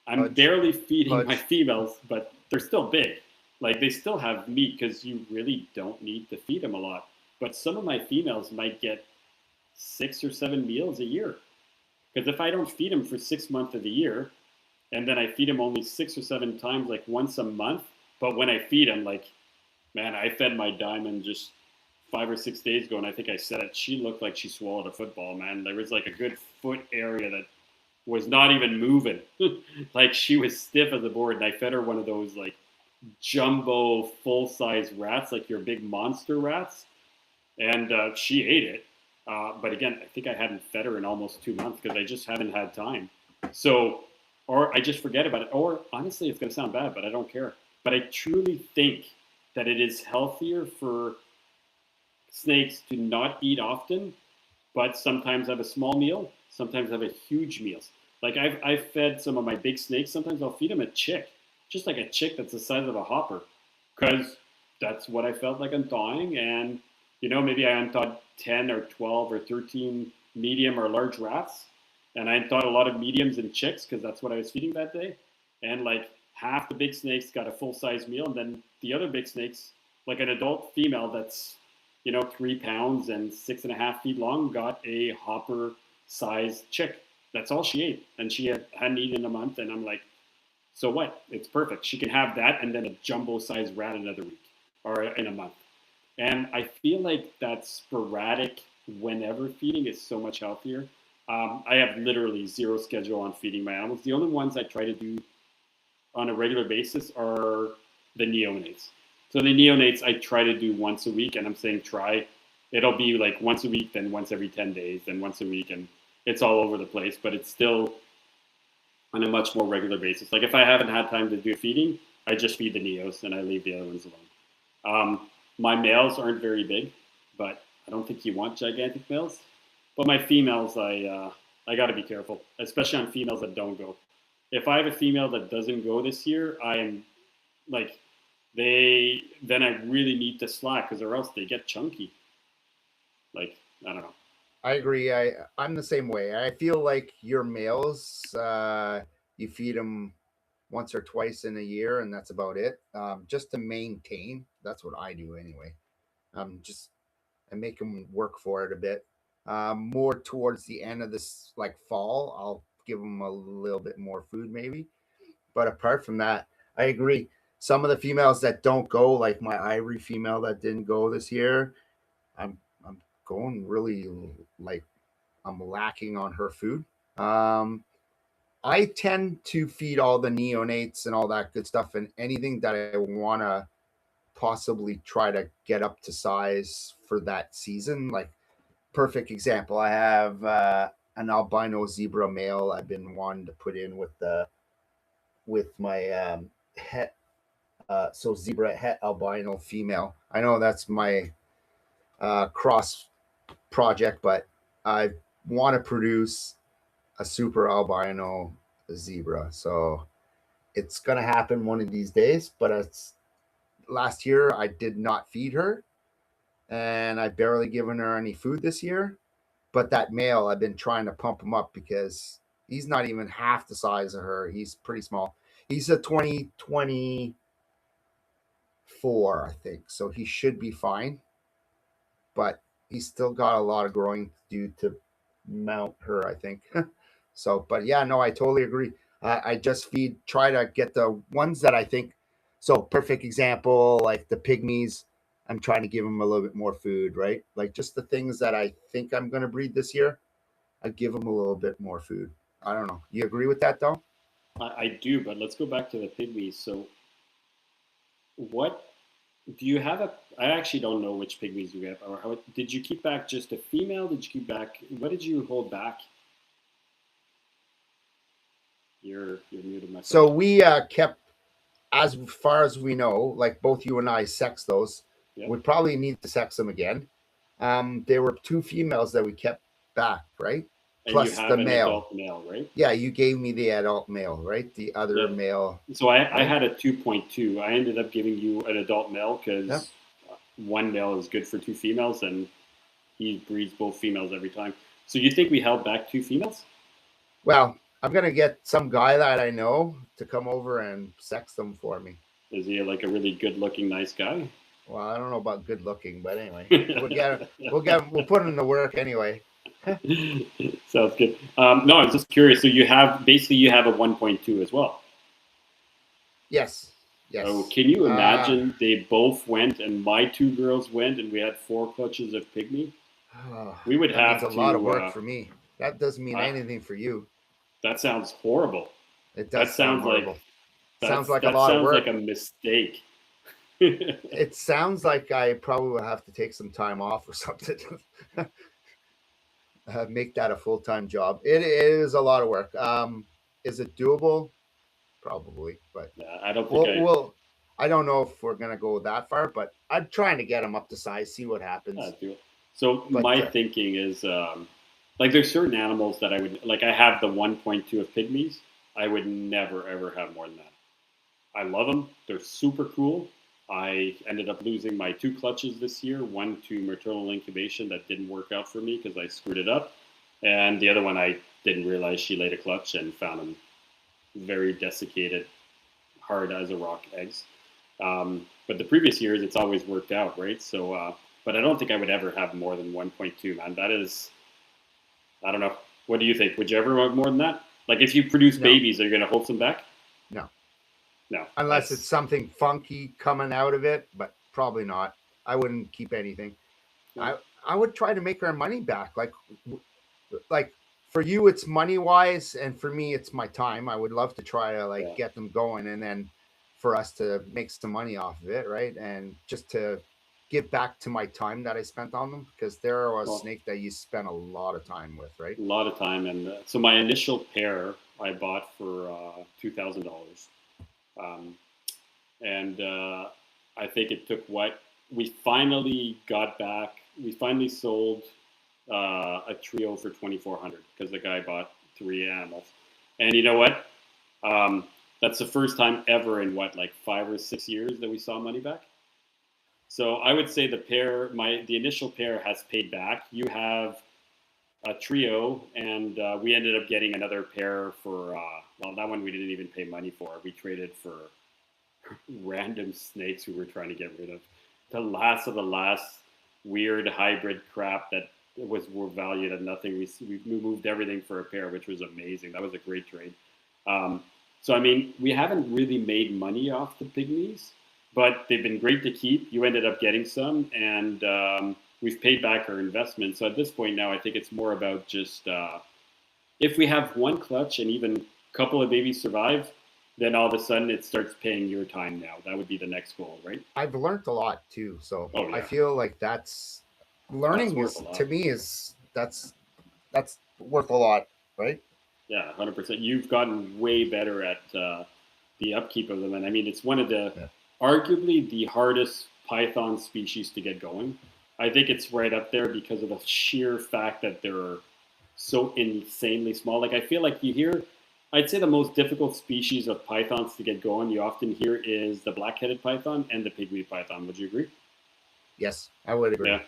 I'm Pudge. barely feeding my Pudge. females, but they're still big. Like they still have meat because you really don't need to feed them a lot. But some of my females might get 6 or 7 meals a year. Because if I don't feed them for 6 months of the year, and then I feed them only 6 or 7 times, like once a month, but when I feed them, like, man, I fed my diamond just 5 or 6 days ago, and I think I said it. She looked like she swallowed a football, man. There was like a good foot area that was not even moving. Like she was stiff as a board, and I fed her one of those like jumbo full size rats, like your big monster rats, and she ate it. But again, I think I hadn't fed her in almost 2 months because I just haven't had time. So, or I just forget about it. Or honestly, it's going to sound bad, but I don't care. But I truly think that it is healthier for snakes to not eat often, but sometimes have a small meal, sometimes have a huge meals. Like I've fed some of my big snakes. Sometimes I'll feed them a chick, just like a chick that's the size of a hopper, because that's what I felt like unthawing. And maybe I unthawed 10 or 12 or 13 medium or large rats, and I unthawed a lot of mediums and chicks because that's what I was feeding that day. And like half the big snakes got a full size meal, and then the other big snakes, like an adult female that's 3 pounds and 6.5 feet long, got a hopper sized chick. That's all she ate. And she hadn't eaten in a month. And I'm like, so what? It's perfect. She can have that and then a jumbo sized rat another week or in a month. And I feel like that sporadic, whenever feeding is so much healthier. I have literally zero schedule on feeding my animals. The only ones I try to do on a regular basis are the neonates. So the neonates I try to do once a week, and I'm saying try. It'll be like once a week, then once every 10 days, then once a week, and it's all over the place, but it's still on a much more regular basis. Like if I haven't had time to do feeding, I just feed the neos and I leave the other ones alone. My males aren't very big, but I don't think you want gigantic males. But my females, I got to be careful, especially on females that don't go. If I have a female that doesn't go this year, I am like then I really need to slack because or else they get chunky. Like I don't know. I agree. I'm the same way. I feel like your males, you feed them once or twice in a year, and that's about it. Just to maintain. That's what I do anyway. Just I make them work for it a bit. More towards the end of this, like fall, I'll give them a little bit more food, maybe. But apart from that, I agree. Some of the females that don't go, like my ivory female that didn't go this year, I'm going really like I'm lacking on her food. Um, I tend to feed all the neonates and all that good stuff, and anything that I want to possibly try to get up to size for that season. Like perfect example, I have an albino zebra male I've been wanting to put in with my het. So zebra het albino female. I know that's my cross project, but I want to produce a super albino zebra. So it's gonna happen one of these days. But it's last year I did not feed her, and I barely given her any food this year. But that male, I've been trying to pump him up because he's not even half the size of her. He's pretty small. He's a 2024, I think. So he should be fine. But he's still got a lot of growing to do to mount her, I think. So, but yeah, no, I totally agree. I just try to get the ones that I think. So, perfect example, like the pygmies. I'm trying to give them a little bit more food, right? Like just the things that I think I'm going to breed this year. I give them a little bit more food. I don't know. You agree with that, though? I do, but let's go back to the pygmies. So what do you have a? I actually don't know which pygmies you have, or how did you keep back just a female? Did you keep back? What did you hold back? You're muted, my friend. So we kept, as far as we know, like both you and I sex those. Yeah. We probably need to sex them again. There were two females that we kept back, right? And you Plus the have an male. adult male, right? Yeah, you gave me the adult male, right? The other Yeah. male, So I right? had a 2.2. I ended up giving you an adult male Yeah. because one male is good for two females, and he breeds both females every time. So you think we held back two females? Well, I'm gonna get some guy that I know to come over and sex them for me. Is he like a really good-looking, nice guy? Well, I don't know about good looking, but anyway, we'll put him to work anyway. Sounds good. No, I was just curious. So you have a 1.2 as well. Yes, yes. Oh, can you imagine they both went and my two girls went and we had 4 clutches of pygmy? We would that have means a to. lot of work for me. That doesn't mean Uh, anything for you. that sounds horrible. It That does sound sounds horrible. that's Sounds like a that lot of sounds like work. a mistake. It sounds like I probably will have to take some time off or something. Make that a full-time job. It is a lot of work. Is it doable? Probably, but I don't think I. we'll I don't know if we're gonna go that far, but I'm trying to get them up to size, see what happens. Do it. So But my thinking is, like, there's certain animals that I would like. I have the 1.2 of pygmies. I would never ever have more than that. I love them. They're super cool. I ended up losing my 2 clutches this year. One to maternal incubation that didn't work out for me because I screwed it up, and the other one I didn't realize she laid a clutch and found them very desiccated, hard as a rock eggs. But the previous years, it's always worked out, right? So, but I don't think I would ever have more than 1.2, man. That is, I don't know. What do you think? Would you ever want more than that? Like, if you produce No. babies, are you going to hold them back? No. No. Unless it's something funky coming out of it, but probably not. I wouldn't keep anything. No. I would try to make our money back. Like for you, it's money wise, and for me, it's my time. I would love to try to get them going, and then for us to make some money off of it, right? And just to give back to my time that I spent on them, because they're a snake that you spend a lot of time with, right? A lot of time, and so my initial pair I bought for $2,000, and I think it took what we finally got back. We finally sold a trio for 2,400 because the guy bought 3 animals, and you know what? That's the first time ever in like 5 or 6 years that we saw money back. So I would say the initial pair has paid back. You have a trio, and we ended up getting another pair for. Well, that one we didn't even pay money for. We traded for random snakes we were trying to get rid of. The last of the last weird hybrid crap that were valued at nothing. We moved everything for a pair, which was amazing. That was a great trade. So I mean, we haven't really made money off the pygmies, but they've been great to keep. You ended up getting some, and we've paid back our investment. So at this point now, I think it's more about just if we have one clutch and even a couple of babies survive, then all of a sudden it starts paying your time now. That would be the next goal, right? I've learned a lot too, so Oh, yeah. I feel like that's learning That's is to me that's worth a lot, right? Yeah, 100%. You've gotten way better at the upkeep of them, and I mean it's one of the arguably the hardest python species to get going. I think it's right up there because of the sheer fact that they're so insanely small. Like I feel like I'd say the most difficult species of pythons to get going you often hear is the black-headed python and the pygmy python. Would you agree? Yes, I would agree. Yeah.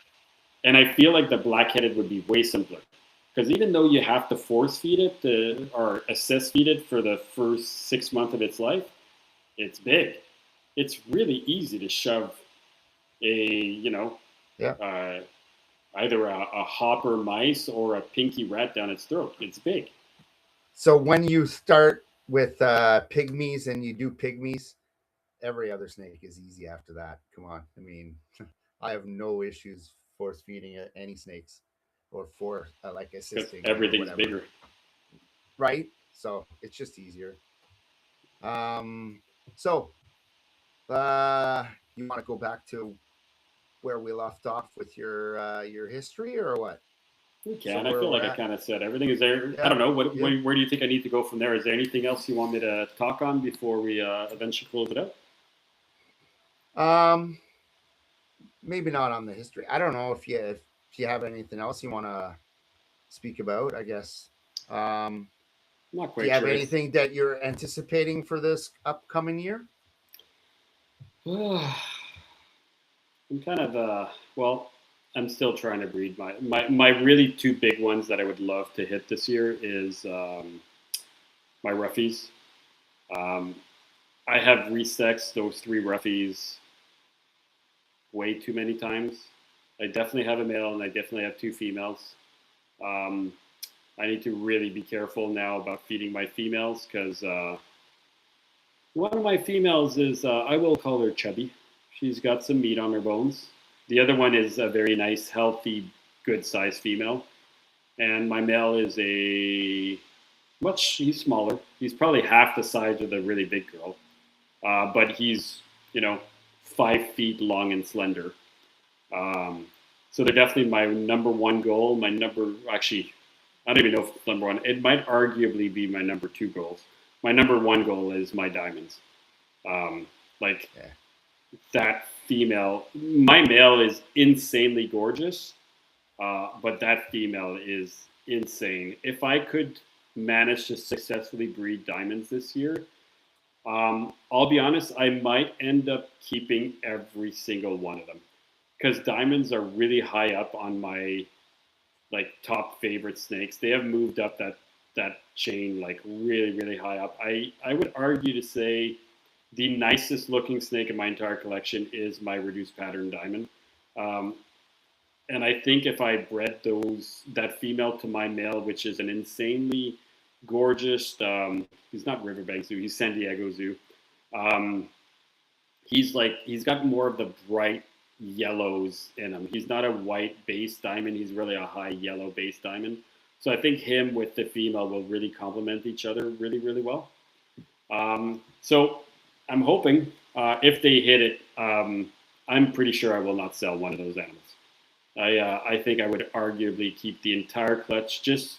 And I feel like the black-headed would be way simpler. Because even though you have to force feed it or assist feed it for the first 6 months of its life, it's big. It's really easy to shove either a hopper mice or a pinky rat down its throat. It's big. So when you start with pygmies and you do pygmies, every other snake is easy after that. Come on. I mean, I have no issues force feeding any snakes or like assisting. Everything's bigger. Right? So it's just easier. So you want to go back to where we left off with your history or what? We So can. I where feel we're like I at. kind of said everything. Is there? I Yeah. don't know. Yeah. Where do you think I need to go from there? Is there anything else you want me to talk on before we eventually close it out? Um, maybe not on the history. I don't know if you have anything else you want to speak about. I guess. Um, I'm not do you quite have sure. anything that you're anticipating for this upcoming year? I'm kind of well. I'm still trying to breed my really two big ones that I would love to hit this year is my roughies. Um, I have resexed those three roughies way too many times. I definitely have a male and I definitely have two females. Um, I need to really be careful now about feeding my females because one of my females is, I will call her chubby. She's got some meat on her bones. The other one is a very nice, healthy, good sized female. And my male is he's smaller. He's probably half the size of the really big girl. But he's, you know, 5 feet long and slender. Um, so they're definitely my number one goal. Actually, I don't even know if it's number one. It might arguably be my number two goals. My number one goal is my diamonds. Um, like Yeah. that female, my male is insanely gorgeous, but that female is insane. If I could manage to successfully breed diamonds this year, I'll be honest, I might end up keeping every single one of them because diamonds are really high up on my like top favorite snakes. They have moved up that chain like really really high up. I would argue to say the nicest looking snake in my entire collection is my reduced pattern diamond. Um, and I think if I bred that female to my male, which is an insanely gorgeous, he's not Riverbank Zoo, he's San Diego Zoo. Um, he's got more of the bright yellows in him. He's not a white base diamond. He's really a high yellow base diamond. So I think him with the female will really complement each other really really well. So I'm hoping if they hit it, I'm pretty sure I will not sell one of those animals. I think I would arguably keep the entire clutch just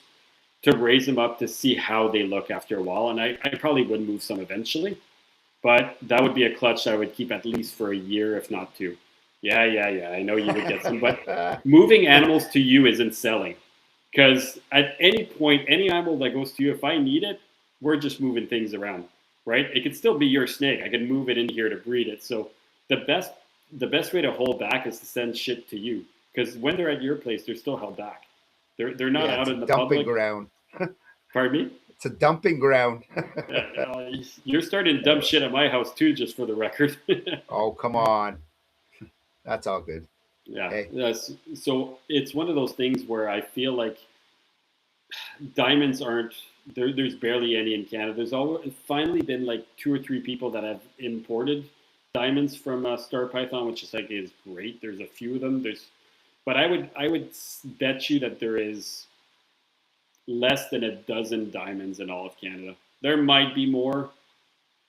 to raise them up to see how they look after a while, and I probably would move some eventually, but that would be a clutch I would keep at least for a year, if not two. Yeah. I know you would get some, but moving animals to you isn't selling. Because at any point, any animal that goes to you, if I need it, we're just moving things around, right? It could still be your snake. I can move it in here to breed it. So the best way to hold back is to send shit to you. Because when they're at your place, they're still held back. They're not Yeah, out it's a in the dumping public. ground. Pardon me? It's a dumping ground. You're starting to dump shit at my house too, just for the record. Oh, come on. That's all good. Yeah. Hey, Yes. So it's one of those things where I feel like diamonds aren't there. There's barely any in Canada. There's always finally been like two or three people that have imported diamonds from Star Python, which is great. There's a few of them. But I would bet you that there is less than a dozen diamonds in all of Canada. There might be more,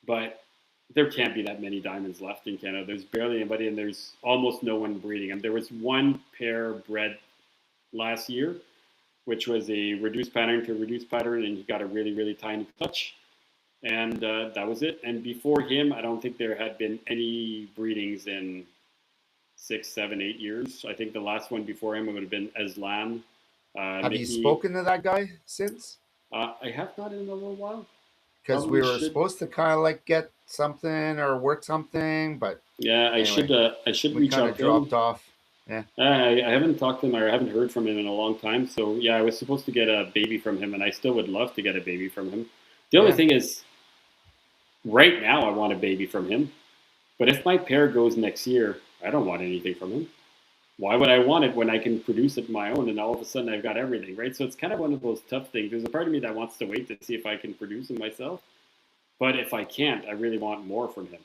but there can't be that many diamonds left in Canada. There's barely anybody, and there's almost no one breeding them. There was one pair bred last year, which was a reduced pattern to reduced pattern, and he got a really, really tiny clutch. And that was it. And before him, I don't think there had been any breedings in 6, 7, 8 years. I think the last one before him would have been Aslan. have you spoken to that guy since? I have not in a little while. Because we Probably were should. supposed to kind of like get something or work something, but Yeah, anyway, I should we reach kind out of to him. dropped off. Yeah. I haven't talked to him or I haven't heard from him in a long time. So yeah, I was supposed to get a baby from him, and I still would love to get a baby from him. The only Yeah. thing is, right now I want a baby from him. But if my pair goes next year, I don't want anything from him. Why would I want it when I can produce it my own and all of a sudden I've got everything, right? So it's kind of one of those tough things. There's a part of me that wants to wait to see if I can produce them myself. But if I can't, I really want more from him.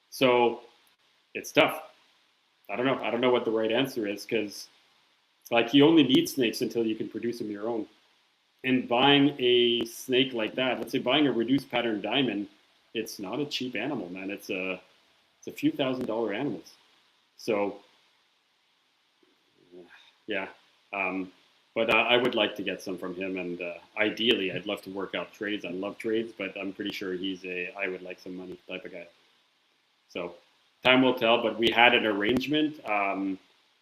So it's tough. I don't know. I don't know what the right answer is because, like, you only need snakes until you can produce them your own. And buying a snake like that, let's say buying a reduced pattern diamond, it's not a cheap animal, man. It's a few $1,000 animals. So yeah, But I would like to get some from him, and ideally, I'd love to work out trades. I love trades, but I'm pretty sure he's a I would like some money type of guy. So time will tell. But we had an arrangement.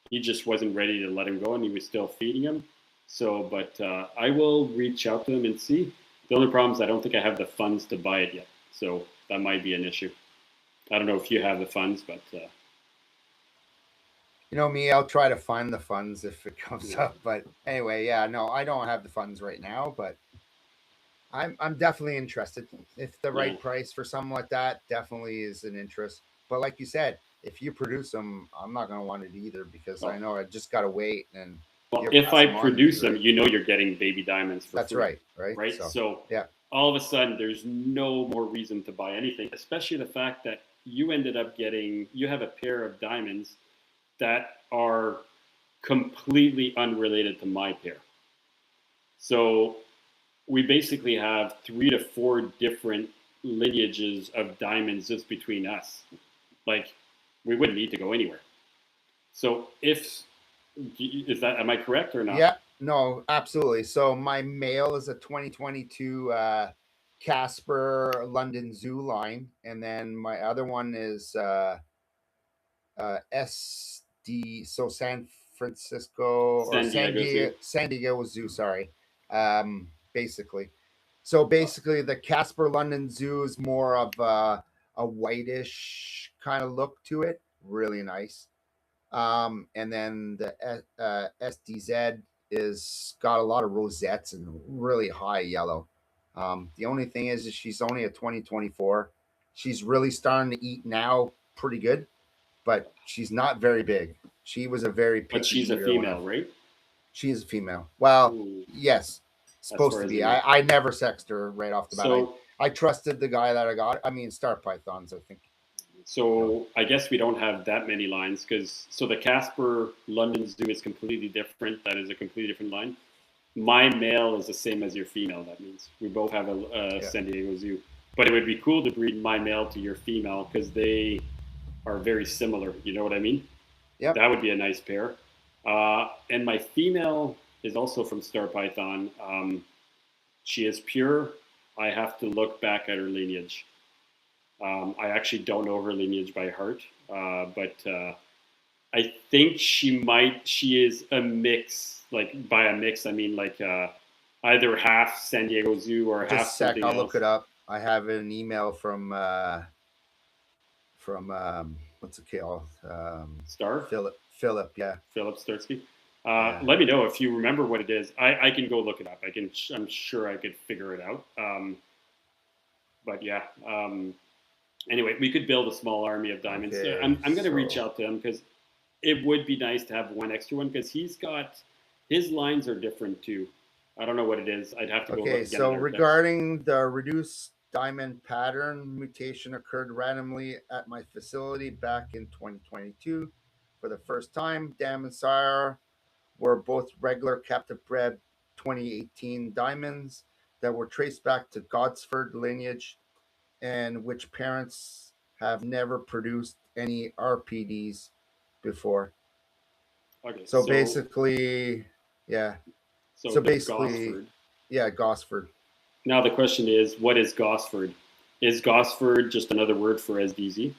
He just wasn't ready to let him go, and he was still feeding him. So, but I will reach out to him and see. The only problem is I don't think I have the funds to buy it yet, so that might be an issue. I don't know if you have the funds, but You know me, I'll try to find the funds if it comes yeah, up. But anyway, yeah, no, I don't have the funds right now, but I'm definitely interested. If the yeah. right price for something like that, definitely is an interest. But like you said, if you produce them, I'm not gonna want it either because I Well, know I just gotta wait and well, you'll if pass I them on to me, produce them, right? you know you're getting baby diamonds for That's free, right, right? right? So So yeah, all of a sudden, there's no more reason to buy anything, especially the fact that you ended up getting, you have a pair of diamonds that are completely unrelated to my pair. So we basically have 3 to 4 different lineages of diamonds just between us. Like, we wouldn't need to go anywhere. So if, is that, am I correct or not? yeah, no, absolutely. So my male is a 2022 Casper London Zoo line, and then my other one is SD, so San Francisco or San Diego Zoo. San Diego Zoo, sorry. Basically. So basically the Casper London Zoo is more of a whitish kind of look to it. Really nice. And then the SDZ is got a lot of rosettes and really high yellow. The only thing is she's only a 2024. She's really starting to eat now pretty good, but she's not very big. She was a very But picky she's a eater when I. female, right? She is a female. Well, Ooh, yes, as supposed far to as I be. know. I never sexed her right off the bat. So, I trusted the guy that I got. I mean, Star Pythons. I think you know. so I guess we don't have that many lines because so the Casper London Zoo is completely different. That is a completely different line. My male is the same as your female. That means we both have a Yeah. San Diego Zoo. But it would be cool to breed my male to your female because they are very similar. You know what I mean? Yep. That would be a nice pair. And my female is also from Star Python. She is pure. I have to look back at her lineage. I actually don't know her lineage by heart, but I think she might. She is a mix. Like by a mix, I mean like either half San Diego Zoo or Just half a sec. something I'll look else. it up. I have an email from what's it called? Star Philip. Philip. Yeah. Philip Stursky. Yeah. Let me know if you remember what it is. I can go look it up. I can. I'm sure I could figure it out. But yeah. Anyway, we could build a small army of diamonds. Okay. I'm going to reach So out to him because it would be nice to have one extra one because he's got his lines are different too. I don't know what it is. I'd have to go look okay. again So at our text. regarding the reduced diamond pattern mutation occurred randomly at my facility back in 2022 for the first time. Dam and Sire were both regular captive bred 2018 diamonds that were traced back to Godsford lineage and which parents have never produced any RPDs before. Okay, So basically, yeah. so So the basically, Gosford. yeah, Gosford. Now the question is, what is Gosford? Is Gosford just another word for SDZ?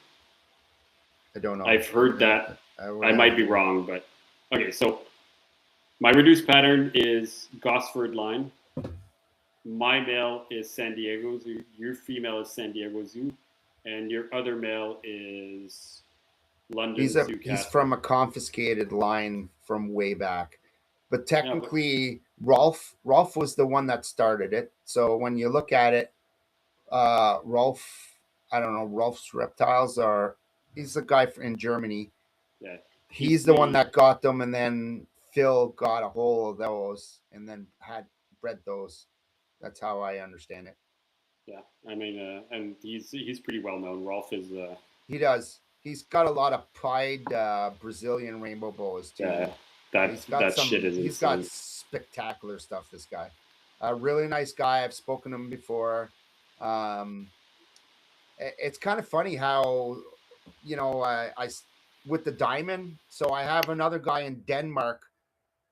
I don't know. I've heard that. I would I have might be to. wrong, but okay. So my reduced pattern is Gosford line. My male is San Diego Zoo. Your female is San Diego Zoo, and your other male is London Zoo He's Casper. from a confiscated line from way back, but Yeah, but technically Rolf was the one that started it. So when you look at it, Rolf, I don't know, Rolf's reptiles are. He's a guy in Germany. yeah, he's He's the one the that got them, and then Phil got a hold of those, and then had bred those. That's how I understand it. yeah. I mean, and he's pretty well known. Rolf is He does. He's got a lot of pride Brazilian rainbow boas too. uh, that He's got that shit some. is He's got insane. spectacular stuff. This guy, a really nice guy. I've spoken to him before. Um, it's kind of funny how, you know, with the diamond. So I have another guy in Denmark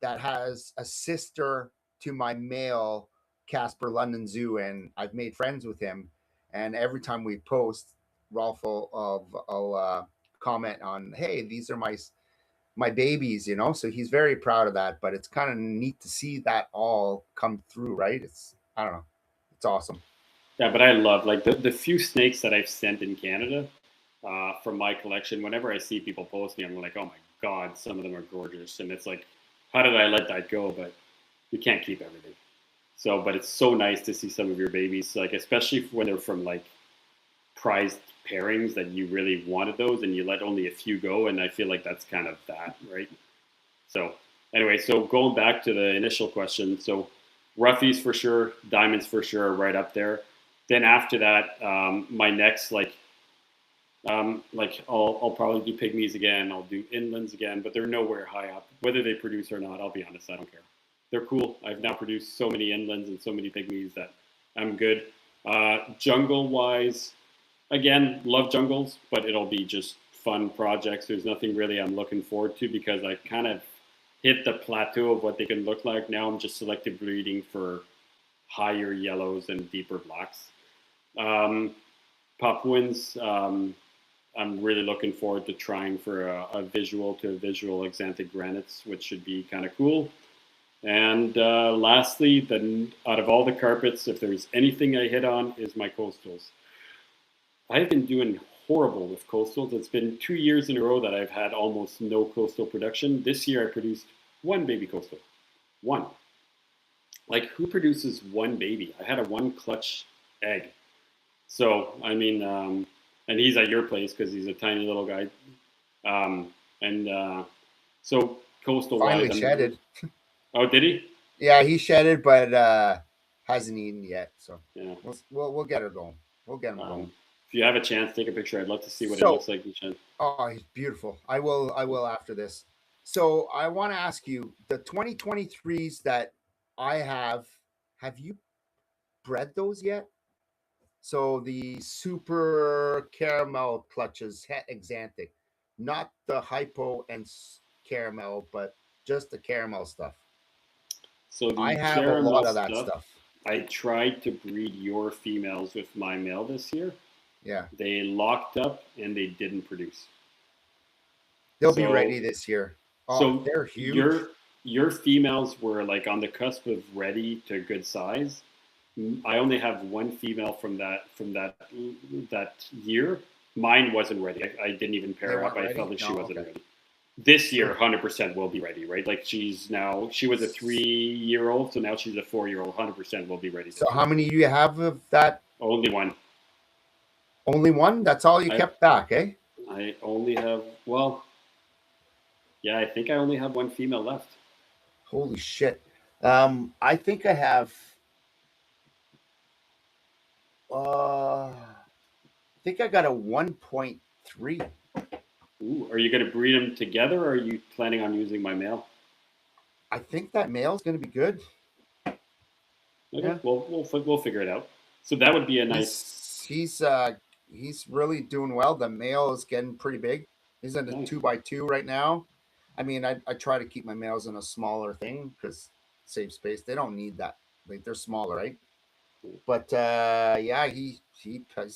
that has a sister to my male Casper London Zoo, and I've made friends with him. And every time we post, Rolf will comment on, "Hey, these are my babies," you know. So he's very proud of that. But it's kind of neat to see that all come through, right? It's I don't know, it's awesome. Yeah, but I love like the few snakes that I've sent in Canada from my collection. Whenever I see people posting, I'm like, oh my god, some of them are gorgeous, and it's like, how did I let that go? But you can't keep everything. So, but it's so nice to see some of your babies, like especially when they're from like prized pairings that you really wanted those, and you let only a few go. And I feel like that's kind of that, right? So, anyway, so going back to the initial question, so roughies for sure, diamonds for sure, are right up there. Then after that, my next like I'll probably do pygmies again. I'll do inlands again, but they're nowhere high up. Whether they produce or not, I'll be honest, I don't care. They're cool. I've now produced so many inlands and so many pygmies that I'm good. Jungle wise, again, love jungles, but it'll be just fun projects. There's nothing really I'm looking forward to because I kind of hit the plateau of what they can look like. Now I'm just selective breeding for higher yellows and deeper blacks. Papuans, I'm really looking forward to trying for a visual to visual axanthic granites, which should be kind of cool. And lastly, out of all the carpets, if there's anything I hit on, is my coastals. I've been doing horrible with coastals. It's been 2 years in a row that I've had almost no coastal production. This year I produced one baby coastal. One. Like, who produces one baby? I had a one clutch egg. So, I mean, and he's at your place because he's a tiny little guy. So coastal Finally wise, shedded. Oh, did he? Yeah, he shedded, but hasn't eaten yet. So Yeah. we'll get her going. We'll get him going. If you have a chance, take a picture. I'd love to see what it So, looks like. oh, he's beautiful. I will after this. So I want to ask you, the 2023s that I have you bred those yet? So the super caramel clutches, het exanthic, not the hypo and caramel, but just the caramel stuff. So the I have a lot of that stuff, stuff. I tried to breed your females with my male this year. Yeah. They locked up and they didn't produce. They'll be ready this year. Oh, so they're huge. Your females were like on the cusp of ready to good size. I only have one female from that year. Mine wasn't ready. I didn't even pair up. I felt that she wasn't ready. This year, 100% will be ready, right? Like she was a 3-year-old, so now she's a 4-year-old. 100% will be ready. So how many do you have of that? Only one. Only one? That's all you kept back, eh? I only have, yeah, I think I only have one female left. Holy shit. I think I have I think I got a 1.3. Ooh, are you going to breed them together, or are you planning on using my male? I think that male's going to be good. Okay, yeah. We'll figure it out. So that would be a nice. He's really doing well. The male is getting pretty big. He's in a 2x2 right now. I mean, I try to keep my males in a smaller thing because save space. They don't need that. Like, they're smaller, right? But yeah, he's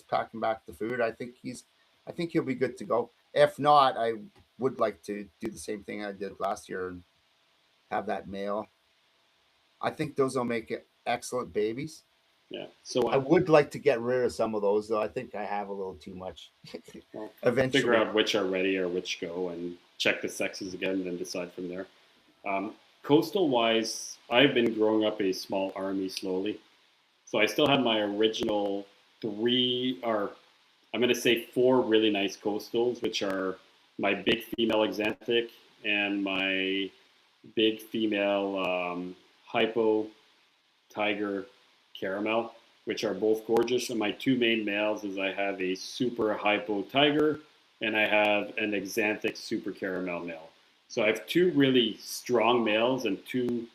packing back the food. I think he'll be good to go. If not, I would like to do the same thing I did last year and have that male. I think those will make excellent babies. Yeah. So I would like to get rid of some of those, though. I think I have a little too much. Well, eventually, figure out which are ready or which go, and check the sexes again, and then decide from there. Coastal wise, I've been growing up a small army slowly. So I still have my original 4 really nice coastals, which are my big female axanthic and my big female hypo tiger caramel, which are both gorgeous. And my two main males is I have a super hypo tiger and I have an axanthic super caramel male. So I have two really strong males and two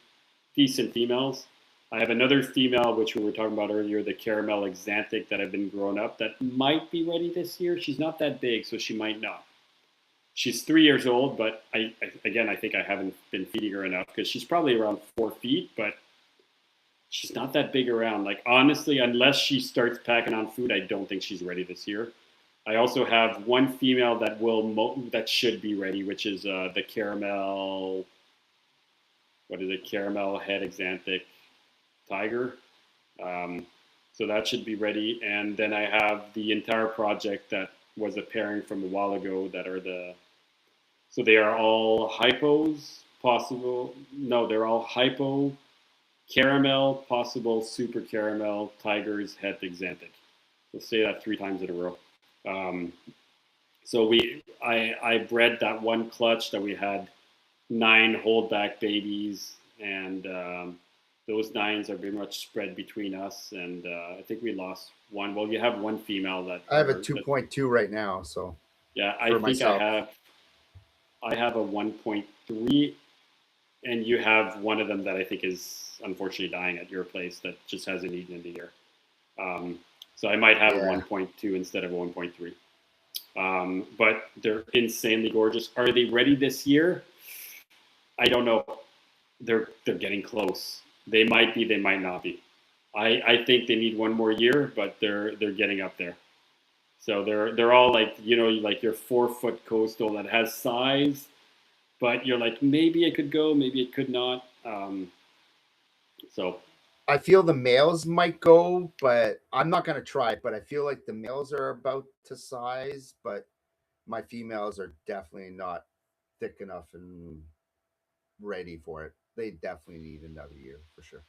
decent females. I have another female, which we were talking about earlier, the caramel axanthic that I've been growing up that might be ready this year. She's not that big, so she might not. she's 3 years old, but I think I haven't been feeding her enough because she's probably around 4 feet, but she's not that big around. Like honestly, unless she starts packing on food, I don't think she's ready this year. I also have one female that that should be ready, which is the caramel. What is it? Caramel head exanthic tiger. Um, so that should be ready. And then I have the entire project that was a pairing from a while ago that are so they are all hypos possible. No, they're all hypo caramel possible super caramel tigers het exanthic. We'll say that 3 times in a row. Um, so I bred that one clutch that we had 9 holdback babies, and those 9s are very much spread between us. And I think we lost one. Well, you have one female that I have a 2.2 right now, so yeah, I think myself. I have a 1.3, and you have one of them that I think is unfortunately dying at your place that just hasn't eaten in the year. So I might have a 1.2 instead of a 1.3. But they're insanely gorgeous. Are they ready this year? I don't know. They're getting close. They might be. They might not be. I think they need one more year, but they're getting up there. So they're all like, you know, like your 4-foot coastal that has size, but you're like, maybe it could go, maybe it could not. So I feel the males might go, but I'm not gonna try. But I feel like the males are about to size, but my females are definitely not thick enough and ready for it. They definitely need another year for sure.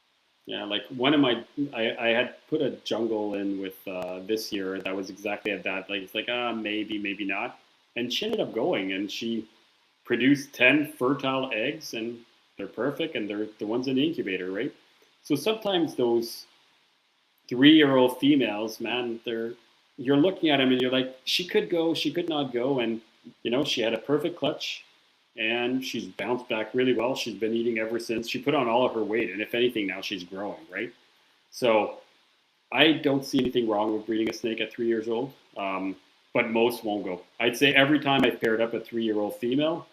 Yeah, like one of my, I had put a jungle in with this year that was exactly at that. Like it's like maybe, maybe not, and she ended up going, and she produced 10 fertile eggs, and they're perfect, and they're the ones in the incubator, right? So sometimes those 3-year-old females, man, you're looking at them and you're like, she could go, she could not go, and you know she had a perfect clutch and she's bounced back really well. She's been eating ever since. She put on all of her weight, and if anything, now she's growing, right? So I don't see anything wrong with breeding a snake at 3 years old, but most won't go. I'd say every time I've paired up a 3-year-old female,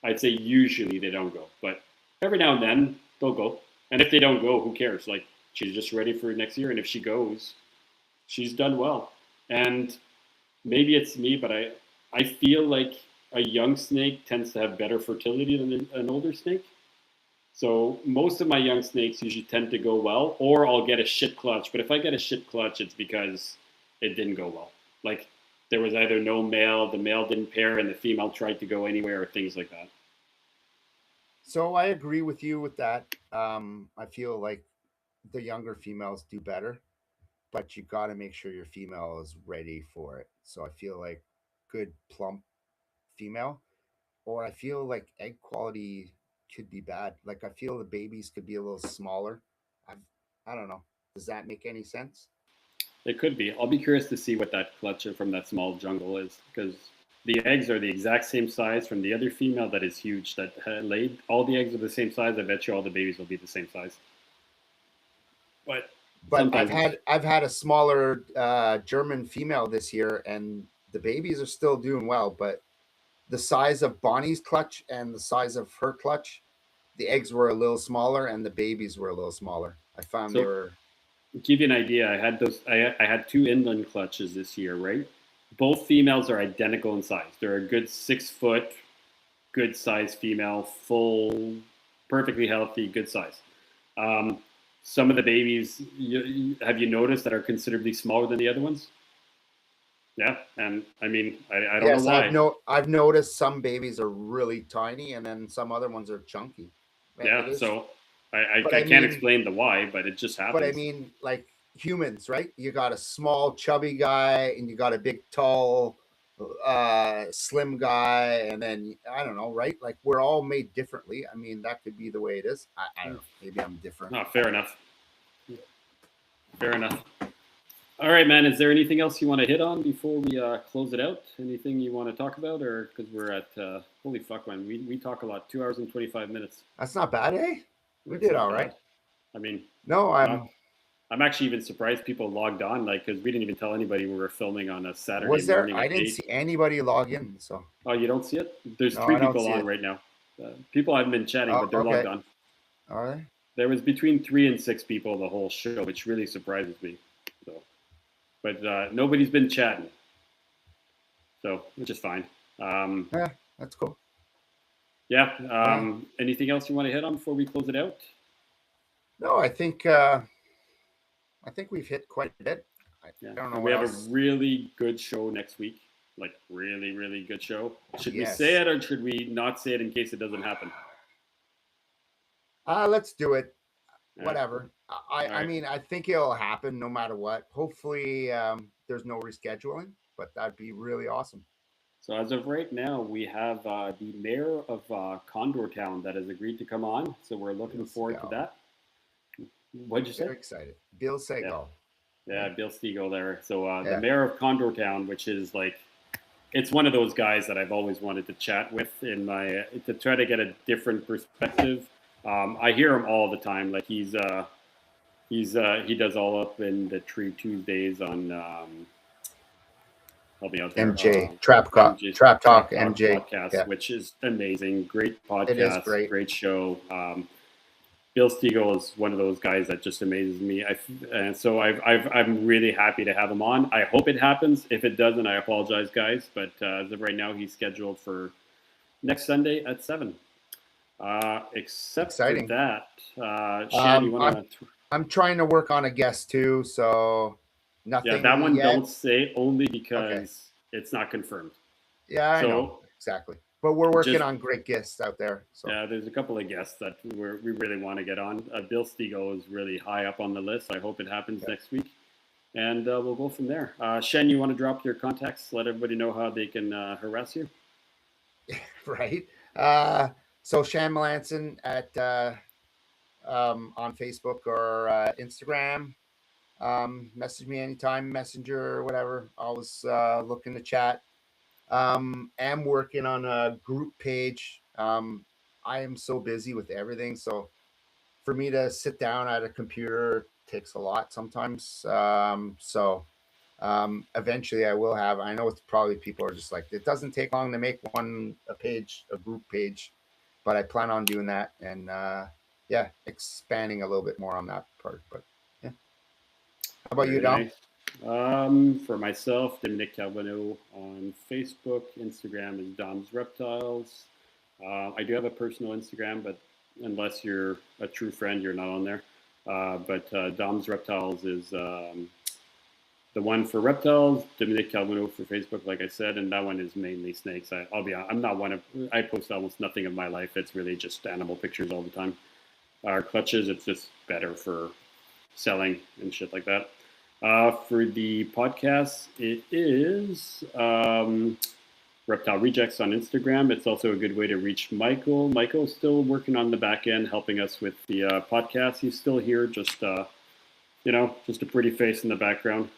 I'd say usually they don't go, but every now and then they'll go. And if they don't go, who cares? Like she's just ready for next year, and if she goes, she's done well. And maybe it's me, but I feel like a young snake tends to have better fertility than an older snake. So most of my young snakes usually tend to go well, or I'll get a shit clutch. But if I get a shit clutch, it's because it didn't go well. Like there was either no male, the male didn't pair, and the female tried to go anywhere, or things like that. So I agree with you with that. I feel like the younger females do better, but you got to make sure your female is ready for it. So I feel like good plump female, or I feel like egg quality could be bad. Like I feel the babies could be a little smaller. I've, I don't know. Does that make any sense? It could be. I'll be curious to see what that clutcher from that small jungle is, because the eggs are the exact same size from the other female that is huge that laid. All the eggs are the same size. I bet you all the babies will be the same size. But I've had a smaller German female this year, and the babies are still doing well. But the size of Bonnie's clutch and the size of her clutch, the eggs were a little smaller, and the babies were a little smaller. I found they were. Give you an idea, I had those. I had 2 inland clutches this year, right? Both females are identical in size. They're a good 6 foot, good size female, full, perfectly healthy, good size. Some of the babies, have you noticed that are considerably smaller than the other ones? Yeah, and I mean, I don't know why. I've noticed some babies are really tiny, and then some other ones are chunky. Yeah, so I can't explain the why, but it just happens. But I mean, like humans, right? You got a small, chubby guy, and you got a big, tall, slim guy, and then I don't know, right? Like we're all made differently. I mean, that could be the way it is. I don't know. Maybe I'm different. No, fair enough. Fair enough. All right, man. Is there anything else you want to hit on before we close it out? Anything you want to talk about, or because we're at holy fuck, man, we talk a lot. 2 hours and 25 minutes. That's not bad, eh? We did all right. I mean, no, I'm actually even surprised people logged on, like, because we didn't even tell anybody we were filming on a Saturday Was there? morning I at didn't 8. see anybody log in. So Oh, you don't see it? There's no, 3 I don't people see on it. right now. People haven't been chatting, Oh, but they're okay. logged on. Are they? There was between 3 and 6 people the whole show, which really surprises me. So, but nobody's been chatting, so which is fine. Yeah, that's cool. Yeah. Anything else you want to hit on before we close it out? No, I think we've hit quite a bit. I Yeah. don't know We what have else. a really good show next week. Like really, really good show. Should we Yes. say it or should we not say it in case it doesn't happen? Let's do it. Yeah. Whatever. I right. mean, I think it'll happen no matter what. Hopefully, there's no rescheduling, but that'd be really awesome. So as of right now, we have the mayor of Condortown that has agreed to come on. So we're looking forward to that. What'd you say? Very excited. Bill Segal. Yeah, Bill Stiegel there. So the mayor of Condortown, which is like, it's one of those guys that I've always wanted to chat with in my to try to get a different perspective. I hear him all the time. Like he does all up in the Tree Tuesdays on help me out there. MJ Trap Talk MJ podcast, which is amazing. Great podcast. It is great show. Bill Stiegel is one of those guys that just amazes me. I'm really happy to have him on. I hope it happens. If it doesn't, I apologize, guys. But as of right now, he's scheduled for next Sunday at 7. Except Exciting. for that, Shan, you want to? I'm trying to work on a guest too, so nothing. Yeah, that one yet. Don't say only because it's not confirmed. Yeah, I know exactly. But we're working on great guests out there. So. Yeah, there's a couple of guests that we really want to get on. Bill Stiegel is really high up on the list. I hope it happens next week. And we'll go from there. Shen, you want to drop your contacts? Let everybody know how they can harass you. Right. So Shan Melanson at on Facebook or Instagram. Message me anytime, Messenger or whatever. Always looking to chat. Am working on a group page. I am so busy with everything, so for me to sit down at a computer takes a lot sometimes. Eventually I will have. I know it's probably people are just like, it doesn't take long to make a group page, but I plan on doing that and expanding a little bit more on that part. But yeah, how about you, Dom? For myself, Dominic Calvino on Facebook. Instagram is Dom's Reptiles. I do have a personal Instagram, but unless you're a true friend, you're not on there. But Dom's Reptiles is the one for reptiles. Dominic Calvino for Facebook, like I said, and that one is mainly snakes. I'll be honest, I'm not one of. I post almost nothing of my life. It's really just animal pictures all the time. Our clutches, it's just better for selling and shit like that. For the podcast, it is Reptile Rejects on Instagram. It's also a good way to reach Michael. Michael's still working on the back end, helping us with the podcast. He's still here, just a pretty face in the background.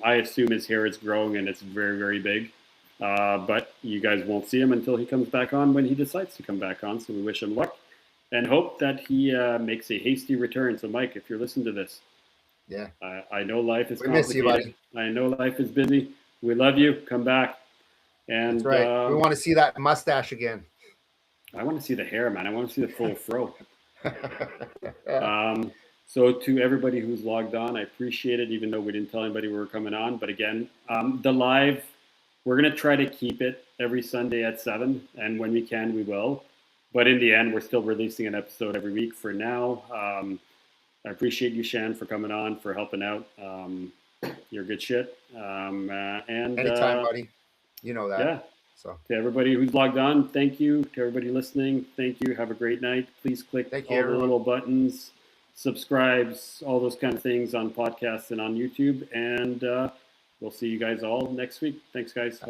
I assume his hair is growing and it's very, very big. But you guys won't see him until he comes back on when he decides to come back on. So we wish him luck and hope that he makes a hasty return. So, Mike, if you're listening to this, yeah, I know life is complicated. Miss you, buddy. I know life is busy. We love you. Come back. And that's right. We want to see that mustache again. I want to see the hair, man. I want to see the full fro. So to everybody who's logged on, I appreciate it, even though we didn't tell anybody we were coming on. But again, the live, we're going to try to keep it every Sunday at 7. And when we can, we will. But in the end, we're still releasing an episode every week for now. I appreciate you, Shan, for coming on, for helping out. You're good shit. And anytime, buddy. You know that. Yeah. So to everybody who's logged on, thank you. To everybody listening, thank you. Have a great night. Please click the little buttons, subscribes, all those kind of things on podcasts and on YouTube. And we'll see you guys all next week. Thanks, guys.